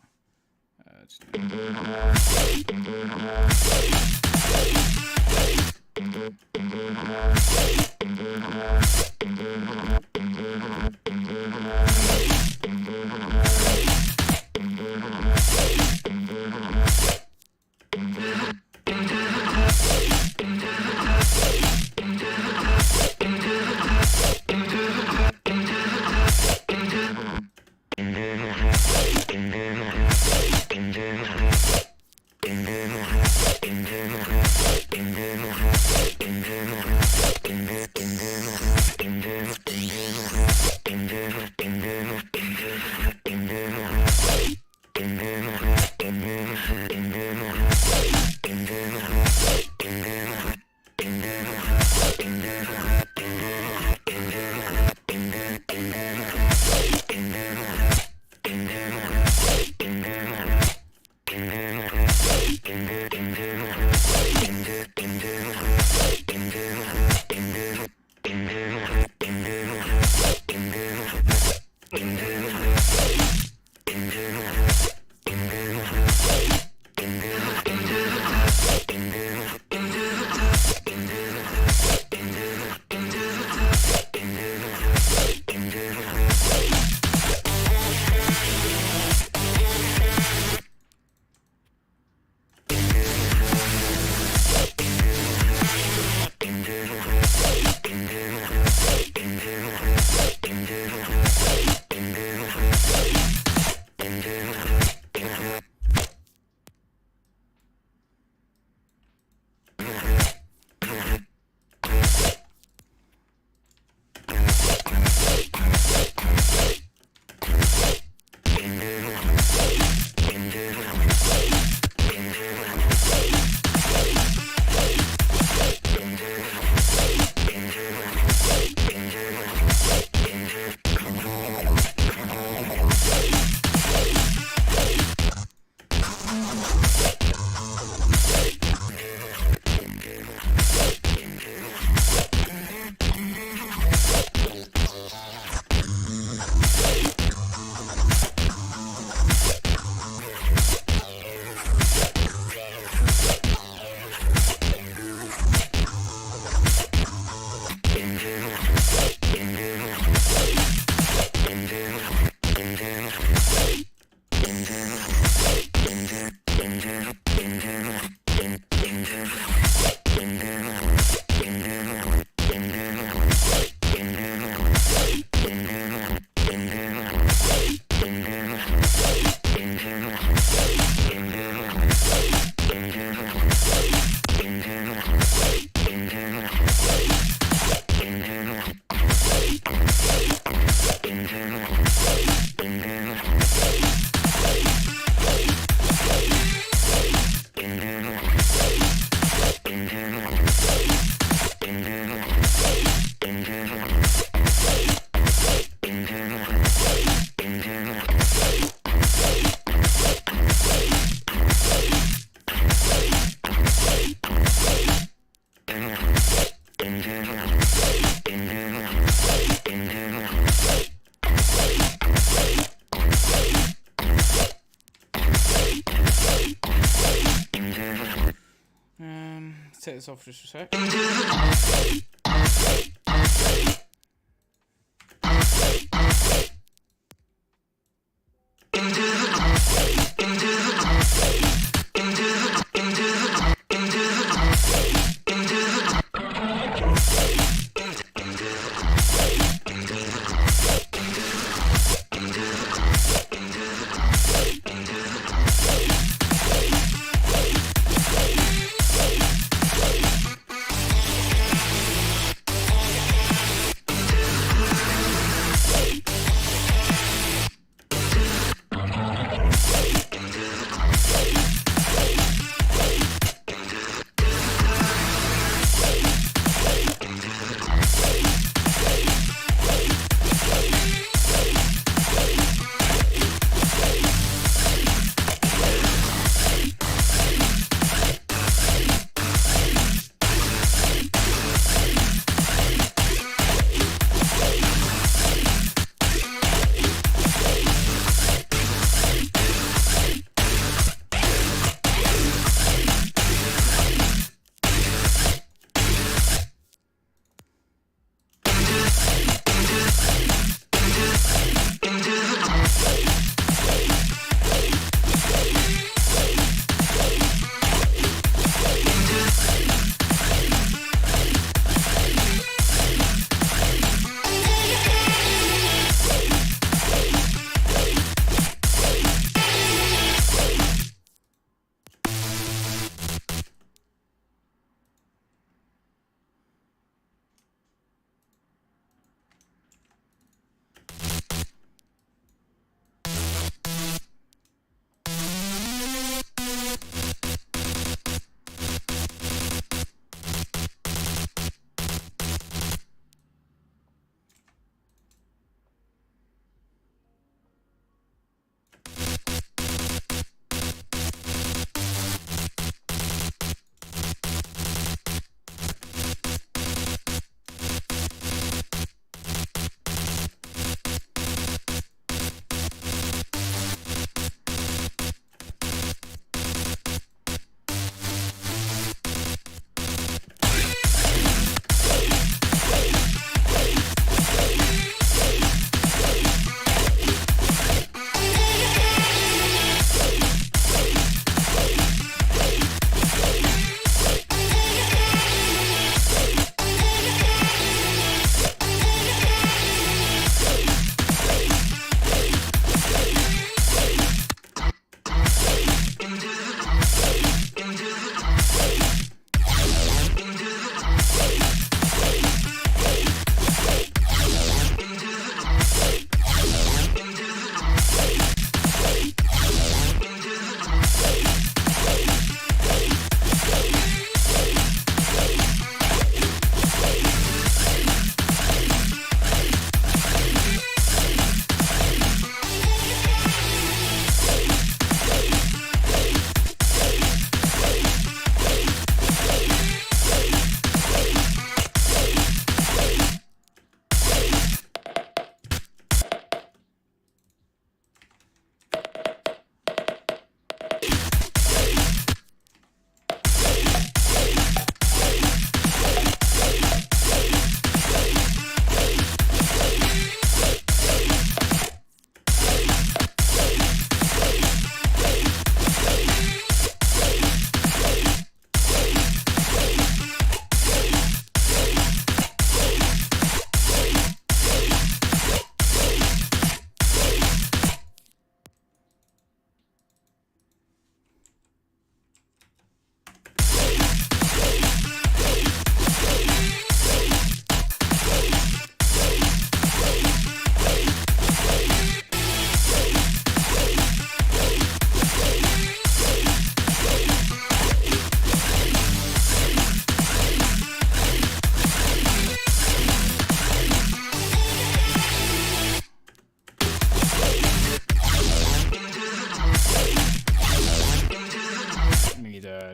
Take this off just a sec.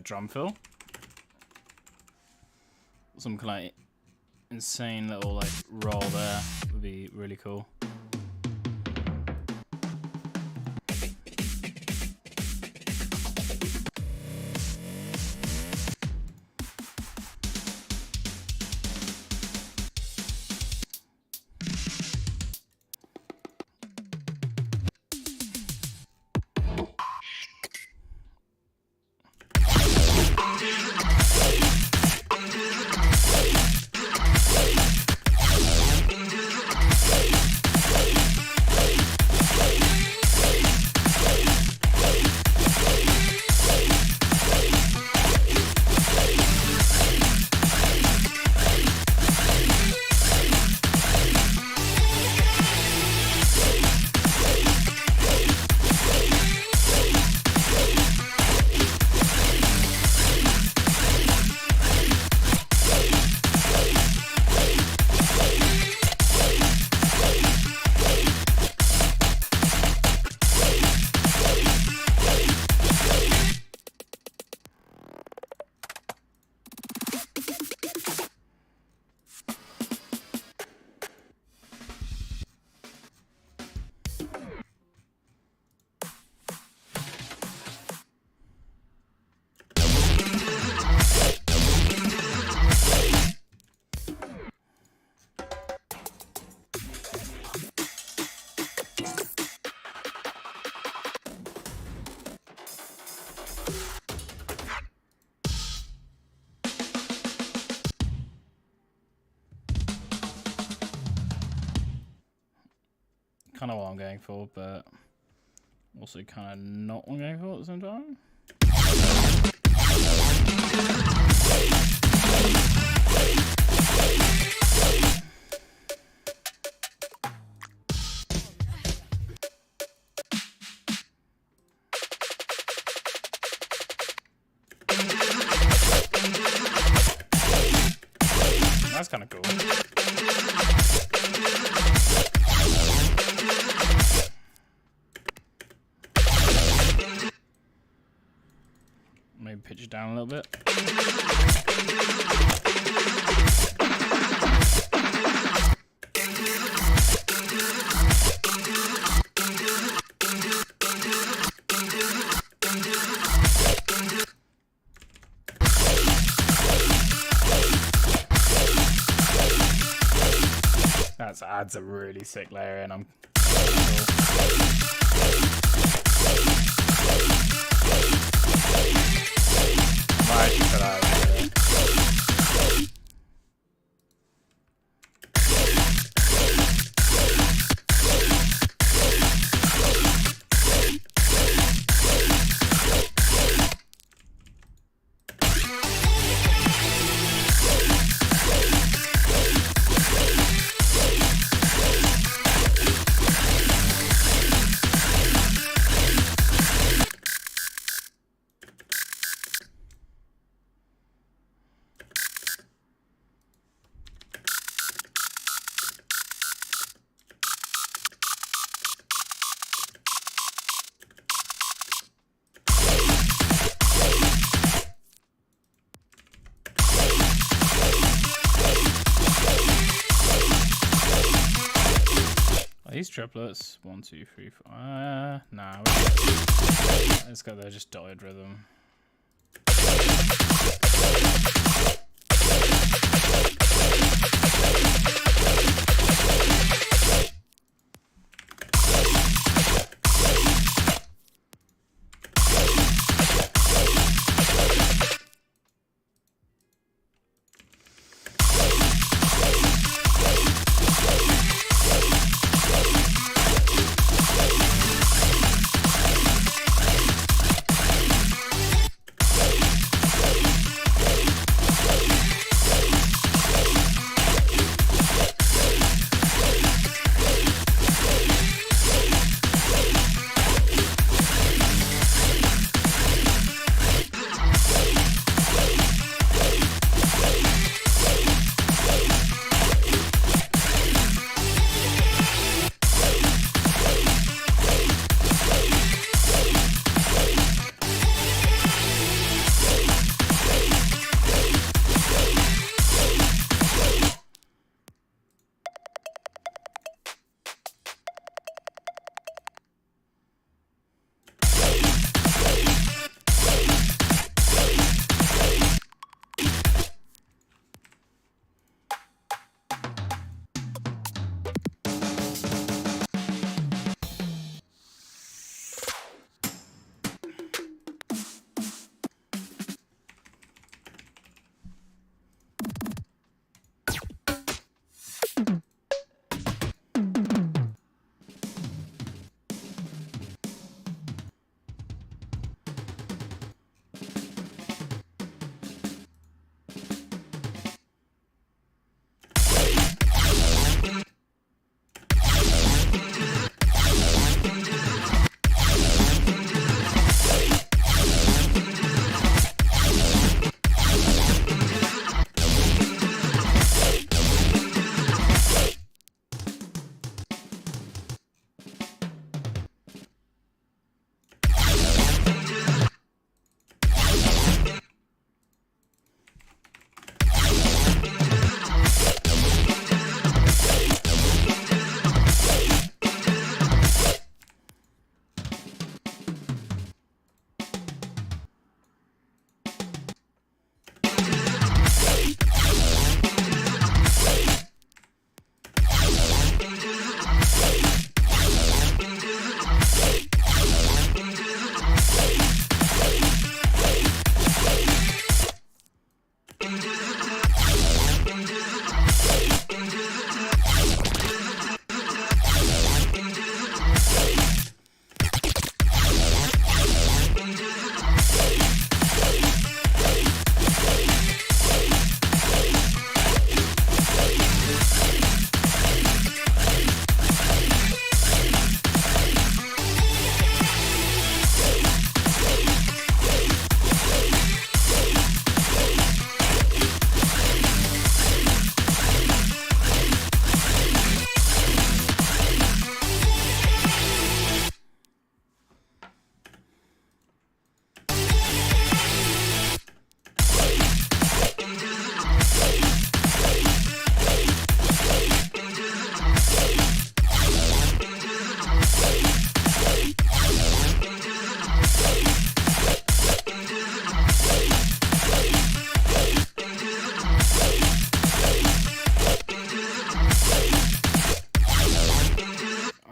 drum fill. Some kind of like insane little like roll there would be really cool. Kind of what I'm going for, but also kind of not what I'm going for at the same time. That's kind of cool. Maybe pitch it down a little bit. That adds a really sick layer in. These triplets, 1, 2, 3, 4. Nah, let's go there, just dotted rhythm.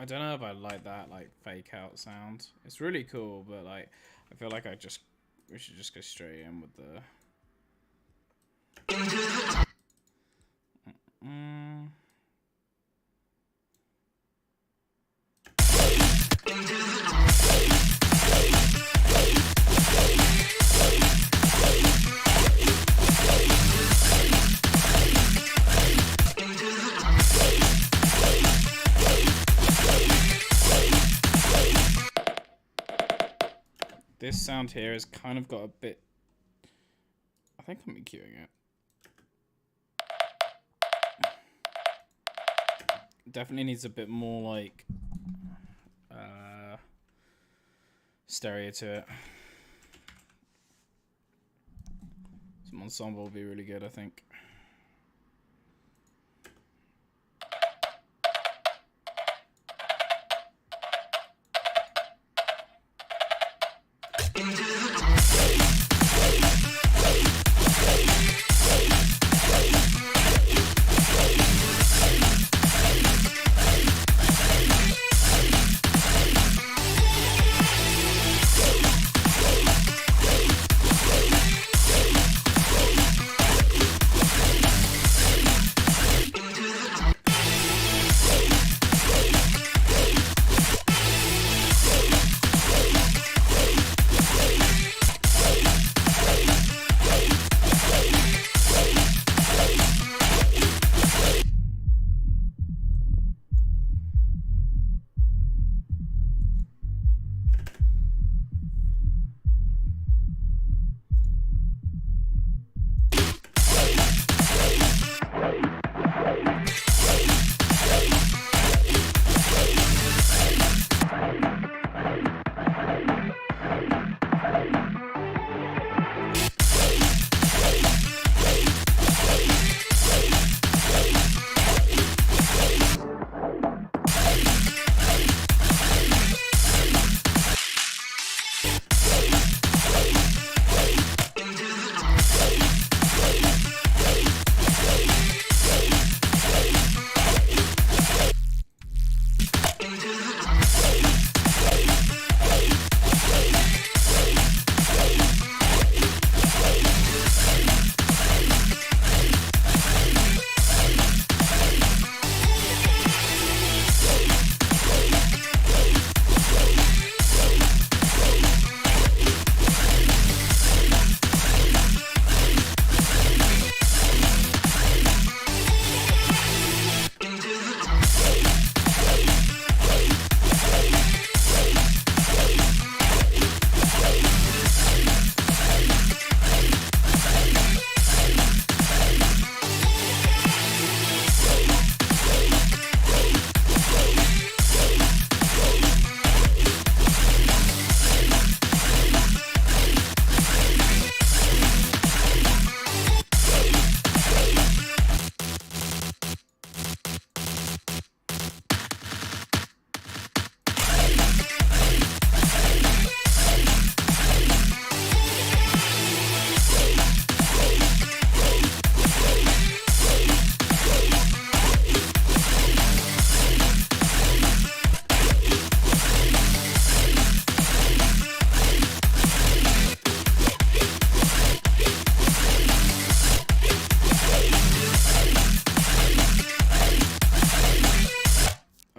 I don't know if I like that like fake out sound. It's really cool, but like I feel like we should just go straight in with the this sound here has kind of got a bit. I think I'm EQing it. Definitely needs a bit more like stereo to it. Some ensemble will be really good, I think.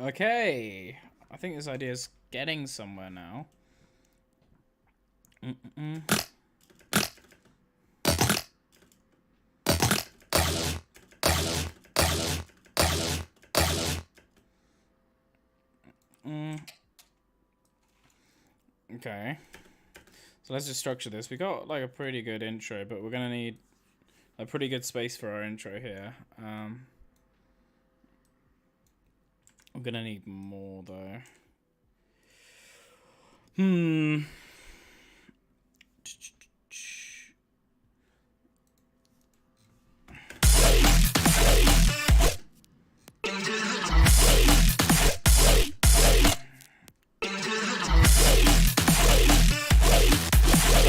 Okay. I think this idea is getting somewhere now. Okay. So let's just structure this. We got like a pretty good intro, but we're gonna need a pretty good space for our intro here. We're gonna need more though. So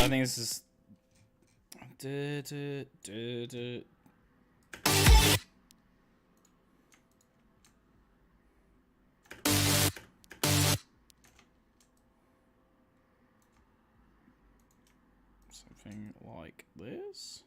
I think this is. Something like this.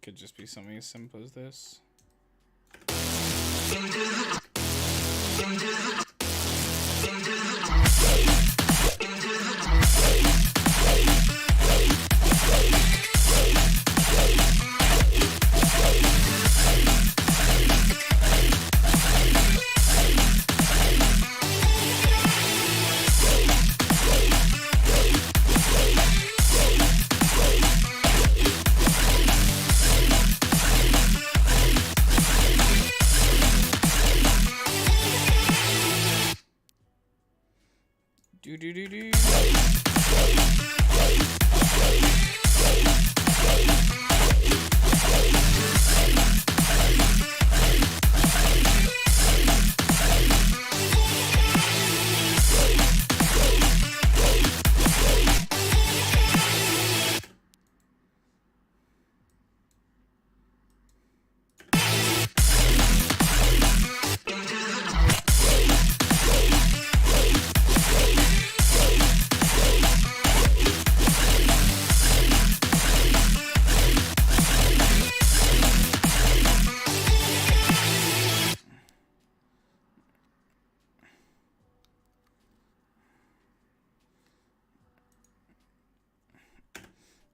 Could just be something as simple as this. Do.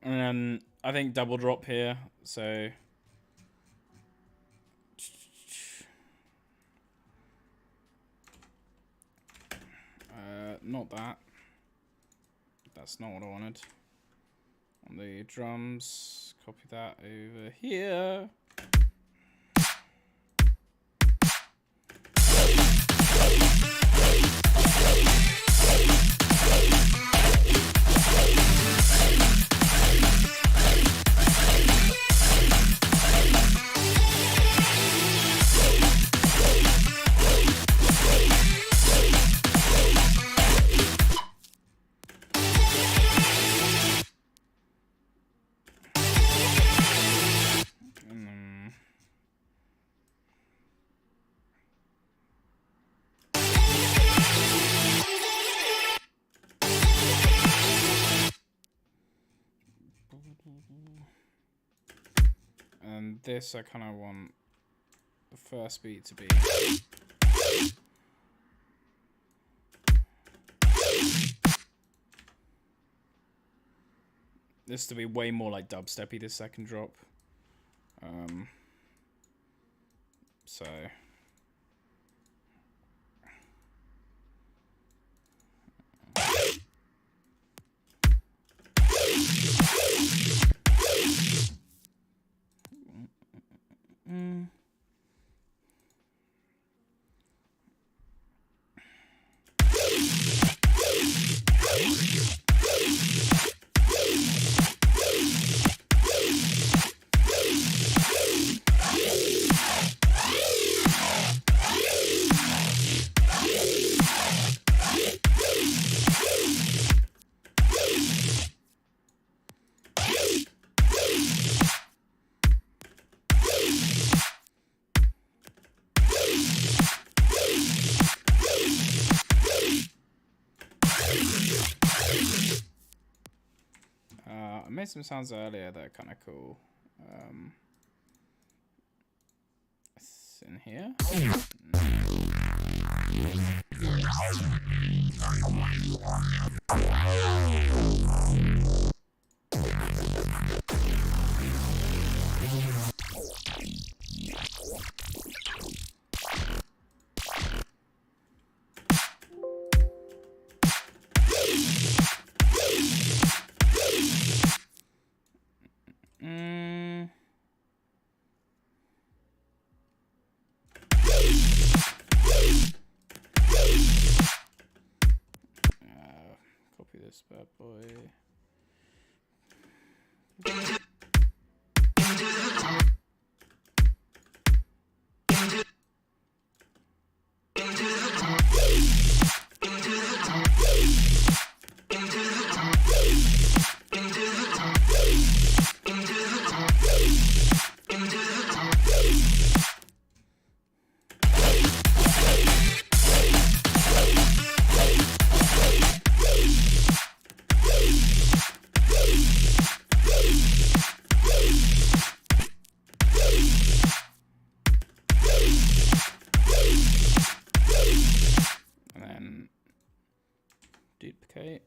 And then I think double drop here, so not that. That's not what I wanted. On the drums, copy that over here. And this, I kind of want the first beat to be. This to be way more like dubsteppy, this second drop. So. I made some sounds earlier that are kind of cool. It's in here. Copy this bad boy. Duplicate.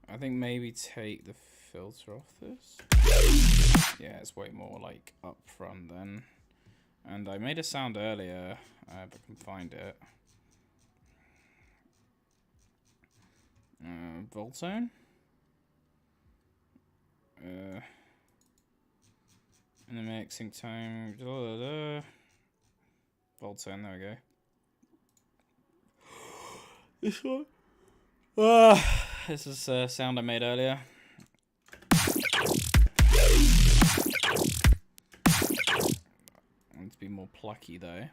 I think maybe take the filter off this. Yeah, it's way more like up front then. And I made a sound earlier, if I can find it. Volt zone. In the mixing tone. Volt zone, there we go. This one? This is a sound I made earlier. I want it to be more plucky though.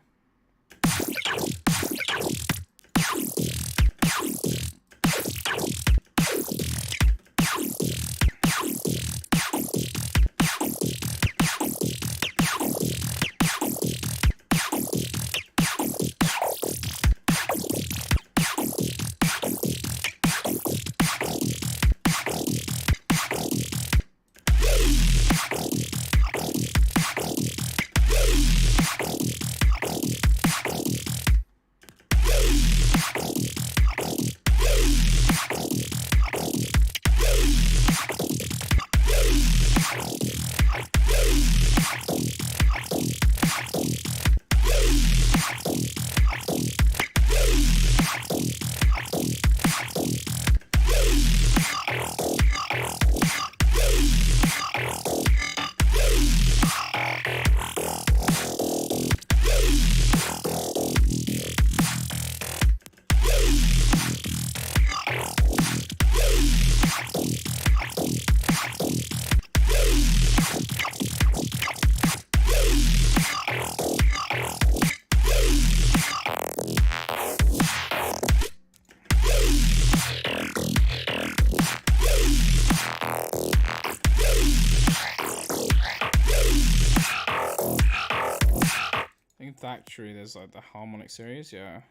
Factory, there's like the harmonic series, yeah.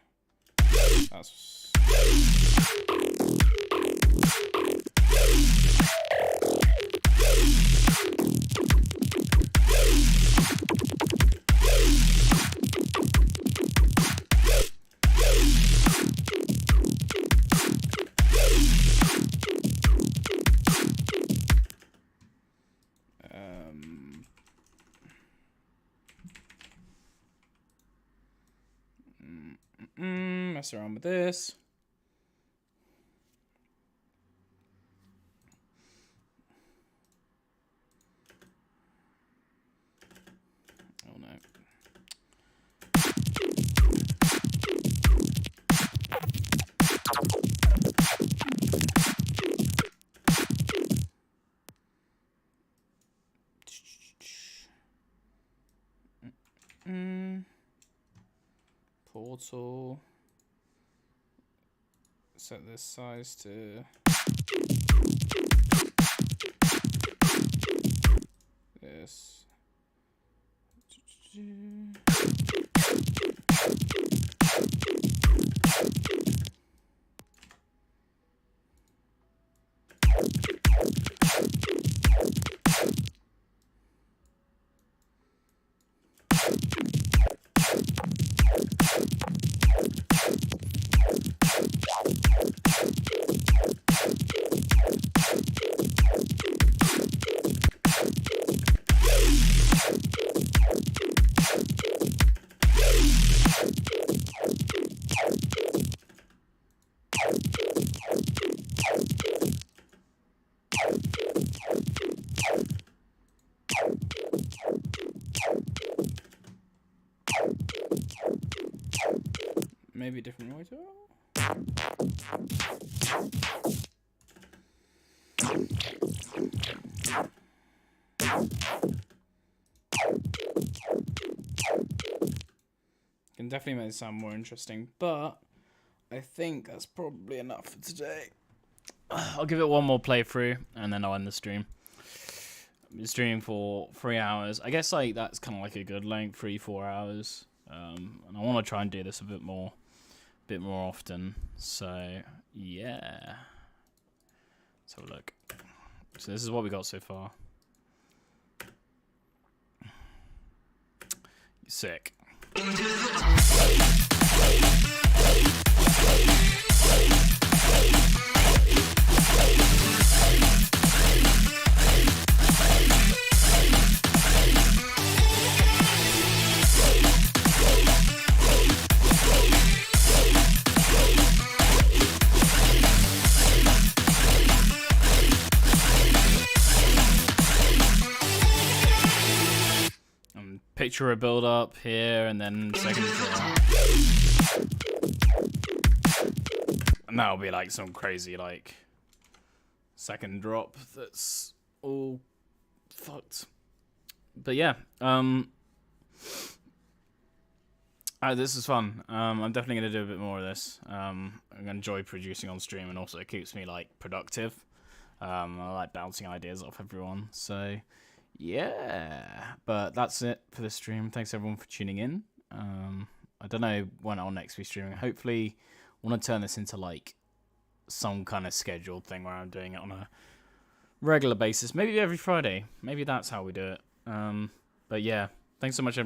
That's mess around with this. Portal. Set this size to this. Maybe a different monitor. Can definitely make it sound more interesting, but I think that's probably enough for today. I'll give it one more playthrough and then I'll end the stream. I've been streaming for 3 hours. I guess like that's kind of like a good length, 3-4 hours. And I want to try and do this a bit more often. So yeah, let's have a look. So this is what we got so far. Sick. Picture a build up here and then second drop. And that'll be like some crazy like second drop that's all fucked. But yeah, this is fun. I'm definitely gonna do a bit more of this. I enjoy producing on stream, and also it keeps me like productive. I like bouncing ideas off everyone, so yeah. But that's it for this stream. Thanks everyone for tuning in. I don't know when I'll next be streaming. Hopefully I want to turn this into like some kind of scheduled thing where I'm doing it on a regular basis, maybe every Friday. Maybe that's how we do it. But yeah, thanks so much everyone.